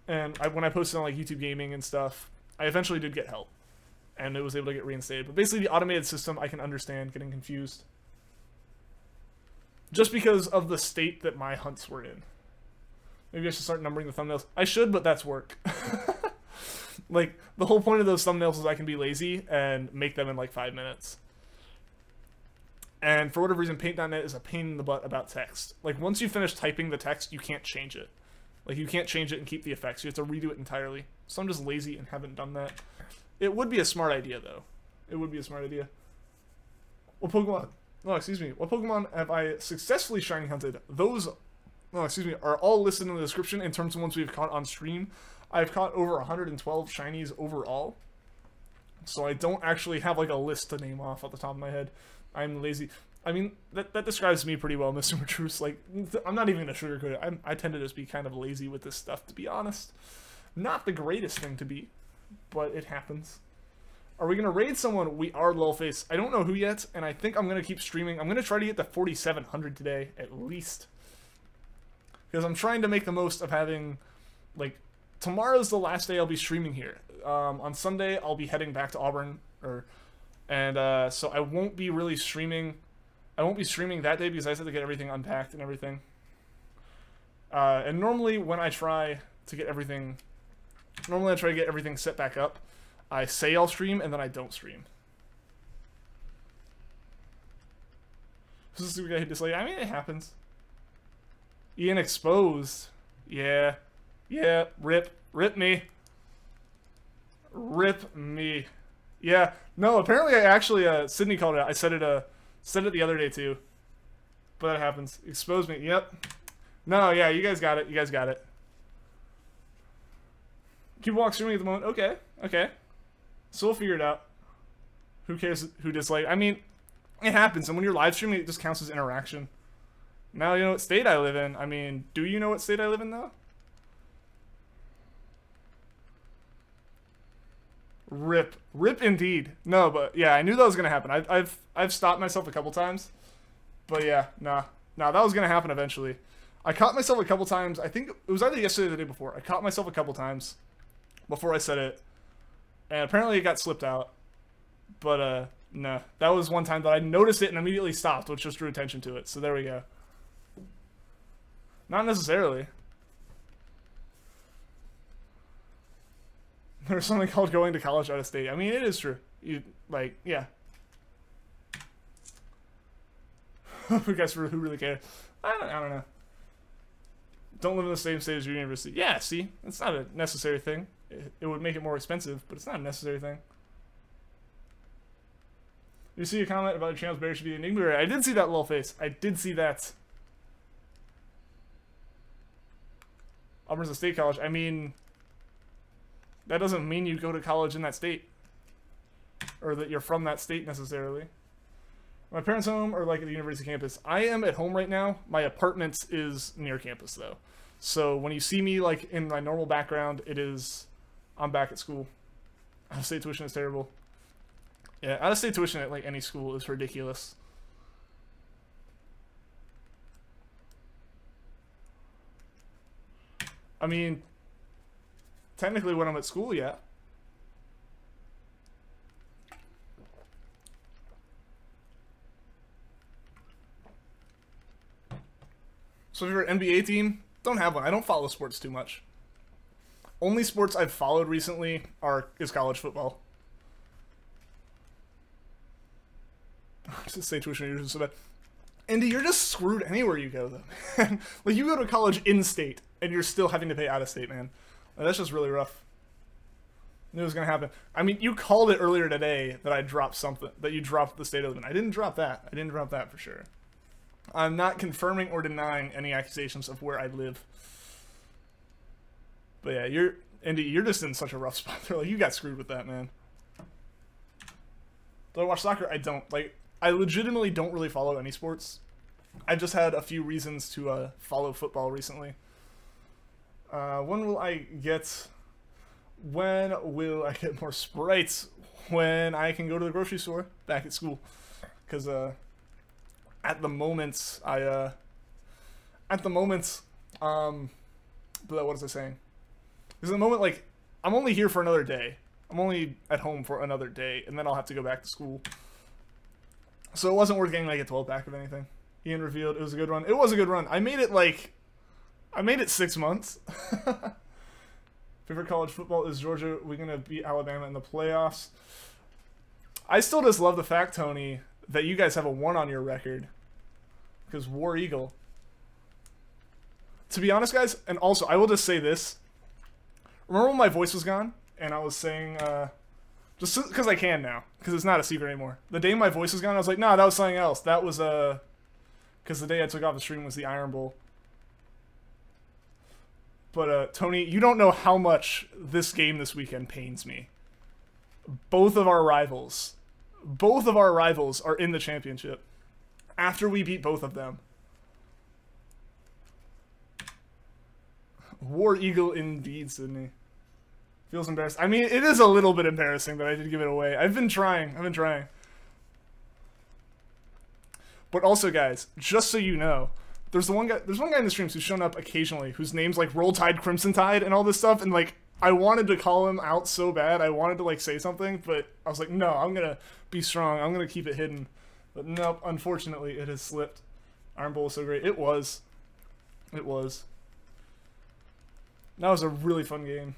Speaker 1: And when I posted on like YouTube Gaming and stuff, I eventually did get help. And it was able to get reinstated. But basically the automated system, I can understand getting confused. Just because of the state that my hunts were in. Maybe I should start numbering the thumbnails. I should, but that's work. Like, the whole point of those thumbnails is I can be lazy and make them in like 5 minutes. And for whatever reason, Paint.net is a pain in the butt about text. Like, once you finish typing the text, you can't change it. Like, you can't change it and keep the effects. You have to redo it entirely. So I'm just lazy and haven't done that. It would be a smart idea, though. It would be a smart idea. What Pokemon... Oh, excuse me. What Pokemon have I successfully shiny hunted? Those... Oh, excuse me. Are all listed in the description in terms of ones we've caught on stream. I've caught over 112 shinies overall. So I don't actually have, like, a list to name off the top of my head. I'm lazy. I mean, that describes me pretty well, Mr. Matruse. Like, I'm not even going to sugarcoat it. I tend to just be kind of lazy with this stuff, to be honest. Not the greatest thing to be, but it happens. Are we going to raid someone? We are, Lulface. I don't know who yet, and I think I'm going to keep streaming. I'm going to try to get to 4,700 today, at least. Because I'm trying to make the most of having, like, tomorrow's the last day I'll be streaming here. On Sunday, I'll be heading back to Auburn, so I won't be really streaming. I won't be streaming that day because I have to get everything unpacked and everything. And normally when I try to get everything, set back up, I say I'll stream and then I don't stream. This is the guy who disliked. I mean, it happens. Ian exposed. Yeah. Yeah, rip. Rip me. Rip me. Yeah. No, apparently I actually, Sydney called it out. I said it the other day too. But that happens. Expose me. Yep. No, yeah, you guys got it. You guys got it. Keep walk streaming at the moment. Okay. Okay. So we'll figure it out. Who cares who dislikes? I mean, it happens. And when you're live streaming, it just counts as interaction. Now you know what state I live in. I mean, do you know what state I live in, though? Rip. Rip indeed. No, but yeah, I knew that was going to happen. I've stopped myself a couple times. But yeah, nah. Nah, that was going to happen eventually. I caught myself a couple times. I think it was either yesterday or the day before. I caught myself a couple times before I said it. And apparently it got slipped out. But, no. That was one time that I noticed it and immediately stopped, which just drew attention to it. So there we go. Not necessarily. There's something called going to college out of state. I mean, it is true. You, like, yeah. I guess who really cares? I don't know. Don't live in the same state as your university. Yeah, see? It's not a necessary thing. It would make it more expensive, but it's not a necessary thing. You see a comment about your channel's berry should be an Enigma? I did see that little face. I did see that. Auburn's a state college. I mean, that doesn't mean you go to college in that state. Or that you're from that state necessarily. My parents' home or like at the university campus. I am at home right now. My apartment is near campus though. So when you see me like in my normal background, it is I'm back at school. Out-of-state tuition is terrible. Yeah, out-of-state tuition at like any school is ridiculous. I mean, technically when I'm at school, yeah. So if you're an NBA team, don't have one. I don't follow sports too much. Only sports I've followed recently is college football. Just say tuition you're so bad. Andy, you're just screwed anywhere you go though. Like you go to college in state and you're still having to pay out of state, man. Like, that's just really rough. I knew it was gonna happen. I mean, you called it earlier today that I dropped something, that you dropped the state of it. I didn't drop that. I didn't drop that for sure. I'm not confirming or denying any accusations of where I live. But yeah, Andy, you're just in such a rough spot. Like, you got screwed with that, man. Do I watch soccer? I don't. Like, I legitimately don't really follow any sports. I've just had a few reasons to follow football recently. When will I get more sprites? When I can go to the grocery store back at school. Because, at the moment, what was I saying? Because at the moment, like, I'm only here for another day. I'm only at home for another day, and then I'll have to go back to school. So it wasn't worth getting, like, a 12-pack of anything. Ian revealed it was a good run. It was a good run. I made it 6 months. Favorite college football is Georgia. We're going to beat Alabama in the playoffs. I still just love the fact, Tony, that you guys have a 1 on your record. Because War Eagle. To be honest, guys, and also, I will just say this. Remember when my voice was gone? And I was saying, just because I can now. Because it's not a secret anymore. The day my voice was gone, I was like, nah, that was something else. That was, because the day I took off the stream was the Iron Bowl. But, Tony, you don't know how much this game this weekend pains me. Both of our rivals are in the championship. After we beat both of them. War Eagle indeed, Sydney. Feels embarrassed. I mean, it is a little bit embarrassing that I did give it away. I've been trying. But also, guys, just so you know, there's one guy in the streams who's shown up occasionally whose name's like Roll Tide, Crimson Tide, and all this stuff, and like I wanted to call him out so bad. I wanted to like say something, but I was like, no, I'm gonna be strong. I'm gonna keep it hidden. But nope, unfortunately, it has slipped. Iron Bowl was so great. It was. That was a really fun game.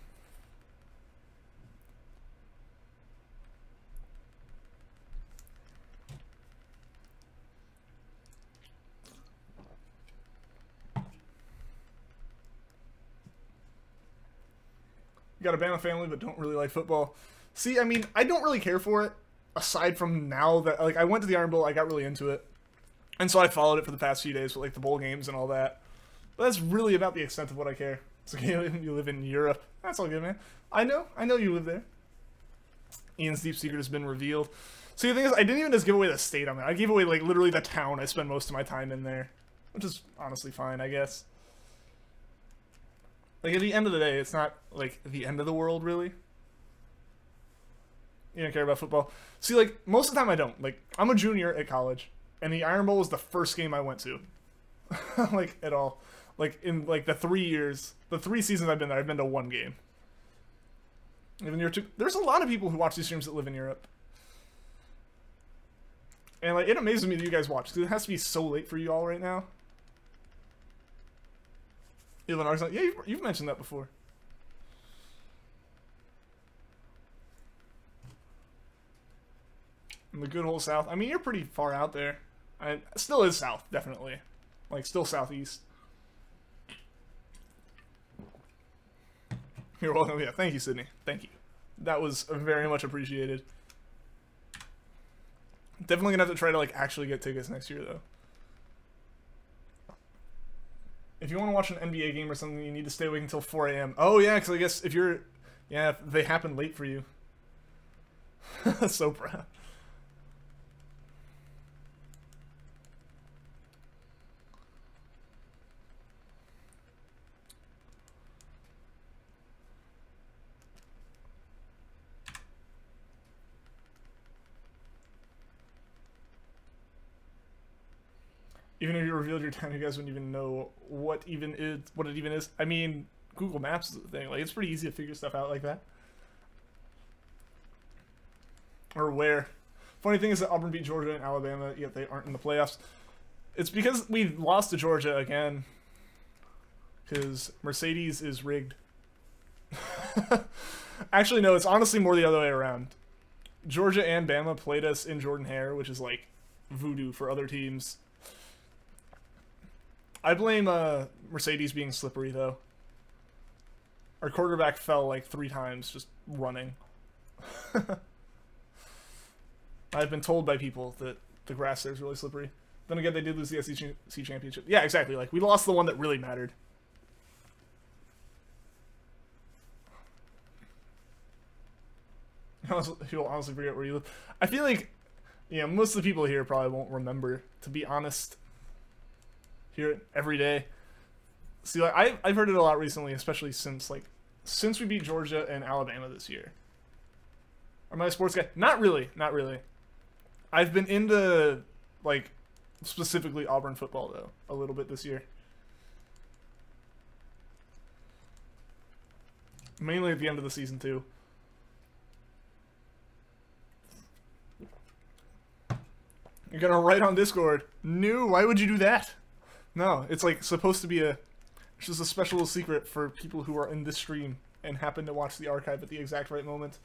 Speaker 1: got a Bama family, but don't really like football. See, I mean, I don't really care for it, aside from now that, like, I went to the Iron Bowl, I got really into it. And so I followed it for the past few days with, like, the bowl games and all that. But that's really about the extent of what I care. It's okay, you live in Europe. That's all good, man. I know you live there. Ian's deep secret has been revealed. See, the thing is, I didn't even just give away the state I'm in. I gave away, like, literally the town I spend most of my time in there. Which is honestly fine, I guess. Like, at the end of the day, it's not, like, the end of the world, really. You don't care about football. See, like, most of the time I don't. Like, I'm a junior at college, and the Iron Bowl was the first game I went to. Like, at all. Like, in, like, the 3 seasons I've been there, I've been to one game. Even year 2. There's a lot of people who watch these streams that live in Europe. And, like, it amazes me that you guys watch, because it has to be so late for you all right now. Yeah, you've mentioned that before. In the good old South. I mean, you're pretty far out there. It still is South, definitely. Like, still Southeast. You're welcome. Yeah, thank you, Sydney. Thank you. That was very much appreciated. Definitely gonna have to try to, like, actually get tickets next year, though. If you want to watch an NBA game or something, you need to stay awake until 4 a.m. Oh, yeah, because I guess if you're... Yeah, if they happen late for you. So proud. Even if you revealed your town, you guys wouldn't even know what it even is. I mean, Google Maps is the thing. Like, it's pretty easy to figure stuff out like that. Or where. Funny thing is that Auburn beat Georgia and Alabama, yet they aren't in the playoffs. It's because we lost to Georgia again. Because Mercedes is rigged. Actually, no, it's honestly more the other way around. Georgia and Bama played us in Jordan-Hare, which is like voodoo for other teams. I blame Mercedes being slippery, though. Our quarterback fell like 3 times just running. I've been told by people that the grass there is really slippery. Then again, they did lose the SEC championship. Yeah, exactly. Like, we lost the one that really mattered. You'll honestly forget where you live. I feel like, you know, most of the people here probably won't remember, to be honest. Hear it every day. See, like, I've heard it a lot recently, especially since we beat Georgia and Alabama this year. Am I a sports guy? Not really, not really. I've been into, like, specifically Auburn football, though, a little bit this year. Mainly at the end of the season, too. You're gonna write on Discord. No, why would you do that? No, it's like supposed to be it's just a special secret for people who are in this stream and happen to watch the archive at the exact right moment.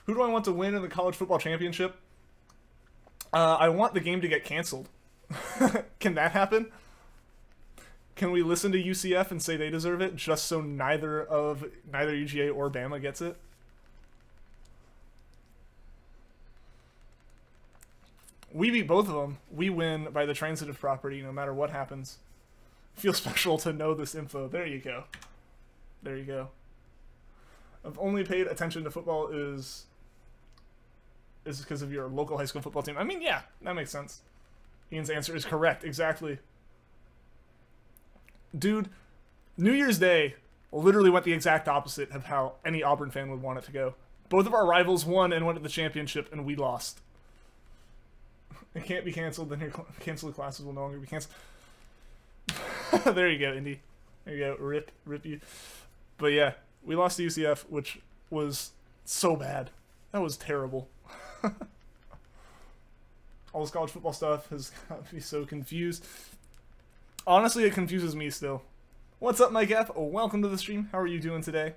Speaker 1: Who do I want to win in the college football championship? I want the game to get canceled. Can that happen? Can we listen to UCF and say they deserve it just so neither UGA or Bama gets it? We beat both of them. We win by the transitive property no matter what happens. Feels special to know this info. There you go. There you go. I've only paid attention to football is because of your local high school football team. I mean, yeah, that makes sense. Ian's answer is correct. Exactly. Dude, New Year's Day literally went the exact opposite of how any Auburn fan would want it to go. Both of our rivals won and went to the championship, and we lost. It can't be canceled, then your canceled classes will no longer be canceled. There you go, Indy. There you go, rip you. But yeah, we lost to UCF, which was so bad. That was terrible. All this college football stuff has got me so confused. Honestly, it confuses me still. What's up, Mike F? Oh, welcome to the stream. How are you doing today?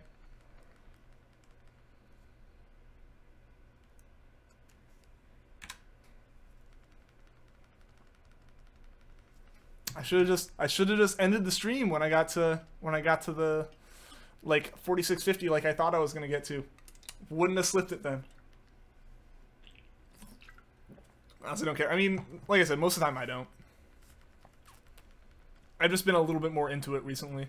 Speaker 1: I should have just ended the stream when I got to the like 4650 like I thought I was going to get to. Wouldn't have slipped it then. I honestly don't care. I mean, like I said, most of the time I don't. I've just been a little bit more into it recently.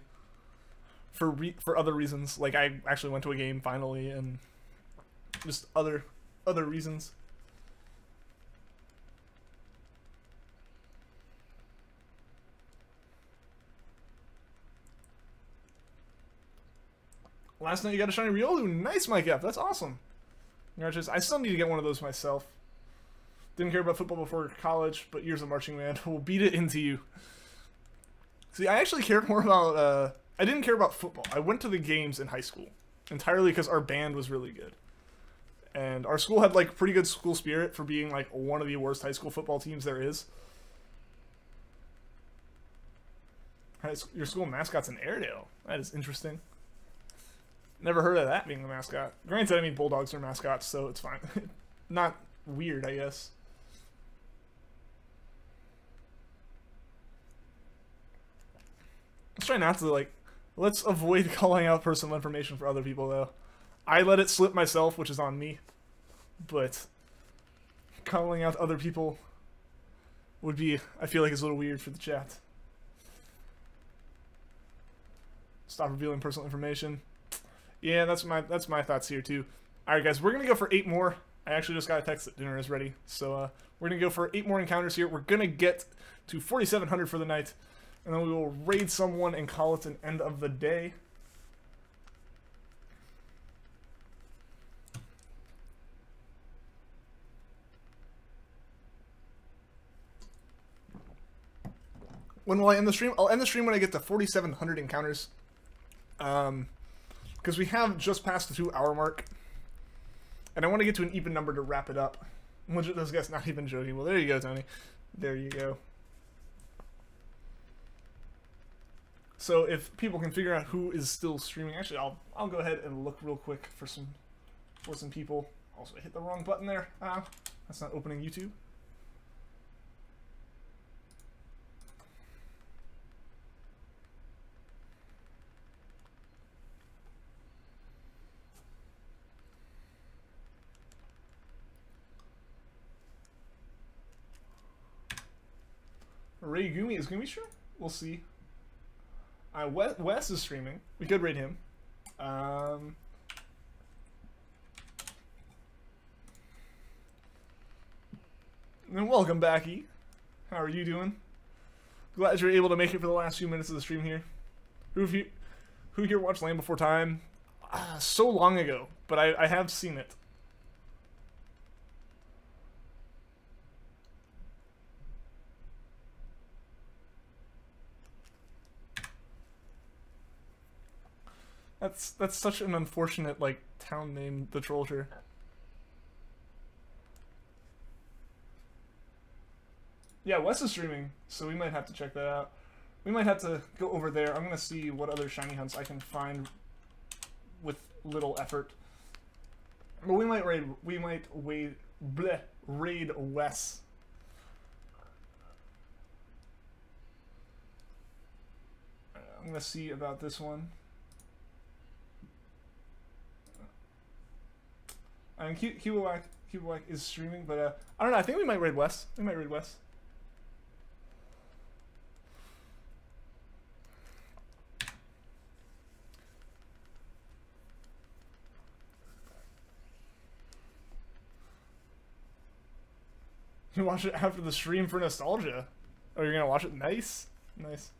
Speaker 1: For other reasons. Like, I actually went to a game finally, and just other reasons. Last night you got a shiny Riolu. Nice, Mike F. That's awesome. Congratulations. I still need to get one of those myself. Didn't care about football before college, but years of marching band will beat it into you. See, I actually cared more about, I didn't care about football. I went to the games in high school, entirely because our band was really good. And our school had, like, pretty good school spirit for being, like, one of the worst high school football teams there is. Your school mascot's an Airedale. That is interesting. Never heard of that being the mascot. Granted, I mean, Bulldogs are mascots, so it's fine. Not weird, I guess. Let's try not to, like... Let's avoid calling out personal information for other people, though. I let it slip myself, which is on me. But... calling out other people... would be, I feel like, is a little weird for the chat. Stop revealing personal information. Yeah, that's my thoughts here, too. Alright, guys, we're gonna go for 8 more. I actually just got a text that dinner is ready. So, we're gonna go for 8 more encounters here. We're gonna get to 4,700 for the night. And then we will raid someone and call it an end of the day. When will I end the stream? I'll end the stream when I get to 4,700 encounters. Because we have just passed the 2-hour mark. And I want to get to an even number to wrap it up. Those guys not even joking. Well, there you go, Tony. There you go. So if people can figure out who is still streaming, actually, I'll go ahead and look real quick for some people. Also, I hit the wrong button there. That's not opening YouTube. Ray Gumi is Gumi streaming? We'll see. Wes is streaming. We could raid him. And welcome back, E. How are you doing? Glad you're able to make it for the last few minutes of the stream here. Who here watched Land Before Time? So long ago, but I have seen it. That's such an unfortunate, like, town name, the Trollshire. Yeah, Wes is streaming, so we might have to check that out. We might have to go over there. I'm gonna see what other shiny hunts I can find with little effort. But we might raid Wes. I'm gonna see about this one. I mean, Kiwawak is streaming, but I don't know. I think we might raid Wes. We might raid Wes. You watch it after the stream for nostalgia. Oh, you're gonna watch it? Nice, nice.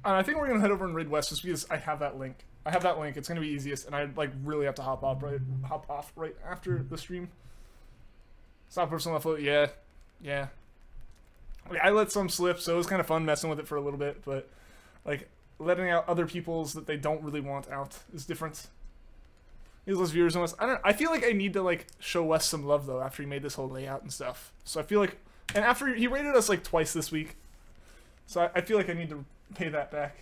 Speaker 1: I think we're gonna head over and raid West just because I have that link. It's gonna be easiest, and I like really have to hop off right after the stream. Stop personal upload. Yeah. Like, I let some slip, so it was kind of fun messing with it for a little bit. But like letting out other people's that they don't really want out is different. He's less viewers and less. I feel like I need to like show Wes some love though after he made this whole layout and stuff. So I feel like, and after he rated us like twice this week, so I feel like I need to pay that back.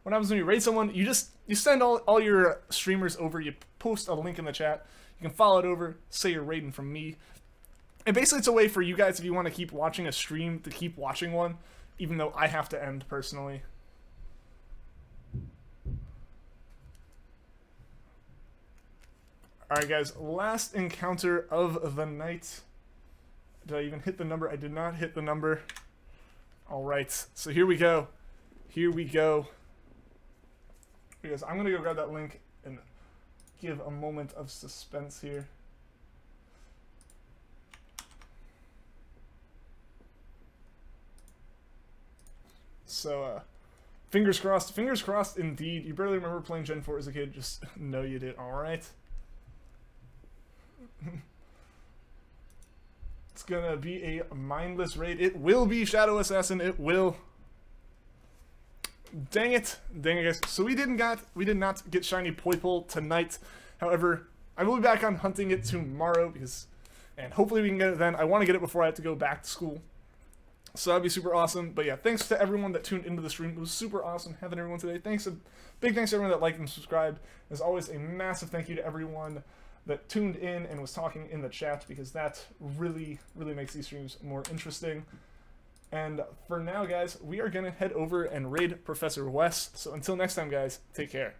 Speaker 1: What happens when you raid someone? You send all your streamers over. You post a link in the chat. You can follow it over. Say you're raiding from me, And basically it's a way for you guys, if you want to keep watching a stream, to keep watching one, even though I have to end personally. Alright guys, last encounter of the night. Did I even hit the number? I did not hit the number. Alright, so here we go. Here we go. Because I'm going to go grab that link and give a moment of suspense here. So, fingers crossed indeed. You barely remember playing Gen 4 as a kid, just know you did. Alright. It's gonna be a mindless raid. It will be Shadow Assassin, it will. Dang it, guys. So we did not get shiny Poipole tonight. However, I will be back on hunting it tomorrow and hopefully we can get it then. I want to get it before I have to go back to school. So that'd be super awesome. But yeah, thanks to everyone that tuned into the stream. It was super awesome having everyone today. Big thanks to everyone that liked and subscribed. As always, a massive thank you to everyone that tuned in and was talking in the chat, because that really, really makes these streams more interesting. And for now, guys, we are going to head over and raid Professor West. So until next time, guys, take care.